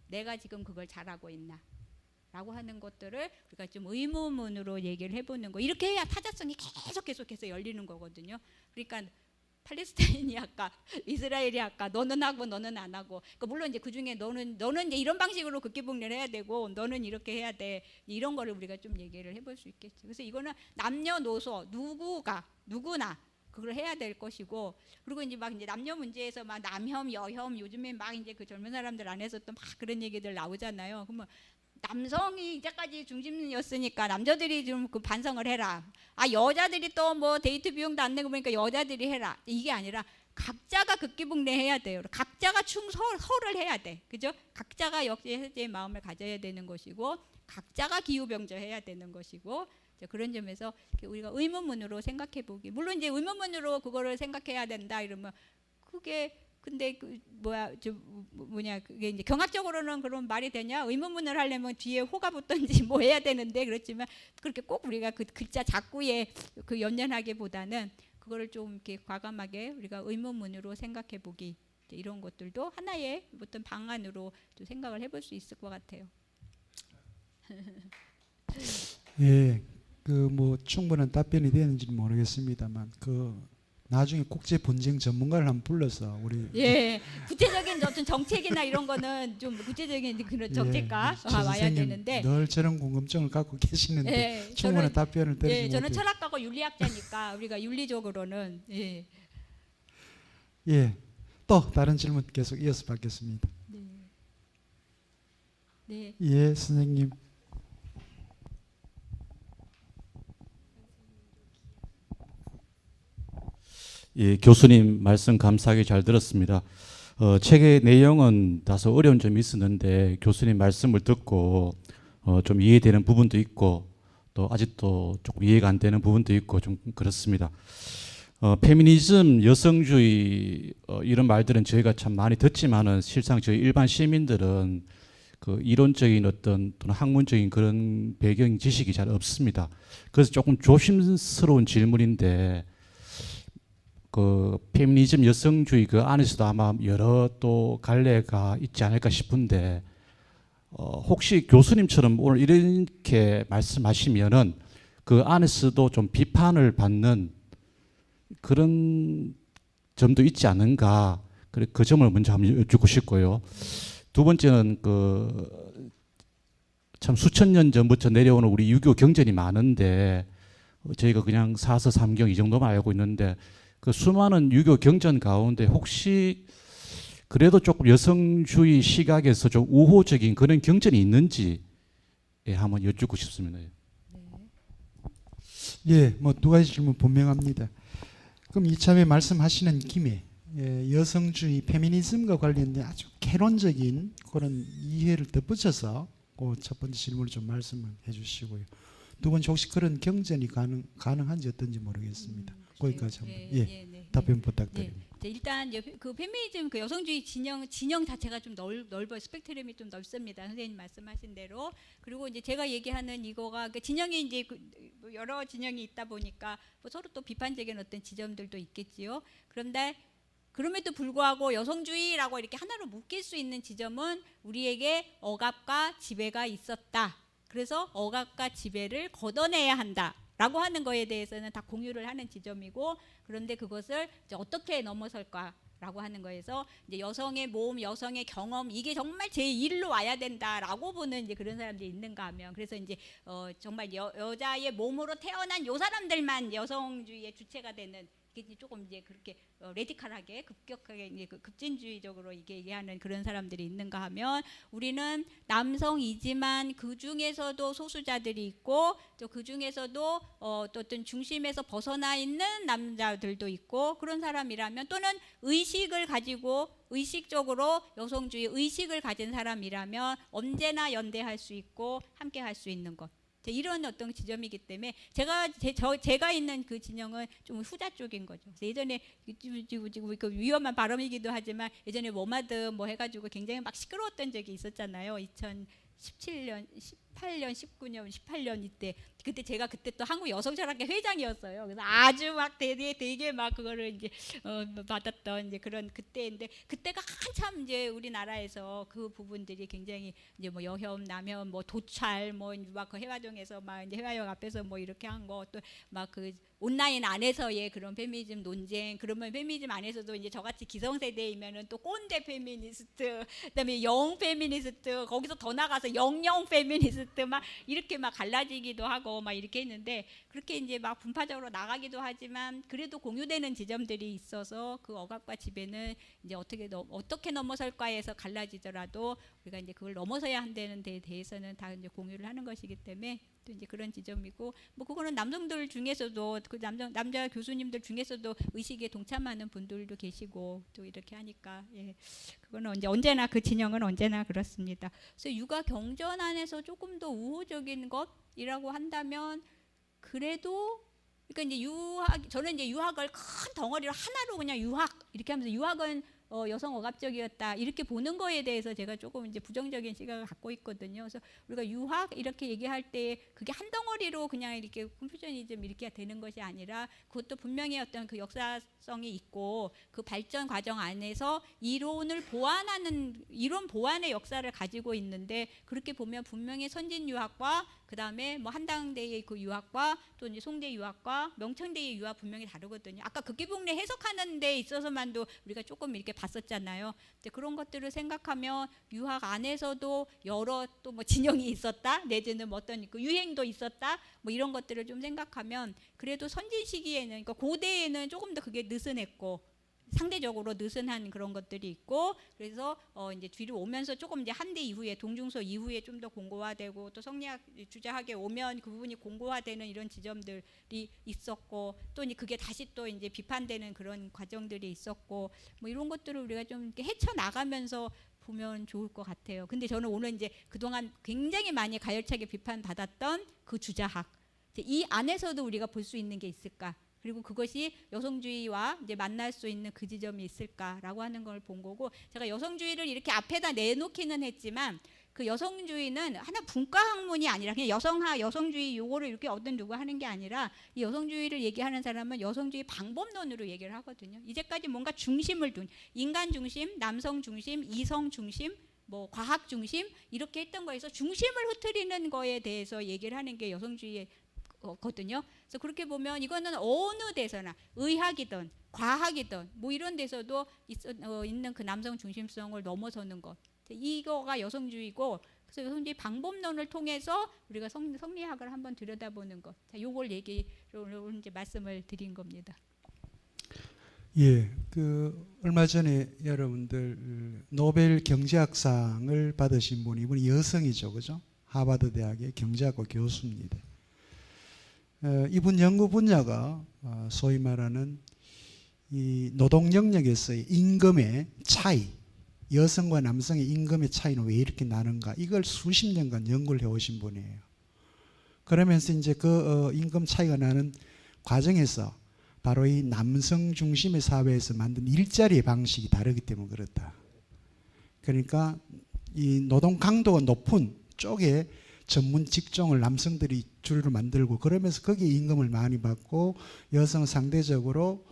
내가 지금 그걸 잘하고 있나? 라고 하는 것들을 우리가 좀 의문문으로 얘기를 해보는 거. 이렇게 해야 타자성이 계속해서 열리는 거거든요. 그러니까 팔레스타인이 아까 이스라엘이 아까 너는 하고 너는 안 하고 그러니까 물론 이제 그중에 너는 이제 이런 방식으로 극기복례를 해야 되고 너는 이렇게 해야 돼 이런 거를 우리가 좀 얘기를 해볼 수 있겠죠. 그래서 이거는 남녀노소 누구나 그걸 해야 될 것이고 그리고 이제 막 이제 남녀 문제에서 막 남혐 여혐 요즘에 막 이제 그 젊은 사람들 안에서 또 막 그런 얘기들 나오잖아요. 그러면 남성이 이제까지 중심이었으니까 남자들이 좀 그 반성을 해라. 여자들이 또 뭐 데이트 비용도 안 내고 그러니까 여자들이 해라. 이게 아니라 각자가 극기복례 해야 돼요. 각자가 서를 해야 돼. 그죠? 각자가 역시 해제의 마음을 가져야 되는 것이고 각자가 기후병저 해야 되는 것이고 그런 점에서 우리가 의문문으로 생각해 보기. 물론 이제 의문문으로 그거를 생각해야 된다 이러면 그게 근데 그게 이제 경학적으로는 그런 말이 되냐? 의문문을 하려면 뒤에 호가 붙든지 뭐 해야 되는데 그렇지만 그렇게 꼭 우리가 그 글자 작구에 그 연연하기보다는 그거를 좀 이렇게 과감하게 우리가 의문문으로 생각해 보기 이런 것들도 하나의 어떤 방안으로 또 생각을 해볼 수 있을 것 같아요.
예, 그 뭐 충분한 답변이 되는지는 모르겠습니다만 나중에 국제 분쟁 전문가를 한번 불러서 우리
구체적인 어떤 정책이나 이런 거는 좀 구체적인 그런 정책가
최
와야
선생님
되는데
늘 저런 궁금증을 갖고 계시는데 충분한 답변을 드리지
저는
못해요.
철학가고 윤리학자니까 우리가 윤리적으로는
또 다른 질문 계속 이어서 받겠습니다. 예, 선생님.
예, 교수님 말씀 감사하게 잘 들었습니다. 책의 내용은 다소 어려운 점이 있었는데 교수님 말씀을 듣고 좀 이해되는 부분도 있고 또 아직도 조금 이해가 안 되는 부분도 있고 좀 그렇습니다. 페미니즘, 여성주의 이런 말들은 저희가 참 많이 듣지만은 실상 저희 일반 시민들은 그 이론적인 어떤 또는 학문적인 그런 배경 지식이 잘 없습니다. 그래서 조금 조심스러운 질문인데 그 페미니즘, 여성주의 그 안에서도 아마 여러 또 갈래가 있지 않을까 싶은데 혹시 교수님처럼 오늘 이렇게 말씀하시면은 그 안에서도 좀 비판을 받는 그런 점도 있지 않은가, 그 점을 먼저 한번 여쭙고 싶고요. 두 번째는 그 참 수천 년 전부터 내려오는 우리 유교 경전이 많은데 저희가 그냥 사서 삼경 이 정도만 알고 있는데 그 수많은 유교 경전 가운데 혹시 그래도 조금 여성주의 시각에서 좀 우호적인 그런 경전이 있는지 한번 여쭙고 싶습니다.
예, 뭐 두 가지 질문 분명합니다. 그럼 이참에 말씀하시는 김에 여성주의, 페미니즘과 관련된 아주 개론적인 그런 이해를 덧붙여서 그 첫 번째 질문을 좀 말씀해 주시고요. 두 번째 혹시 그런 경전이 가능한지 어떤지 모르겠습니다. 거기까지 한번 답변 부탁드립니다.
일단 그 페미니즘, 그 여성주의 진영 자체가 좀 넓어요. 스펙트럼이 좀 넓습니다. 선생님 말씀하신 대로. 그리고 이제 제가 얘기하는 이거가 그 진영이 이제 여러 진영이 있다 보니까 뭐 서로 또 비판적인 어떤 지점들도 있겠지요. 그런데 그럼에도 불구하고 여성주의라고 이렇게 하나로 묶일 수 있는 지점은 우리에게 억압과 지배가 있었다. 그래서 억압과 지배를 걷어내야 한다라고 하는 거에 대해서는 다 공유를 하는 지점이고, 그런데 그것을 이제 어떻게 넘어설까라고 하는 거에서 이제 여성의 몸, 여성의 경험, 이게 정말 제 일로 와야 된다라고 보는 이제 그런 사람들이 있는가 하면, 그래서 이제 정말 여자의 몸으로 태어난 요 사람들만 여성주의의 주체가 되는, 이게 조금 이제 그렇게 레디컬하게 급격하게 이제 급진주의적으로 이게 얘기하는 그런 사람들이 있는가 하면, 우리는 남성이지만 그 중에서도 소수자들이 있고 또 그 중에서도 또 어떤 중심에서 벗어나 있는 남자들도 있고, 그런 사람이라면 또는 의식을 가지고 의식적으로 여성주의 의식을 가진 사람이라면 언제나 연대할 수 있고 함께 할 수 있는 것. 이런 어떤 지점이기 때문에 제가 있는 그 진영은 좀 후자 쪽인 거죠. 그래서 예전에 그 위험한 발언이기도 하지만 예전에 뭐마드 뭐 해가지고 굉장히 막 시끄러웠던 적이 있었잖아요. 2017년, 18년, 19년, 18년 이때. 그때 제가 그때 또 한국 여성철학회 회장이었어요. 그래서 아주 막 되게 막 그거를 이제 받았던 이제 그런 그때인데, 그때가 한참 이제 우리나라에서 그 부분들이 굉장히 이제 뭐 여혐, 남혐, 뭐 도찰, 뭐 막 그 해화동에서 막 이제 해화역 앞에서 뭐 이렇게 한 거, 또 막 그 온라인 안에서의 그런 페미니즘 논쟁, 그러면 페미니즘 안에서도 이제 저같이 기성세대이면은 또 꼰대 페미니스트, 그다음에 영 페미니스트, 거기서 더 나가서 영영 페미니스트 막 이렇게 막 갈라지기도 하고 막 이렇게 했는데, 그렇게 이제 막 분파적으로 나가기도 하지만 그래도 공유되는 지점들이 있어서 그 억압과 지배는 이제 어떻게 넘어설까에서 갈라지더라도 우리가 이제 그걸 넘어서야 한다는 데 대해서는 다 이제 공유를 하는 것이기 때문에 또 이제 그런 지점이고, 뭐 그거는 남성들 중에서도 그 남자 교수님들 중에서도 의식에 동참하는 분들도 계시고 또 이렇게 하니까, 그거는 언제나 그 진영은 언제나 그렇습니다. 그래서 육아 경전 안에서 조금 더 우호적인 것이라고 한다면, 그래도 그러니까 이제 저는 이제 유학을 큰 덩어리로 하나로 그냥 유학 이렇게 하면서 유학은 여성 억압적이었다 이렇게 보는 거에 대해서 제가 조금 이제 부정적인 시각을 갖고 있거든요. 그래서 우리가 유학 이렇게 얘기할 때 그게 한 덩어리로 그냥 이렇게 컨퓨저니즘 이렇게 되는 것이 아니라, 그것도 분명히 어떤 그 역사성이 있고 그 발전 과정 안에서 이론 보완의 역사를 가지고 있는데, 그렇게 보면 분명히 선진 유학과 그 다음에 뭐 한당대의 그 유학과 또 이제 송대 유학과 명청대의 유학 분명히 다르거든요. 아까 극기복례 해석하는 데 있어서만도 우리가 조금 이렇게 봤었잖아요. 이제 그런 것들을 생각하면 유학 안에서도 여러 또 뭐 진영이 있었다, 내지는 뭐 어떤 그 유행도 있었다, 뭐 이런 것들을 좀 생각하면 그래도 선진 시기에는, 그러니까 고대에는 조금 더 그게 느슨했고 상대적으로 느슨한 그런 것들이 있고, 그래서 이제 뒤로 오면서 조금 이제 한대 이후에 동중서 이후에 좀 더 공고화되고, 또 성리학 주자학에 오면 그 부분이 공고화되는 이런 지점들이 있었고, 또 이제 그게 다시 또 이제 비판되는 그런 과정들이 있었고, 뭐 이런 것들을 우리가 좀 이렇게 헤쳐 나가면서 보면 좋을 것 같아요. 근데 저는 오늘 이제 그동안 굉장히 많이 가열차게 비판받았던 그 주자학, 이 안에서도 우리가 볼 수 있는 게 있을까? 그리고 그것이 여성주의와 이제 만날 수 있는 그 지점이 있을까라고 하는 걸 본 거고, 제가 여성주의를 이렇게 앞에다 내놓기는 했지만 그 여성주의는 하나 분과 학문이 아니라 그냥 여성학, 여성주의 요거를 이렇게 어떤 누구 하는 게 아니라, 이 여성주의를 얘기하는 사람은 여성주의 방법론으로 얘기를 하거든요. 이제까지 뭔가 중심을 둔, 인간 중심, 남성 중심, 이성 중심, 뭐 과학 중심 이렇게 했던 거에서 중심을 흐트리는 거에 대해서 얘기를 하는 게 여성주의의 거든요. 그래서 그렇게 보면 이거는 어느 데서나 의학이든 과학이든 뭐 이런 데서도 있는 그 남성 중심성을 넘어서는 것, 이거가 여성주의고, 그래서 여성주의 방법론을 통해서 우리가 성리학을 한번 들여다보는 것, 요걸 얘기로 이제 말씀을 드린 겁니다.
예, 그 얼마 전에 여러분들 노벨 경제학상을 받으신 분이, 이분이 여성이죠, 그죠? 하버드 대학의 경제학과 교수입니다. 이분 연구 분야가 소위 말하는 이 노동 영역에서의 임금의 차이, 여성과 남성의 임금의 차이는 왜 이렇게 나는가, 이걸 수십 년간 연구를 해오신 분이에요. 그러면서 이제 그 임금 차이가 나는 과정에서 바로 이 남성 중심의 사회에서 만든 일자리의 방식이 다르기 때문에 그렇다. 그러니까 이 노동 강도가 높은 쪽에 전문 직종을 남성들이 주류로 만들고, 그러면서 거기에 임금을 많이 받고, 여성 상대적으로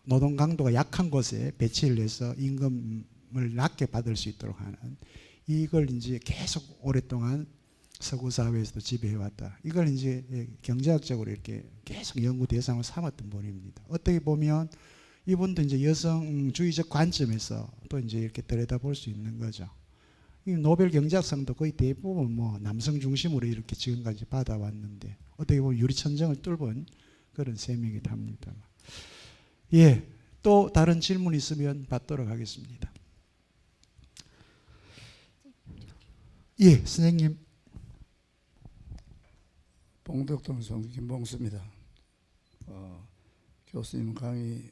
노동 강도가 약한 곳에 배치를 해서 임금을 낮게 받을 수 있도록 하는, 이걸 이제 계속 오랫동안 서구 사회에서도 지배해왔다. 이걸 이제 경제학적으로 이렇게 계속 연구 대상을 삼았던 분입니다. 어떻게 보면 이분도 이제 여성주의적 관점에서 또 이제 이렇게 들여다볼 수 있는 거죠. 이 노벨 경제학상도 거의 대부분 뭐 남성 중심으로 이렇게 지금까지 받아왔는데, 어떻게 보면 유리천정을 뚫은 그런 셈이기도 합니다. 예, 또 다른 질문 있으면 받도록 하겠습니다. 예, 선생님.
봉덕동성 김봉수입니다. 교수님 강의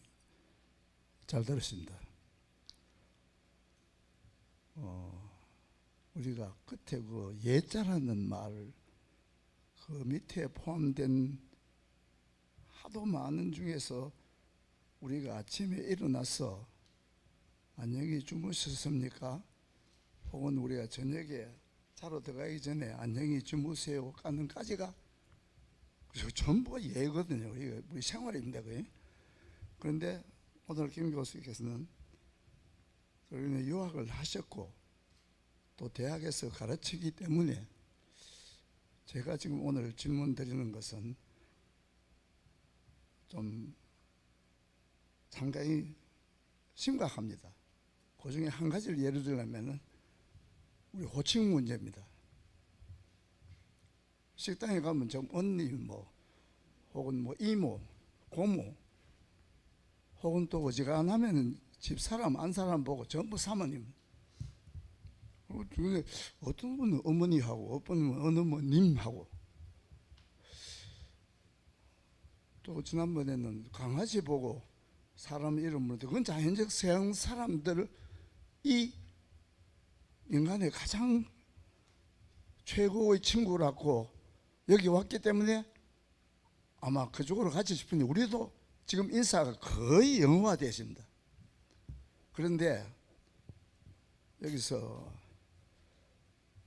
잘 들었습니다. 우리가 끝에 그 예자라는 말, 그 밑에 포함된 하도 많은 중에서 우리가 아침에 일어나서 안녕히 주무셨습니까? 혹은 우리가 저녁에 자러 들어가기 전에 안녕히 주무세요 까는까지가 전부가 예거든요. 우리 생활입니다. 그런데 오늘 김 교수께서는 유학을 하셨고 또 대학에서 가르치기 때문에 제가 지금 오늘 질문 드리는 것은 좀 상당히 심각합니다. 그 중에 한 가지를 예를 들자면 우리 호칭 문제입니다. 식당에 가면 좀 언니 뭐 혹은 뭐 이모, 고모, 혹은 또 어지간하면 집사람, 안사람 보고 전부 사모님. 어떤 분은 어머니하고 어떤 분은 어머님하고, 또 지난번에는 강아지 보고 사람 이름으로, 그건 자연적 서양 사람들이 인간의 가장 최고의 친구라고 여기 왔기 때문에 아마 그쪽으로 가지 싶은데, 우리도 지금 인사가 거의 영어화되어 있습니다. 그런데 여기서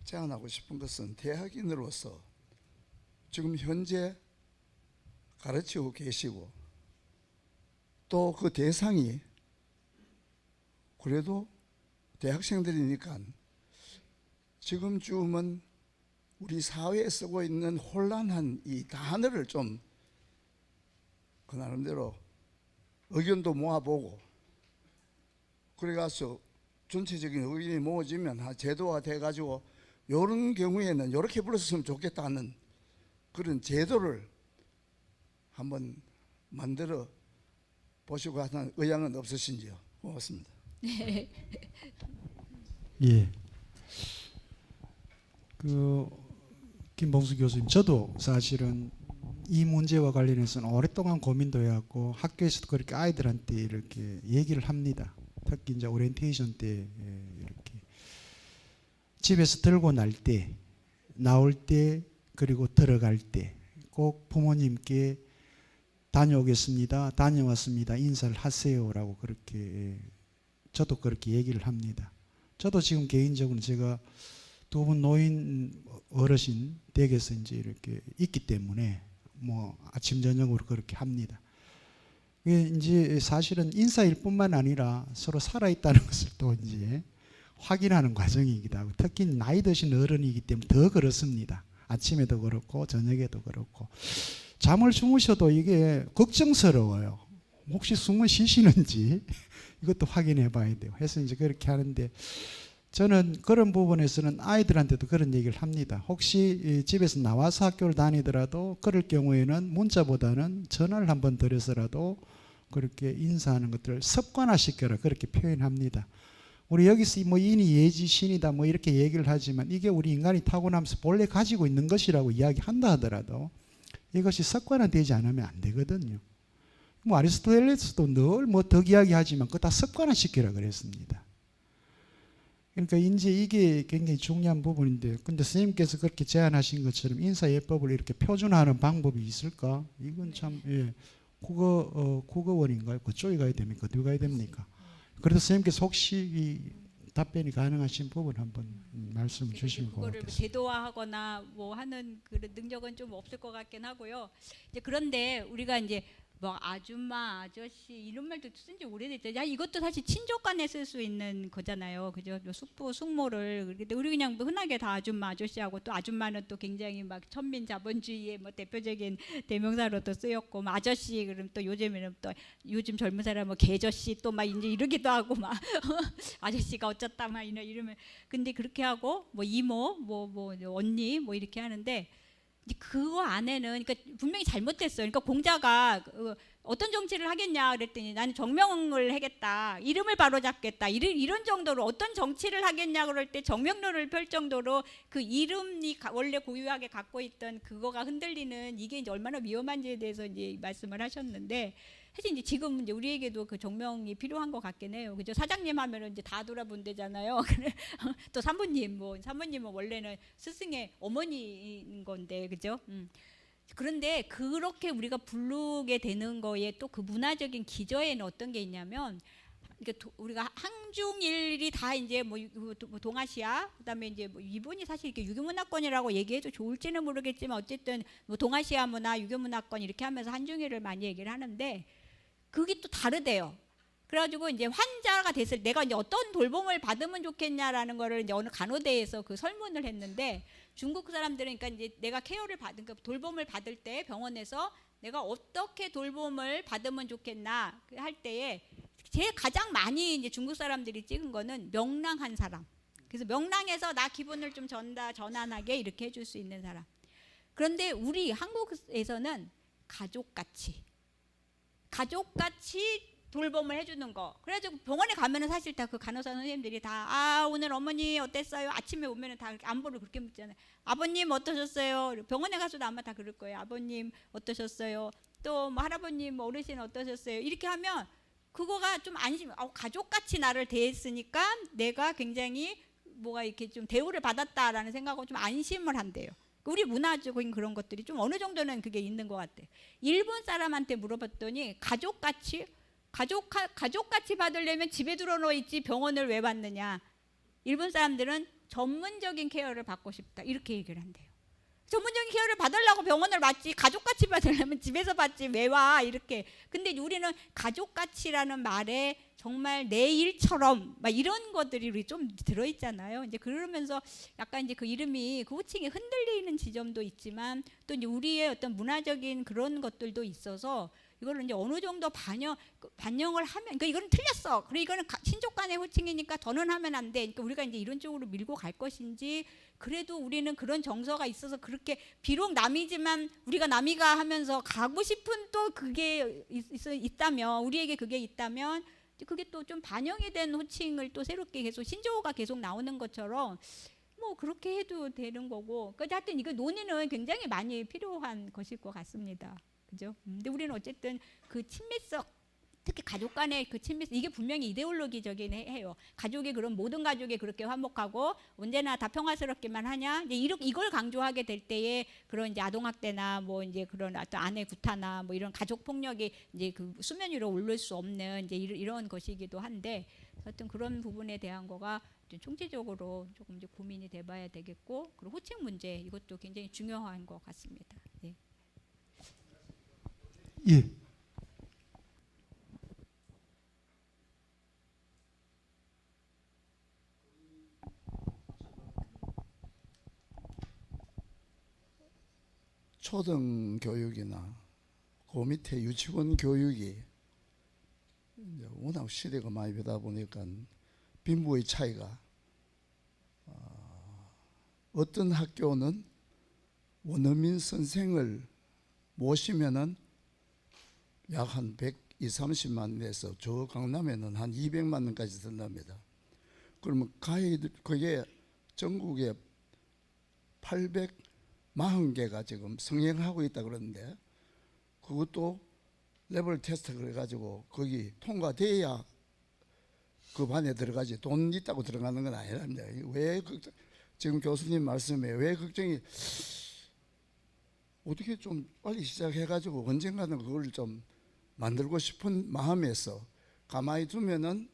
제안하고 싶은 것은 대학인으로서 지금 현재 가르치고 계시고 또 그 대상이 그래도 대학생들이니까 지금쯤은 우리 사회에 쓰고 있는 혼란한 이 단어를 좀 그 나름대로 의견도 모아보고, 그래가서 전체적인 의견이 모아지면 제도화 돼가지고 이런 경우에는 이렇게 불렀으면 좋겠다는 그런 제도를 한번 만들어 보시고 하는 의향은 없으신지요? 고맙습니다.
예. 그 김봉수 교수님, 저도 사실은 이 문제와 관련해서는 오랫동안 고민도 해왔고 학교에서도 그렇게 아이들한테 이렇게 얘기를 합니다. 특히 이제 오리엔테이션 때 이렇게 집에서 들고 날 때, 나올 때, 그리고 들어갈 때 꼭 부모님께 다녀오겠습니다, 다녀왔습니다, 인사를 하세요라고 그렇게 저도 그렇게 얘기를 합니다. 저도 지금 개인적으로 제가 두 분 노인 어르신 댁에서 이제 이렇게 있기 때문에 뭐 아침 저녁으로 그렇게 합니다. 이게 이제 사실은 인사일 뿐만 아니라 서로 살아있다는 것을 또 이제 확인하는 과정이기도 하고, 특히 나이 드신 어른이기 때문에 더 그렇습니다. 아침에도 그렇고 저녁에도 그렇고 잠을 주무셔도 이게 걱정스러워요. 혹시 숨을 쉬시는지 이것도 확인해 봐야 돼요. 해서 이제 그렇게 하는데, 저는 그런 부분에서는 아이들한테도 그런 얘기를 합니다. 혹시 집에서 나와서 학교를 다니더라도 그럴 경우에는 문자보다는 전화를 한번 드려서라도 그렇게 인사하는 것들을 습관화시켜라, 그렇게 표현합니다. 우리 여기서 뭐 인이 예지신이다 뭐 이렇게 얘기를 하지만 이게 우리 인간이 타고나면서 본래 가지고 있는 것이라고 이야기한다 하더라도 이것이 습관화되지 않으면 안 되거든요. 뭐 아리스토텔레스도 늘 뭐 덕 이야기하지만 그거 다 습관화시키라 그랬습니다. 그러니까 이제 이게 굉장히 중요한 부분인데, 근데 선생님께서 그렇게 제안하신 것처럼 인사예법을 이렇게 표준화하는 방법이 있을까? 이건 참 국어원인가요? 그쪽에 가야 됩니까? 어디 가야 됩니까? 그래서 선생님께서 혹시 이 답변이 가능하신 부분 한번 말씀 주시면
그거를
고맙겠습니다.
제도화하거나 뭐 하는 그런 능력은 좀 없을 것 같긴 하고요. 이제 그런데 우리가 이제 뭐 아줌마, 아저씨 이런 말도 쓴 지 오래됐죠. 야, 이것도 사실 친족간에 쓸 수 있는 거잖아요. 그죠? 뭐 숙부, 숙모를. 근데 우리 그냥 뭐 흔하게 다 아줌마, 아저씨하고, 또 아줌마는 또 굉장히 막 천민 자본주의의 뭐 대표적인 대명사로 또 쓰였고, 뭐 아저씨 그럼 또 요즘에는 또 요즘 젊은 사람 뭐 개저씨 또 막 이제 이러기도 하고 막 아저씨가 어쩌다 막 이러면, 근데 그렇게 하고 뭐 이모, 뭐 언니 뭐 이렇게 하는데, 이제 그거 안에는 그러니까 분명히 잘못됐어요. 그러니까 공자가 어떤 정치를 하겠냐 그랬더니 나는 정명을 하겠다, 이름을 바로잡겠다, 이런 정도로 어떤 정치를 하겠냐 그럴 때 정명론을 펼 정도로 그 이름이 원래 고유하게 갖고 있던 그거가 흔들리는, 이게 이제 얼마나 위험한지에 대해서 이제 말씀을 하셨는데, 사실 이제 지금 이제 우리에게도 그 정명이 필요한 것 같긴 해요. 그죠? 사장님 하면은 이제 다 돌아본대잖아요. 또 사모님은 원래는 스승의 어머니인 건데, 그죠? 그런데 그렇게 우리가 부르게 되는 거에 또 그 문화적인 기저에는 어떤 게 있냐면, 그러니까 우리가 항중일이 다 이제 뭐 동아시아, 그다음에 이제 뭐 일본이 사실 이렇게 유교문화권이라고 얘기해도 좋을지는 모르겠지만 어쨌든 뭐 동아시아 문화, 유교문화권 이렇게 하면서 한중일을 많이 얘기를 하는데, 그게 또 다르대요. 그래가지고 이제 환자가 됐을 내가 이제 어떤 돌봄을 받으면 좋겠냐라는 거를 이제 어느 간호대에서 그 설문을 했는데, 중국 사람들은 그러니까 이제 내가 케어를 받은, 그러니까 돌봄을 받을 때 병원에서 내가 어떻게 돌봄을 받으면 좋겠나 할 때에 제일 가장 많이 이제 중국 사람들이 찍은 거는 명랑한 사람. 그래서 명랑해서 나 기분을 좀 전환하게 이렇게 해줄 수 있는 사람. 그런데 우리 한국에서는 가족같이 돌봄을 해주는 거. 그래가지고 병원에 가면은 사실 다 그 간호사 선생님들이 다 오늘 어머니 어땠어요? 아침에 오면은 다 안부를 그렇게 묻잖아요. 아버님 어떠셨어요? 병원에 가서도 아마 다 그럴 거예요. 아버님 어떠셨어요? 또 뭐 할아버님 어르신 어떠셨어요? 이렇게 하면 그거가 좀 안심. 가족같이 나를 대했으니까 내가 굉장히 뭐가 이렇게 좀 대우를 받았다라는 생각하고 좀 안심을 한대요. 우리 문화적인 그런 것들이 좀 어느 정도는 그게 있는 것 같아요. 일본 사람한테 물어봤더니 가족같이 받으려면 집에 들어놓아 있지 병원을 왜 받느냐. 일본 사람들은 전문적인 케어를 받고 싶다, 이렇게 얘기를 한대요. 전문적인 케어를 받으려고 병원을 받지, 가족같이 받으려면 집에서 받지 왜 와, 이렇게. 근데 우리는 가족같이라는 말에 정말 내 일처럼 막 이런 것들이 우리 좀 들어있잖아요. 이제 그러면서 약간 이제 그 이름이, 그 호칭이 흔들리는 지점도 있지만 또 이제 우리의 어떤 문화적인 그런 것들도 있어서 이거를 이제 어느 정도 반영을 하면, 그러니까 이거는 틀렸어. 그리고 이거는 신족 간의 호칭이니까 더는 하면 안 돼. 그러니까 우리가 이제 이런 쪽으로 밀고 갈 것인지, 그래도 우리는 그런 정서가 있어서 그렇게 비록 남이지만 우리가 남이가 하면서 가고 싶은 또 그게 있다면, 우리에게 그게 있다면 그게 또 좀 반영이 된 호칭을 또 새롭게 계속 신조어가 계속 나오는 것처럼 뭐 그렇게 해도 되는 거고. 그러니까 하여튼 이거 논의는 굉장히 많이 필요한 것일 것 같습니다. 그죠? 근데 우리는 어쨌든 그 친밀성, 특히 가족 간의 그 친밀성, 이게 분명히 이데올로기적인 해요. 가족이 그런 모든 가족이 그렇게 화목하고 언제나 다 평화스럽게만 하냐? 이제 이걸 강조하게 될 때에 그런 이제 아동학대나 뭐 이제 그런 어떤 아내 구타나 뭐 이런 가족 폭력이 이제 그 수면 위로 올릴 수 없는 이제 이런 것이기도 한데, 하여튼 그런 부분에 대한 거가 좀 총체적으로 조금 이제 고민이 돼봐야 되겠고, 그리고 호칭 문제 이것도 굉장히 중요한 것 같습니다. 예.
예.
초등 교육이나 그 밑에 유치원 교육이 이제 워낙 시대가 많이 변하다 보니까 빈부의 차이가, 어떤 학교는 원어민 선생을 모시면은 약 한 120~130만 내서 저 강남에는 한 200만 원까지 든답니다. 그러면 그게 전국에 840개가 지금 성행하고 있다 그러는데, 그것도 레벨 테스트 그래가지고 거기 통과돼야 그 반에 들어가지 돈 있다고 들어가는 건 아니랍니다. 왜 지금 교수님 말씀에 왜 걱정이, 어떻게 좀 빨리 시작해가지고 언젠가는 그걸 좀 만들고 싶은 마음에서 가만히 두면은,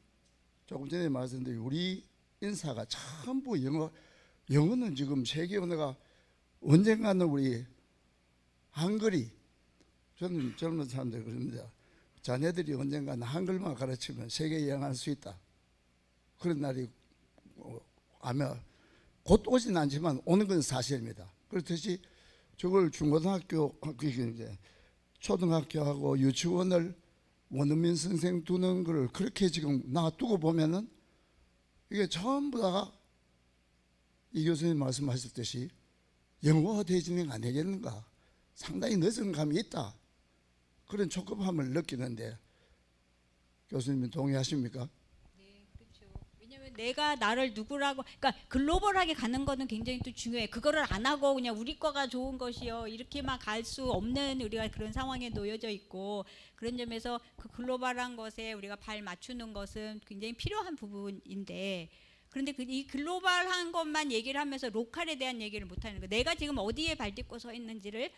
조금 전에 말씀드린 우리 인사가 전부 영어는 지금 세계 언어가 언젠가는 우리 한글이, 저는 젊은 사람들 그럽니다. 자녀들이 언젠가는 한글만 가르치면 세계 여행할 수 있다. 그런 날이 아마 곧 오진 않지만 오는 건 사실입니다. 그렇듯이 저걸 중고등학교, 이제 초등학교하고 유치원을 원어민 선생 두는 걸 그렇게 지금 놔두고 보면은 이게 전부 다가 이 교수님 말씀하셨듯이 영어화 되지는 안 되겠는가, 상당히 늦은 감이 있다, 그런 촉급함을 느끼는데, 교수님은 동의하십니까?
네, 그렇죠. 왜냐하면 내가 나를 누구라고, 그러니까 글로벌하게 가는 거는 굉장히 또 중요해. 그거를 안 하고 그냥 우리 거가 좋은 것이요 이렇게만 갈 수 없는 우리가 그런 상황에 놓여져 있고, 그런 점에서 그 글로벌한 것에 우리가 발 맞추는 것은 굉장히 필요한 부분인데, 그런데 이 글로벌한 것만 얘기를 하면서 로컬에 대한 얘기를 못 하는 거. 내가 지금 어디에 발 딛고 서 있는지를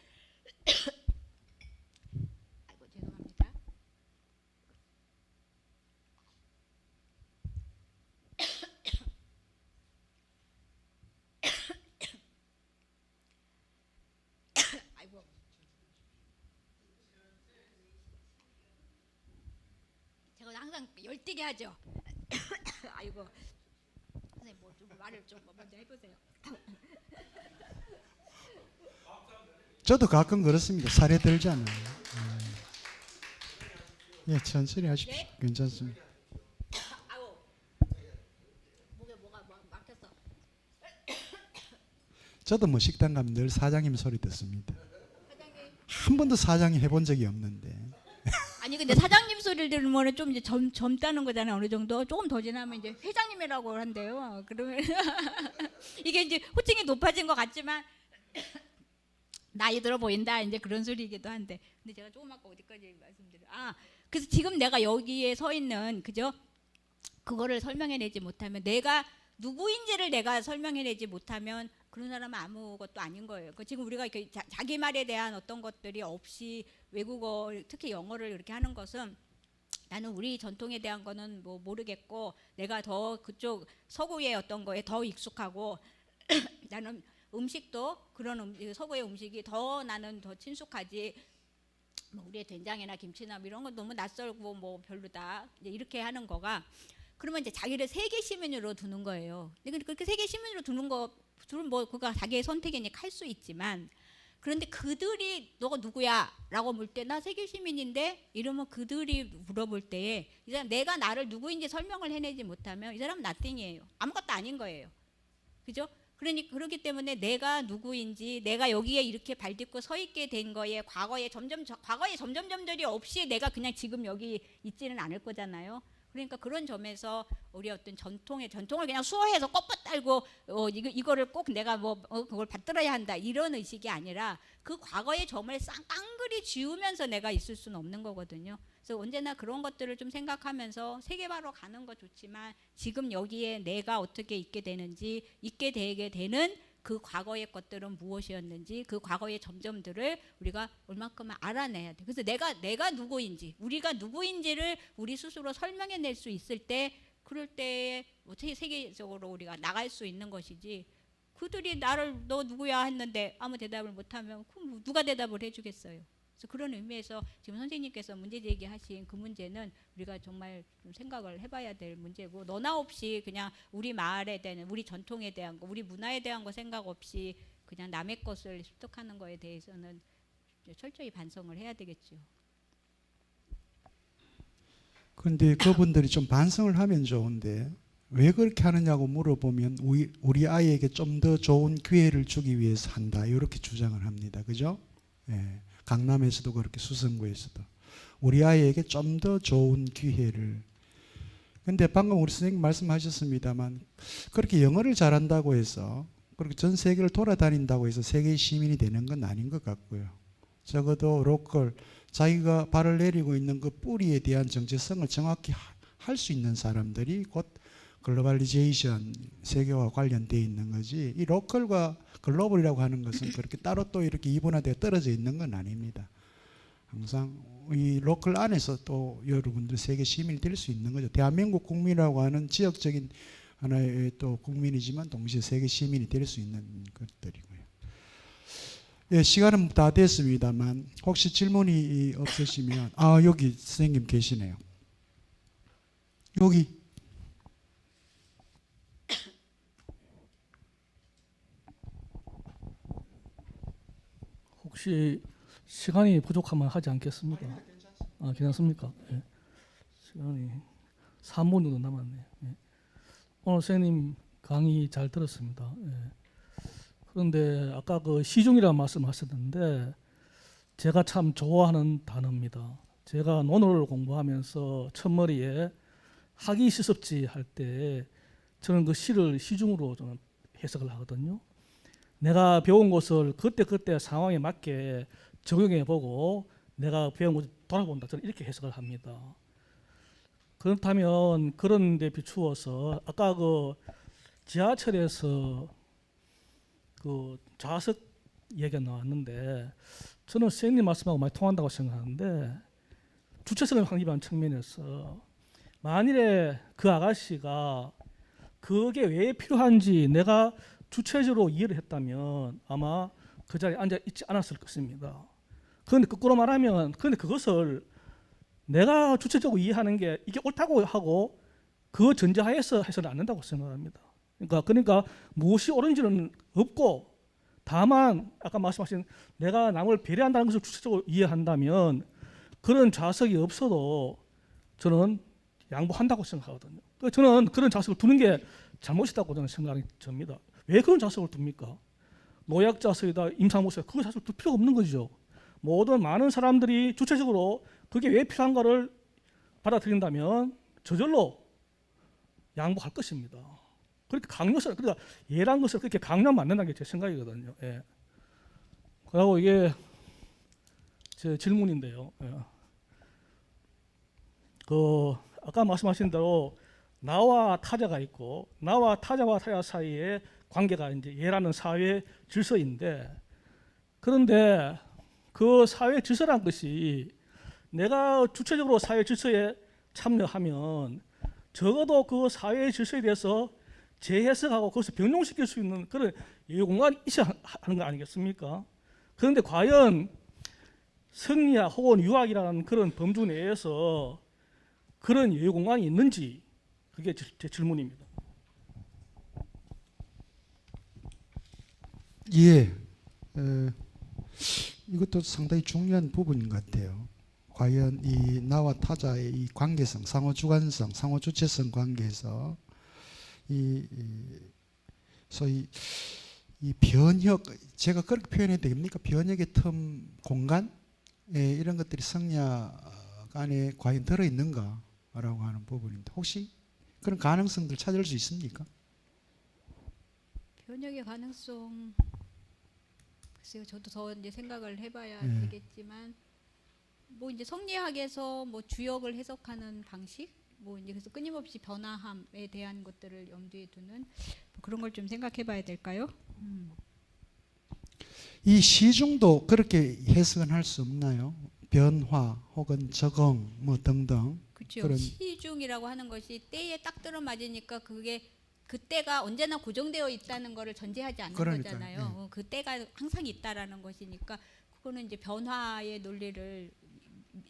아이고 죄송합니다. 아이고. 제가 항상 열띠게 하죠. 아이고. 선생님 뭐좀 말을 좀 먼저 해보세요.
저도 가끔 그렇습니다. 살에 들잖아요. 예, 천천히 하십시오.
네?
괜찮습니다.
아우. 목에 뭐가 막혔어.
저도 뭐 식당 가면 늘 사장님 소리 듣습니다.
사장님.
한 번도 사장이 해본 적이 없는데.
아니 근데 사장님 소리를 들으면 좀 이제 젊다는 거잖아요. 어느 정도 조금 더 지나면 이제 회장님이라고 한대요. 그러면 이게 이제 호칭이 높아진 것 같지만 나이 들어 보인다 이제 그런 소리이기도 한데, 근데 제가 조금 아까 어디까지 말씀드려? 그래서 지금 내가 여기에 서 있는, 그죠? 그거를 설명해내지 못하면, 내가 누구인지를 내가 설명해내지 못하면 그런 사람은 아무것도 아닌 거예요. 지금 우리가 이렇게 자기 말에 대한 어떤 것들이 없이 외국어, 특히 영어를 이렇게 하는 것은, 나는 우리 전통에 대한 거는 뭐 모르겠고 내가 더 그쪽 서구의 어떤 거에 더 익숙하고 나는 음식도 그런 서구의 음식이 더 나는 더 친숙하지, 뭐 우리의 된장이나 김치나 이런 건 너무 낯설고 뭐 별로다 이제 이렇게 하는 거가, 그러면 이제 자기를 세계 시민으로 두는 거예요. 근데 그렇게 세계 시민으로 두는 거, 둘은 뭐 그가 자기의 선택이니까 할 수 있지만, 그런데 그들이 너가 누구야? 라고 물 때 나 세계 시민인데 이러면 그들이 물어볼 때에 이 사람 내가 나를 누구인지 설명을 해내지 못하면 이 사람은 나띵이에요. 아무것도 아닌 거예요. 그죠? 그러니 그렇기 때문에 내가 누구인지 내가 여기에 이렇게 발딛고 서 있게 된 거에 과거에 점점점들이 없이 내가 그냥 지금 여기 있지는 않을 거잖아요. 그러니까 그런 점에서 우리 어떤 전통을 그냥 수호해서 꺾어 달고 이거를 꼭 내가 그걸 받들어야 한다 이런 의식이 아니라 그 과거의 점을 깡그리 지우면서 내가 있을 수는 없는 거거든요. 그래서 언제나 그런 것들을 좀 생각하면서 세계화로 가는 거 좋지만 지금 여기에 내가 어떻게 있게 되는지 있게 되게 되는 그 과거의 것들은 무엇이었는지 그 과거의 점점들을 우리가 얼마큼은 알아내야 돼. 그래서 내가 누구인지 우리가 누구인지를 우리 스스로 설명해낼 수 있을 때 그럴 때 어떻게 세계적으로 우리가 나갈 수 있는 것이지 그들이 나를 너 누구야 했는데 아무 대답을 못하면 그럼 누가 대답을 해주겠어요. 그래서 그런 의미에서 지금 선생님께서 문제 제기하신 그 문제는 우리가 정말 좀 생각을 해봐야 될 문제고 너나 없이 그냥 우리 마을에 대한 우리 전통에 대한 거 우리 문화에 대한 거 생각 없이 그냥 남의 것을 습득하는 거에 대해서는 철저히 반성을 해야 되겠죠.
그런데 그분들이 좀 반성을 하면 좋은데 왜 그렇게 하느냐고 물어보면 우리 아이에게 좀 더 좋은 기회를 주기 위해서 한다 이렇게 주장을 합니다. 그죠? 예. 강남에서도 그렇게 수성구에서도 우리 아이에게 좀 더 좋은 기회를. 근데 방금 우리 선생님 말씀하셨습니다만 그렇게 영어를 잘한다고 해서 그렇게 전 세계를 돌아다닌다고 해서 세계 시민이 되는 건 아닌 것 같고요. 적어도 로컬 자기가 발을 내리고 있는 그 뿌리에 대한 정체성을 정확히 할 수 있는 사람들이 곧 글로벌리제이션 세계와 관련되어 있는 거지 이 로컬과 글로벌이라고 하는 것은 그렇게 따로 또 이렇게 이분화되어 떨어져 있는 건 아닙니다. 항상 이 로컬 안에서 또 여러분들 세계 시민이 될 수 있는 거죠. 대한민국 국민이라고 하는 지역적인 하나의 또 국민이지만 동시에 세계 시민이 될 수 있는 것들이고요. 예, 시간은 다 됐습니다만 혹시 질문이 없으시면 여기 선생님 계시네요. 여기
혹시 시간이 부족하면 하지 않겠습니까? 괜찮습니까? 예. 시간이 3분 정도 남았네요. 예. 오늘 선생님 강의 잘 들었습니다. 예. 그런데 아까 그 시중이라는 말씀하셨는데 제가 참 좋아하는 단어입니다. 제가 논어를 공부하면서 첫머리에 학위 시습지 할 때 저는 그 시를 시중으로 저는 해석을 하거든요. 내가 배운 것을 그때 상황에 맞게 적용해 보고 내가 배운 것을 돌아본다. 저는 이렇게 해석을 합니다. 그렇다면 그런 데 비추어서 아까 그 지하철에서 그 좌석 얘기가 나왔는데 저는 선생님 말씀하고 많이 통한다고 생각하는데 주체성을 확립한 측면에서 만일에 그 아가씨가 그게 왜 필요한지 내가 주체적으로 이해를 했다면 아마 그 자리에 앉아 있지 않았을 것입니다. 그런데 거꾸로 말하면 그런데 그것을 내가 주체적으로 이해하는 게 이게 옳다고 하고 그 전제하에서 해서는 안 된다고 생각합니다. 그러니까 무엇이 옳은지는 없고 다만 아까 말씀하신 내가 남을 배려한다는 것을 주체적으로 이해한다면 그런 좌석이 없어도 저는 양보한다고 생각하거든요. 저는 그런 좌석을 두는 게 잘못이라고 저는 생각이 듭니다. 왜 그런 좌석을 둡니까? 노약 좌석이다, 임산부석 그 좌석을 둘 필요가 없는 거죠. 모든 많은 사람들이 주체적으로 그게 왜 필요한가를 받아들인다면 저절로 양보할 것입니다. 그렇게 강요성, 그러니까 예란 것을 그렇게 강요하면 안 된다는 게 제 생각이거든요. 예. 그리고 이게 제 질문인데요. 예. 그 아까 말씀하신 대로 나와 타자가 있고 나와 타자와 타자 사이에 관계가 이제 예라는 사회 질서인데 그런데 그 사회 질서란 것이 내가 주체적으로 사회 질서에 참여하면 적어도 그 사회 질서에 대해서 재해석하고 그것을 변용시킬 수 있는 그런 여유 공간이 있어야 하는 거 아니겠습니까? 그런데 과연 성리학 혹은 유학이라는 그런 범주 내에서 그런 여유 공간이 있는지 그게 제 질문입니다.
예. 이것도 상당히 중요한 부분인 것 같아요. 과연 이 나와 타자의 이 관계성, 상호 주관성, 상호 주체성 관계에서 이 소위 이 변혁, 제가 그렇게 표현해도 됩니까? 변혁의 텀, 공간, 이런 것들이 성리학 안에 과연 들어 있는가라고 하는 부분인데 혹시 그런 가능성들 찾을 수 있습니까?
변혁의 가능성 글쎄요. 저도 더 이제 생각을 해봐야
네.
되겠지만 뭐 이제 성리학에서 뭐 주역을 해석하는 방식 뭐 이제 그래서 끊임없이 변화함에 대한 것들을 염두에 두는 뭐 그런 걸 좀 생각해봐야 될까요?
이 시중도 그렇게 해석은 할 수 없나요? 변화 혹은 적응 뭐 등등.
그렇죠.
그런-
시중이라고 하는 것이 때에 딱 들어맞으니까 그게 그 때가 언제나 고정되어 있다는 것을 전제하지 않는
그러니까요.
거잖아요.
네.
그 때가 항상 있다라는 것이니까 그거는 이제 변화의 논리를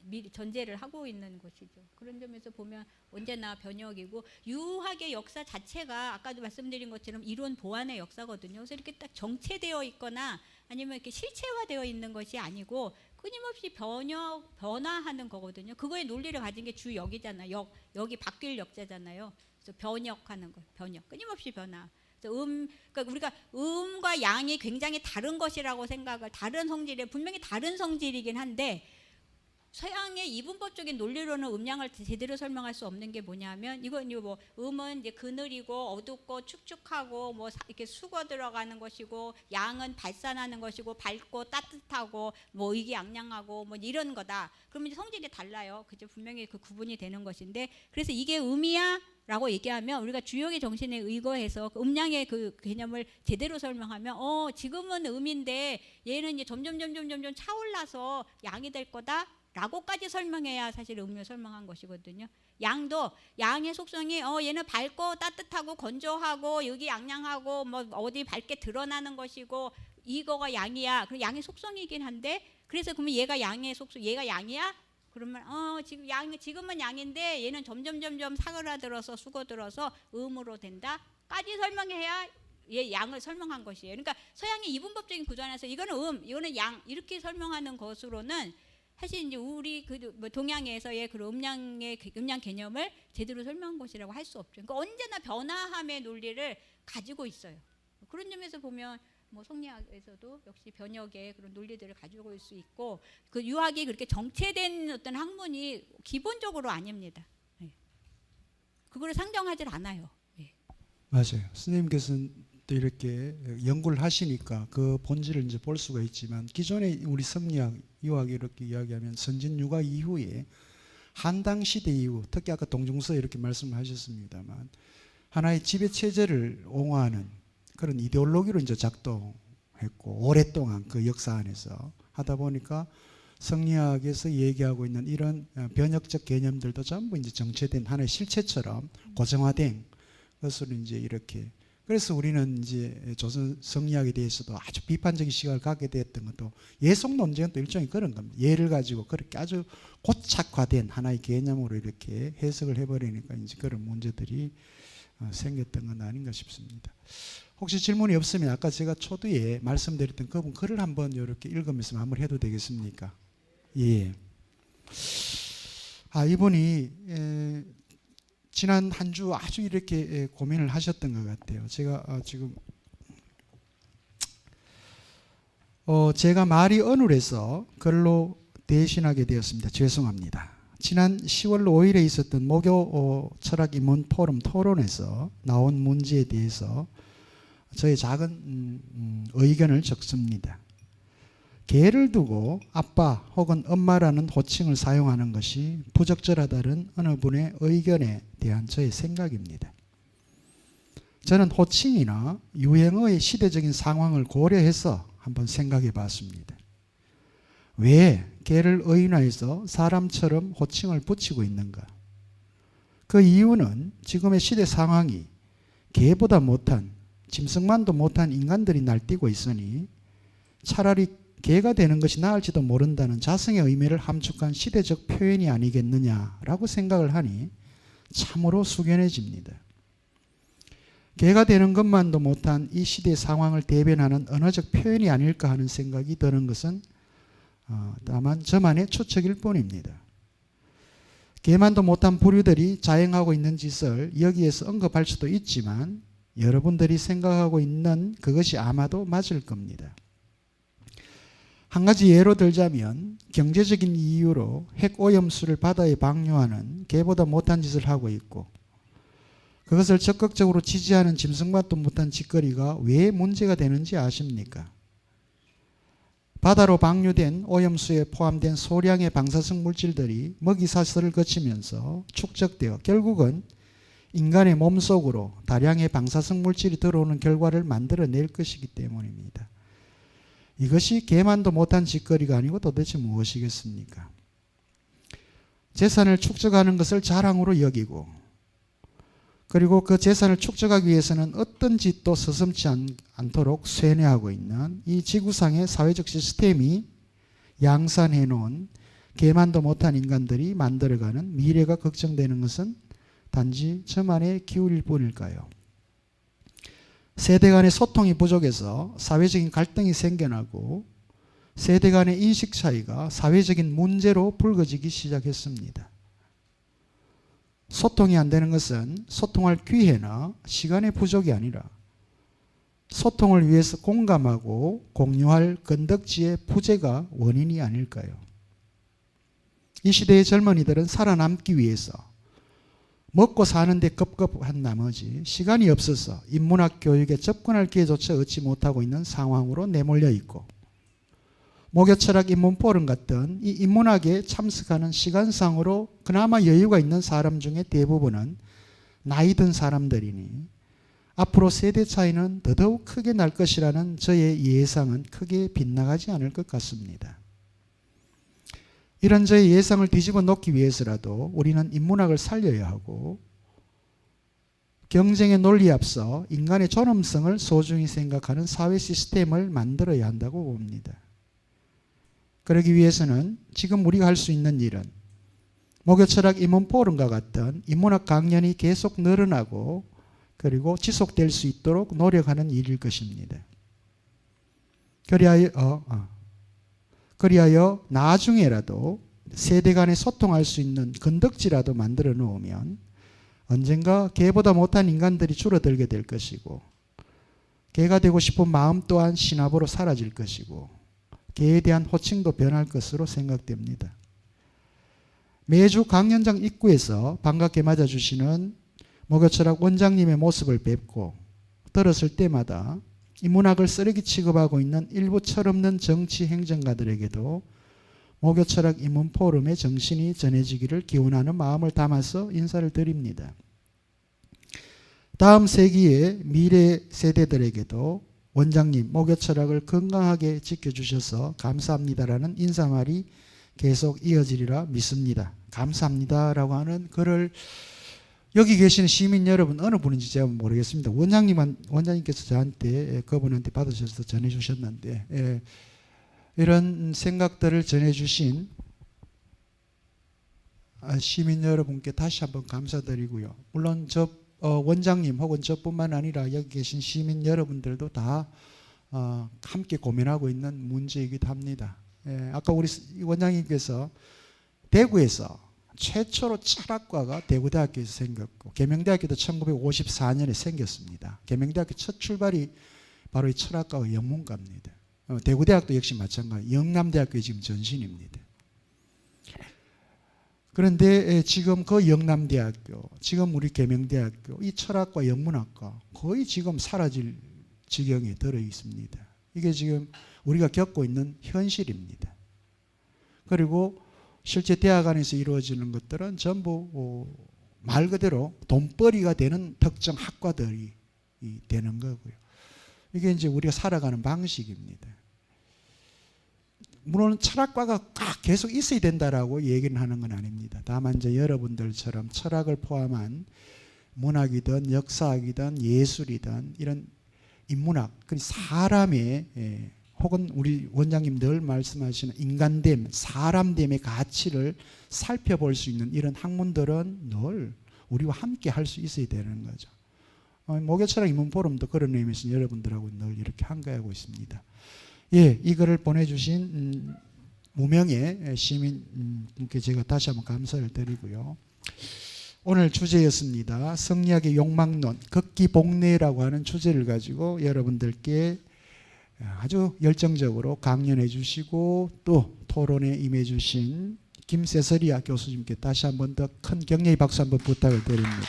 미리 전제를 하고 있는 것이죠. 그런 점에서 보면 언제나 변혁이고 유학의 역사 자체가 아까도 말씀드린 것처럼 이론 보완의 역사거든요. 그래서 이렇게 딱 정체되어 있거나 아니면 이렇게 실체화되어 있는 것이 아니고 끊임없이 변화하는 거거든요. 그거의 논리를 가진 게 주역이잖아요. 역이 바뀔 역자잖아요. 그래서 변혁하는 거, 변혁, 끊임없이 변화. 그래서 그러니까 우리가 음과 양이 굉장히 다른 것이라고 생각을 다른 성질에 분명히 다른 성질이긴 한데. 서양의 이분법적인 논리로는 음양을 제대로 설명할 수 없는 게 뭐냐면 이거 뭐 음은 이제 그늘이고 어둡고 축축하고 뭐 이렇게 숙어 들어가는 것이고 양은 발산하는 것이고 밝고 따뜻하고 뭐 의기양양하고 뭐 이런 거다. 그러면 이제 성질이 달라요. 그죠? 분명히 그 구분이 되는 것인데 그래서 이게 음이야라고 얘기하면 우리가 주역의 정신에 의거해서 그 음양의 그 개념을 제대로 설명하면 지금은 음인데 얘는 이제 점점 차올라서 양이 될 거다. 라고까지 설명해야 사실 음을 설명한 것이거든요. 양도 양의 속성이 얘는 밝고 따뜻하고 건조하고 의기양양하고 뭐 어디 밝게 드러나는 것이고 이거가 양이야. 그 양의 속성이긴 한데 그래서 그러면 얘가 양의 속성, 얘가 양이야? 그러면 지금은 양인데 얘는 점점 사그라들어서 수거들어서 음으로 된다까지 설명해야 얘 양을 설명한 것이에요. 그러니까 서양의 이분법적인 구조 안에서 이거는 이거는 양 이렇게 설명하는 것으로는 사실 이제 우리 뭐 동양에서의 그 음양 개념을 제대로 설명한 것이라고 할 수 없죠. 그러니까 언제나 변화함의 논리를 가지고 있어요. 그런 점에서 보면 뭐 성리학에서도 역시 변혁의 그런 논리들을 가지고 있을 수 있고 그 유학이 그렇게 정체된 어떤 학문이 기본적으로 아닙니다. 네. 그거를 상정하지 않아요. 네.
맞아요. 스님께서는 또 이렇게 연구를 하시니까 그 본질을 이제 볼 수가 있지만 기존의 우리 성리학, 유학이 이렇게 이야기하면 선진유가 이후에 한당 시대 이후 특히 아까 동중서 이렇게 말씀하셨습니다만 하나의 지배 체제를 옹호하는 그런 이데올로기로 이제 작동했고 오랫동안 그 역사 안에서 하다 보니까 성리학에서 얘기하고 있는 이런 변혁적 개념들도 전부 이제 정체된 하나의 실체처럼 고정화된 것으로 이제 이렇게 그래서 우리는 이제 조선 성리학에 대해서도 아주 비판적인 시각을 갖게 됐던 것도 예속 논쟁은 또 일종의 그런 겁니다. 예를 가지고 그렇게 아주 고착화된 하나의 개념으로 이렇게 해석을 해버리니까 이제 그런 문제들이 생겼던 건 아닌가 싶습니다. 혹시 질문이 없으면 아까 제가 초두에 말씀드렸던 그분 글을 한번 이렇게 읽으면서 마무리해도 되겠습니까? 예. 이분이 지난 한 주 아주 이렇게 고민을 하셨던 것 같아요. 제가 지금 제가 말이 어눌해서 글로 대신하게 되었습니다. 죄송합니다. 지난 10월 5일에 있었던 모교 철학 입문 포럼 토론에서 나온 문제에 대해서 저의 작은 의견을 적습니다. 개를 두고 아빠 혹은 엄마라는 호칭을 사용하는 것이 부적절하다는 어느 분의 의견에 대한 저의 생각입니다. 저는 호칭이나 유행어의 시대적인 상황을 고려해서 한번 생각해 봤습니다. 왜 개를 의인화해서 사람처럼 호칭을 붙이고 있는가? 그 이유는 지금의 시대 상황이 개보다 못한 짐승만도 못한 인간들이 날뛰고 있으니 차라리 개가 되는 것이 나을지도 모른다는 자성의 의미를 함축한 시대적 표현이 아니겠느냐라고 생각을 하니 참으로 숙연해집니다. 개가 되는 것만도 못한 이 시대 상황을 대변하는 언어적 표현이 아닐까 하는 생각이 드는 것은 다만 저만의 추측일 뿐입니다. 계만도 못한 부류들이 자행하고 있는 짓을 여기에서 언급할 수도 있지만 여러분들이 생각하고 있는 그것이 아마도 맞을 겁니다. 한 가지 예로 들자면 경제적인 이유로 핵오염수를 바다에 방류하는 개보다 못한 짓을 하고 있고 그것을 적극적으로 지지하는 짐승만도 못한 짓거리가 왜 문제가 되는지 아십니까? 바다로 방류된 오염수에 포함된 소량의 방사성 물질들이 먹이사슬을 거치면서 축적되어 결국은 인간의 몸속으로 다량의 방사성 물질이 들어오는 결과를 만들어낼 것이기 때문입니다. 이것이 개만도 못한 짓거리가 아니고 도대체 무엇이겠습니까? 재산을 축적하는 것을 자랑으로 여기고 그리고 그 재산을 축적하기 위해서는 어떤 짓도 서슴지 않도록 쇠뇌하고 있는 이 지구상의 사회적 시스템이 양산해 놓은 개만도 못한 인간들이 만들어가는 미래가 걱정되는 것은 단지 저만의 기울일 뿐일까요? 세대 간의 소통이 부족해서 사회적인 갈등이 생겨나고 세대 간의 인식 차이가 사회적인 문제로 불거지기 시작했습니다. 소통이 안 되는 것은 소통할 기회나 시간의 부족이 아니라 소통을 위해서 공감하고 공유할 건덕지의 부재가 원인이 아닐까요? 이 시대의 젊은이들은 살아남기 위해서 먹고 사는데 급급한 나머지 시간이 없어서 인문학 교육에 접근할 기회조차 얻지 못하고 있는 상황으로 내몰려 있고 목요철학 인문포럼 같은 이 인문학에 참석하는 시간상으로 그나마 여유가 있는 사람 중에 대부분은 나이 든 사람들이니 앞으로 세대 차이는 더더욱 크게 날 것이라는 저의 예상은 크게 빗나가지 않을 것 같습니다. 이런 저의 예상을 뒤집어 놓기 위해서라도 우리는 인문학을 살려야 하고 경쟁의 논리에 앞서 인간의 존엄성을 소중히 생각하는 사회 시스템을 만들어야 한다고 봅니다. 그러기 위해서는 지금 우리가 할 수 있는 일은 목요철학 인문포럼과 같은 인문학 강연이 계속 늘어나고 그리고 지속될 수 있도록 노력하는 일일 것입니다. 그리하여 나중에라도 세대 간에 소통할 수 있는 건덕지라도 만들어 놓으면 언젠가 개보다 못한 인간들이 줄어들게 될 것이고 개가 되고 싶은 마음 또한 신압으로 사라질 것이고 개에 대한 호칭도 변할 것으로 생각됩니다. 매주 강연장 입구에서 반갑게 맞아주시는 목요철학 원장님의 모습을 뵙고 들었을 때마다 인문학을 쓰레기 취급하고 있는 일부 철없는 정치 행정가들에게도 목요철학 인문포럼의 정신이 전해지기를 기원하는 마음을 담아서 인사를 드립니다. 다음 세기의 미래 세대들에게도 원장님 목요철학을 건강하게 지켜주셔서 감사합니다라는 인사말이 계속 이어지리라 믿습니다. 감사합니다라고 하는 글을 여기 계시는 시민 여러분 어느 분인지 제가 모르겠습니다. 원장님께서 저한테 그분한테 받으셔서 전해주셨는데 이런 생각들을 전해주신 시민 여러분께 다시 한번 감사드리고요. 물론 원장님 혹은 저뿐만 아니라 여기 계신 시민 여러분들도 다 함께 고민하고 있는 문제이기도 합니다. 아까 우리 원장님께서 대구에서 최초로 철학과가 대구대학교에서 생겼고 계명대학교도 1954년에 생겼습니다. 계명대학교 첫 출발이 바로 이 철학과와 영문과입니다. 대구대학도 역시 마찬가지. 영남대학교의 지금 전신입니다. 그런데 지금 그 영남대학교, 지금 우리 계명대학교, 이 철학과 영문학과 거의 지금 사라질 지경에 들어 있습니다. 이게 지금 우리가 겪고 있는 현실입니다. 그리고 실제 대학 안에서 이루어지는 것들은 전부 말 그대로 돈벌이가 되는 특정 학과들이 되는 거고요. 이게 이제 우리가 살아가는 방식입니다. 물론 철학과가 계속 있어야 된다라고 얘기는 하는 건 아닙니다. 다만 이제 여러분들처럼 철학을 포함한 문학이든 역사학이든 예술이든 이런 인문학, 사람의 혹은 우리 원장님 늘 말씀하시는 인간됨, 사람됨의 가치를 살펴볼 수 있는 이런 학문들은 늘 우리와 함께 할 수 있어야 되는 거죠. 목요철학 인문포럼도 그런 의미에서 여러분들하고 늘 이렇게 함께하고 있습니다. 이 글을 보내주신 무명의 시민분께 제가 다시 한번 감사를 드리고요. 오늘 주제였습니다. 성리학의 욕망론, 극기복례라고 하는 주제를 가지고 여러분들께 아주 열정적으로 강연해 주시고 또 토론에 임해 주신 김세설이야 교수님께 다시 한번 더 큰 격려의 박수 한번 부탁을 드립니다.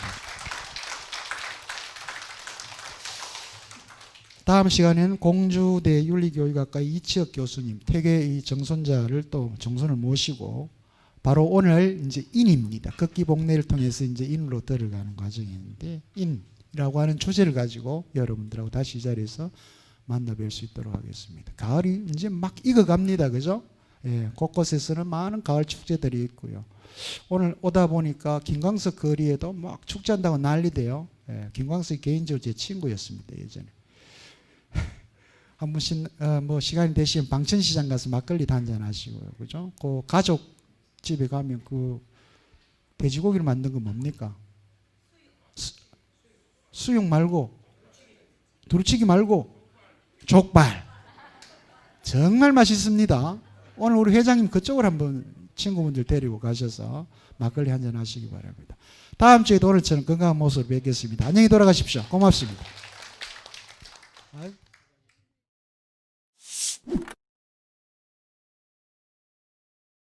다음 시간에는 공주대 윤리교육학과 이치혁 교수님, 퇴계 이 정손자를 또 정손을 모시고 바로 오늘 이제 인입니다. 극기복례를 통해서 이제 인으로 들어가는 과정인데 인이라고 하는 주제를 가지고 여러분들하고 다시 이 자리에서 만나뵐 수 있도록 하겠습니다. 가을이 이제 막 익어갑니다, 그죠? 예, 곳곳에서는 많은 가을 축제들이 있고요. 오늘 오다 보니까 김광석 거리에도 막 축제한다고 난리대요. 예, 김광석이 개인적으로 제 친구였습니다, 예전에. 한 번씩 뭐 시간이 되시면 방천시장 가서 막걸리 한잔 하시고요, 그죠? 그 가족 집에 가면 그 돼지고기를 만든 거 뭡니까? 수육 말고 두루치기 말고 족발. 정말 맛있습니다. 오늘 우리 회장님 그쪽을 한번 친구분들 데리고 가셔서 막걸리 한잔 하시기 바랍니다. 다음 주에도 오늘처럼 건강한 모습으로 뵙겠습니다. 안녕히 돌아가십시오. 고맙습니다.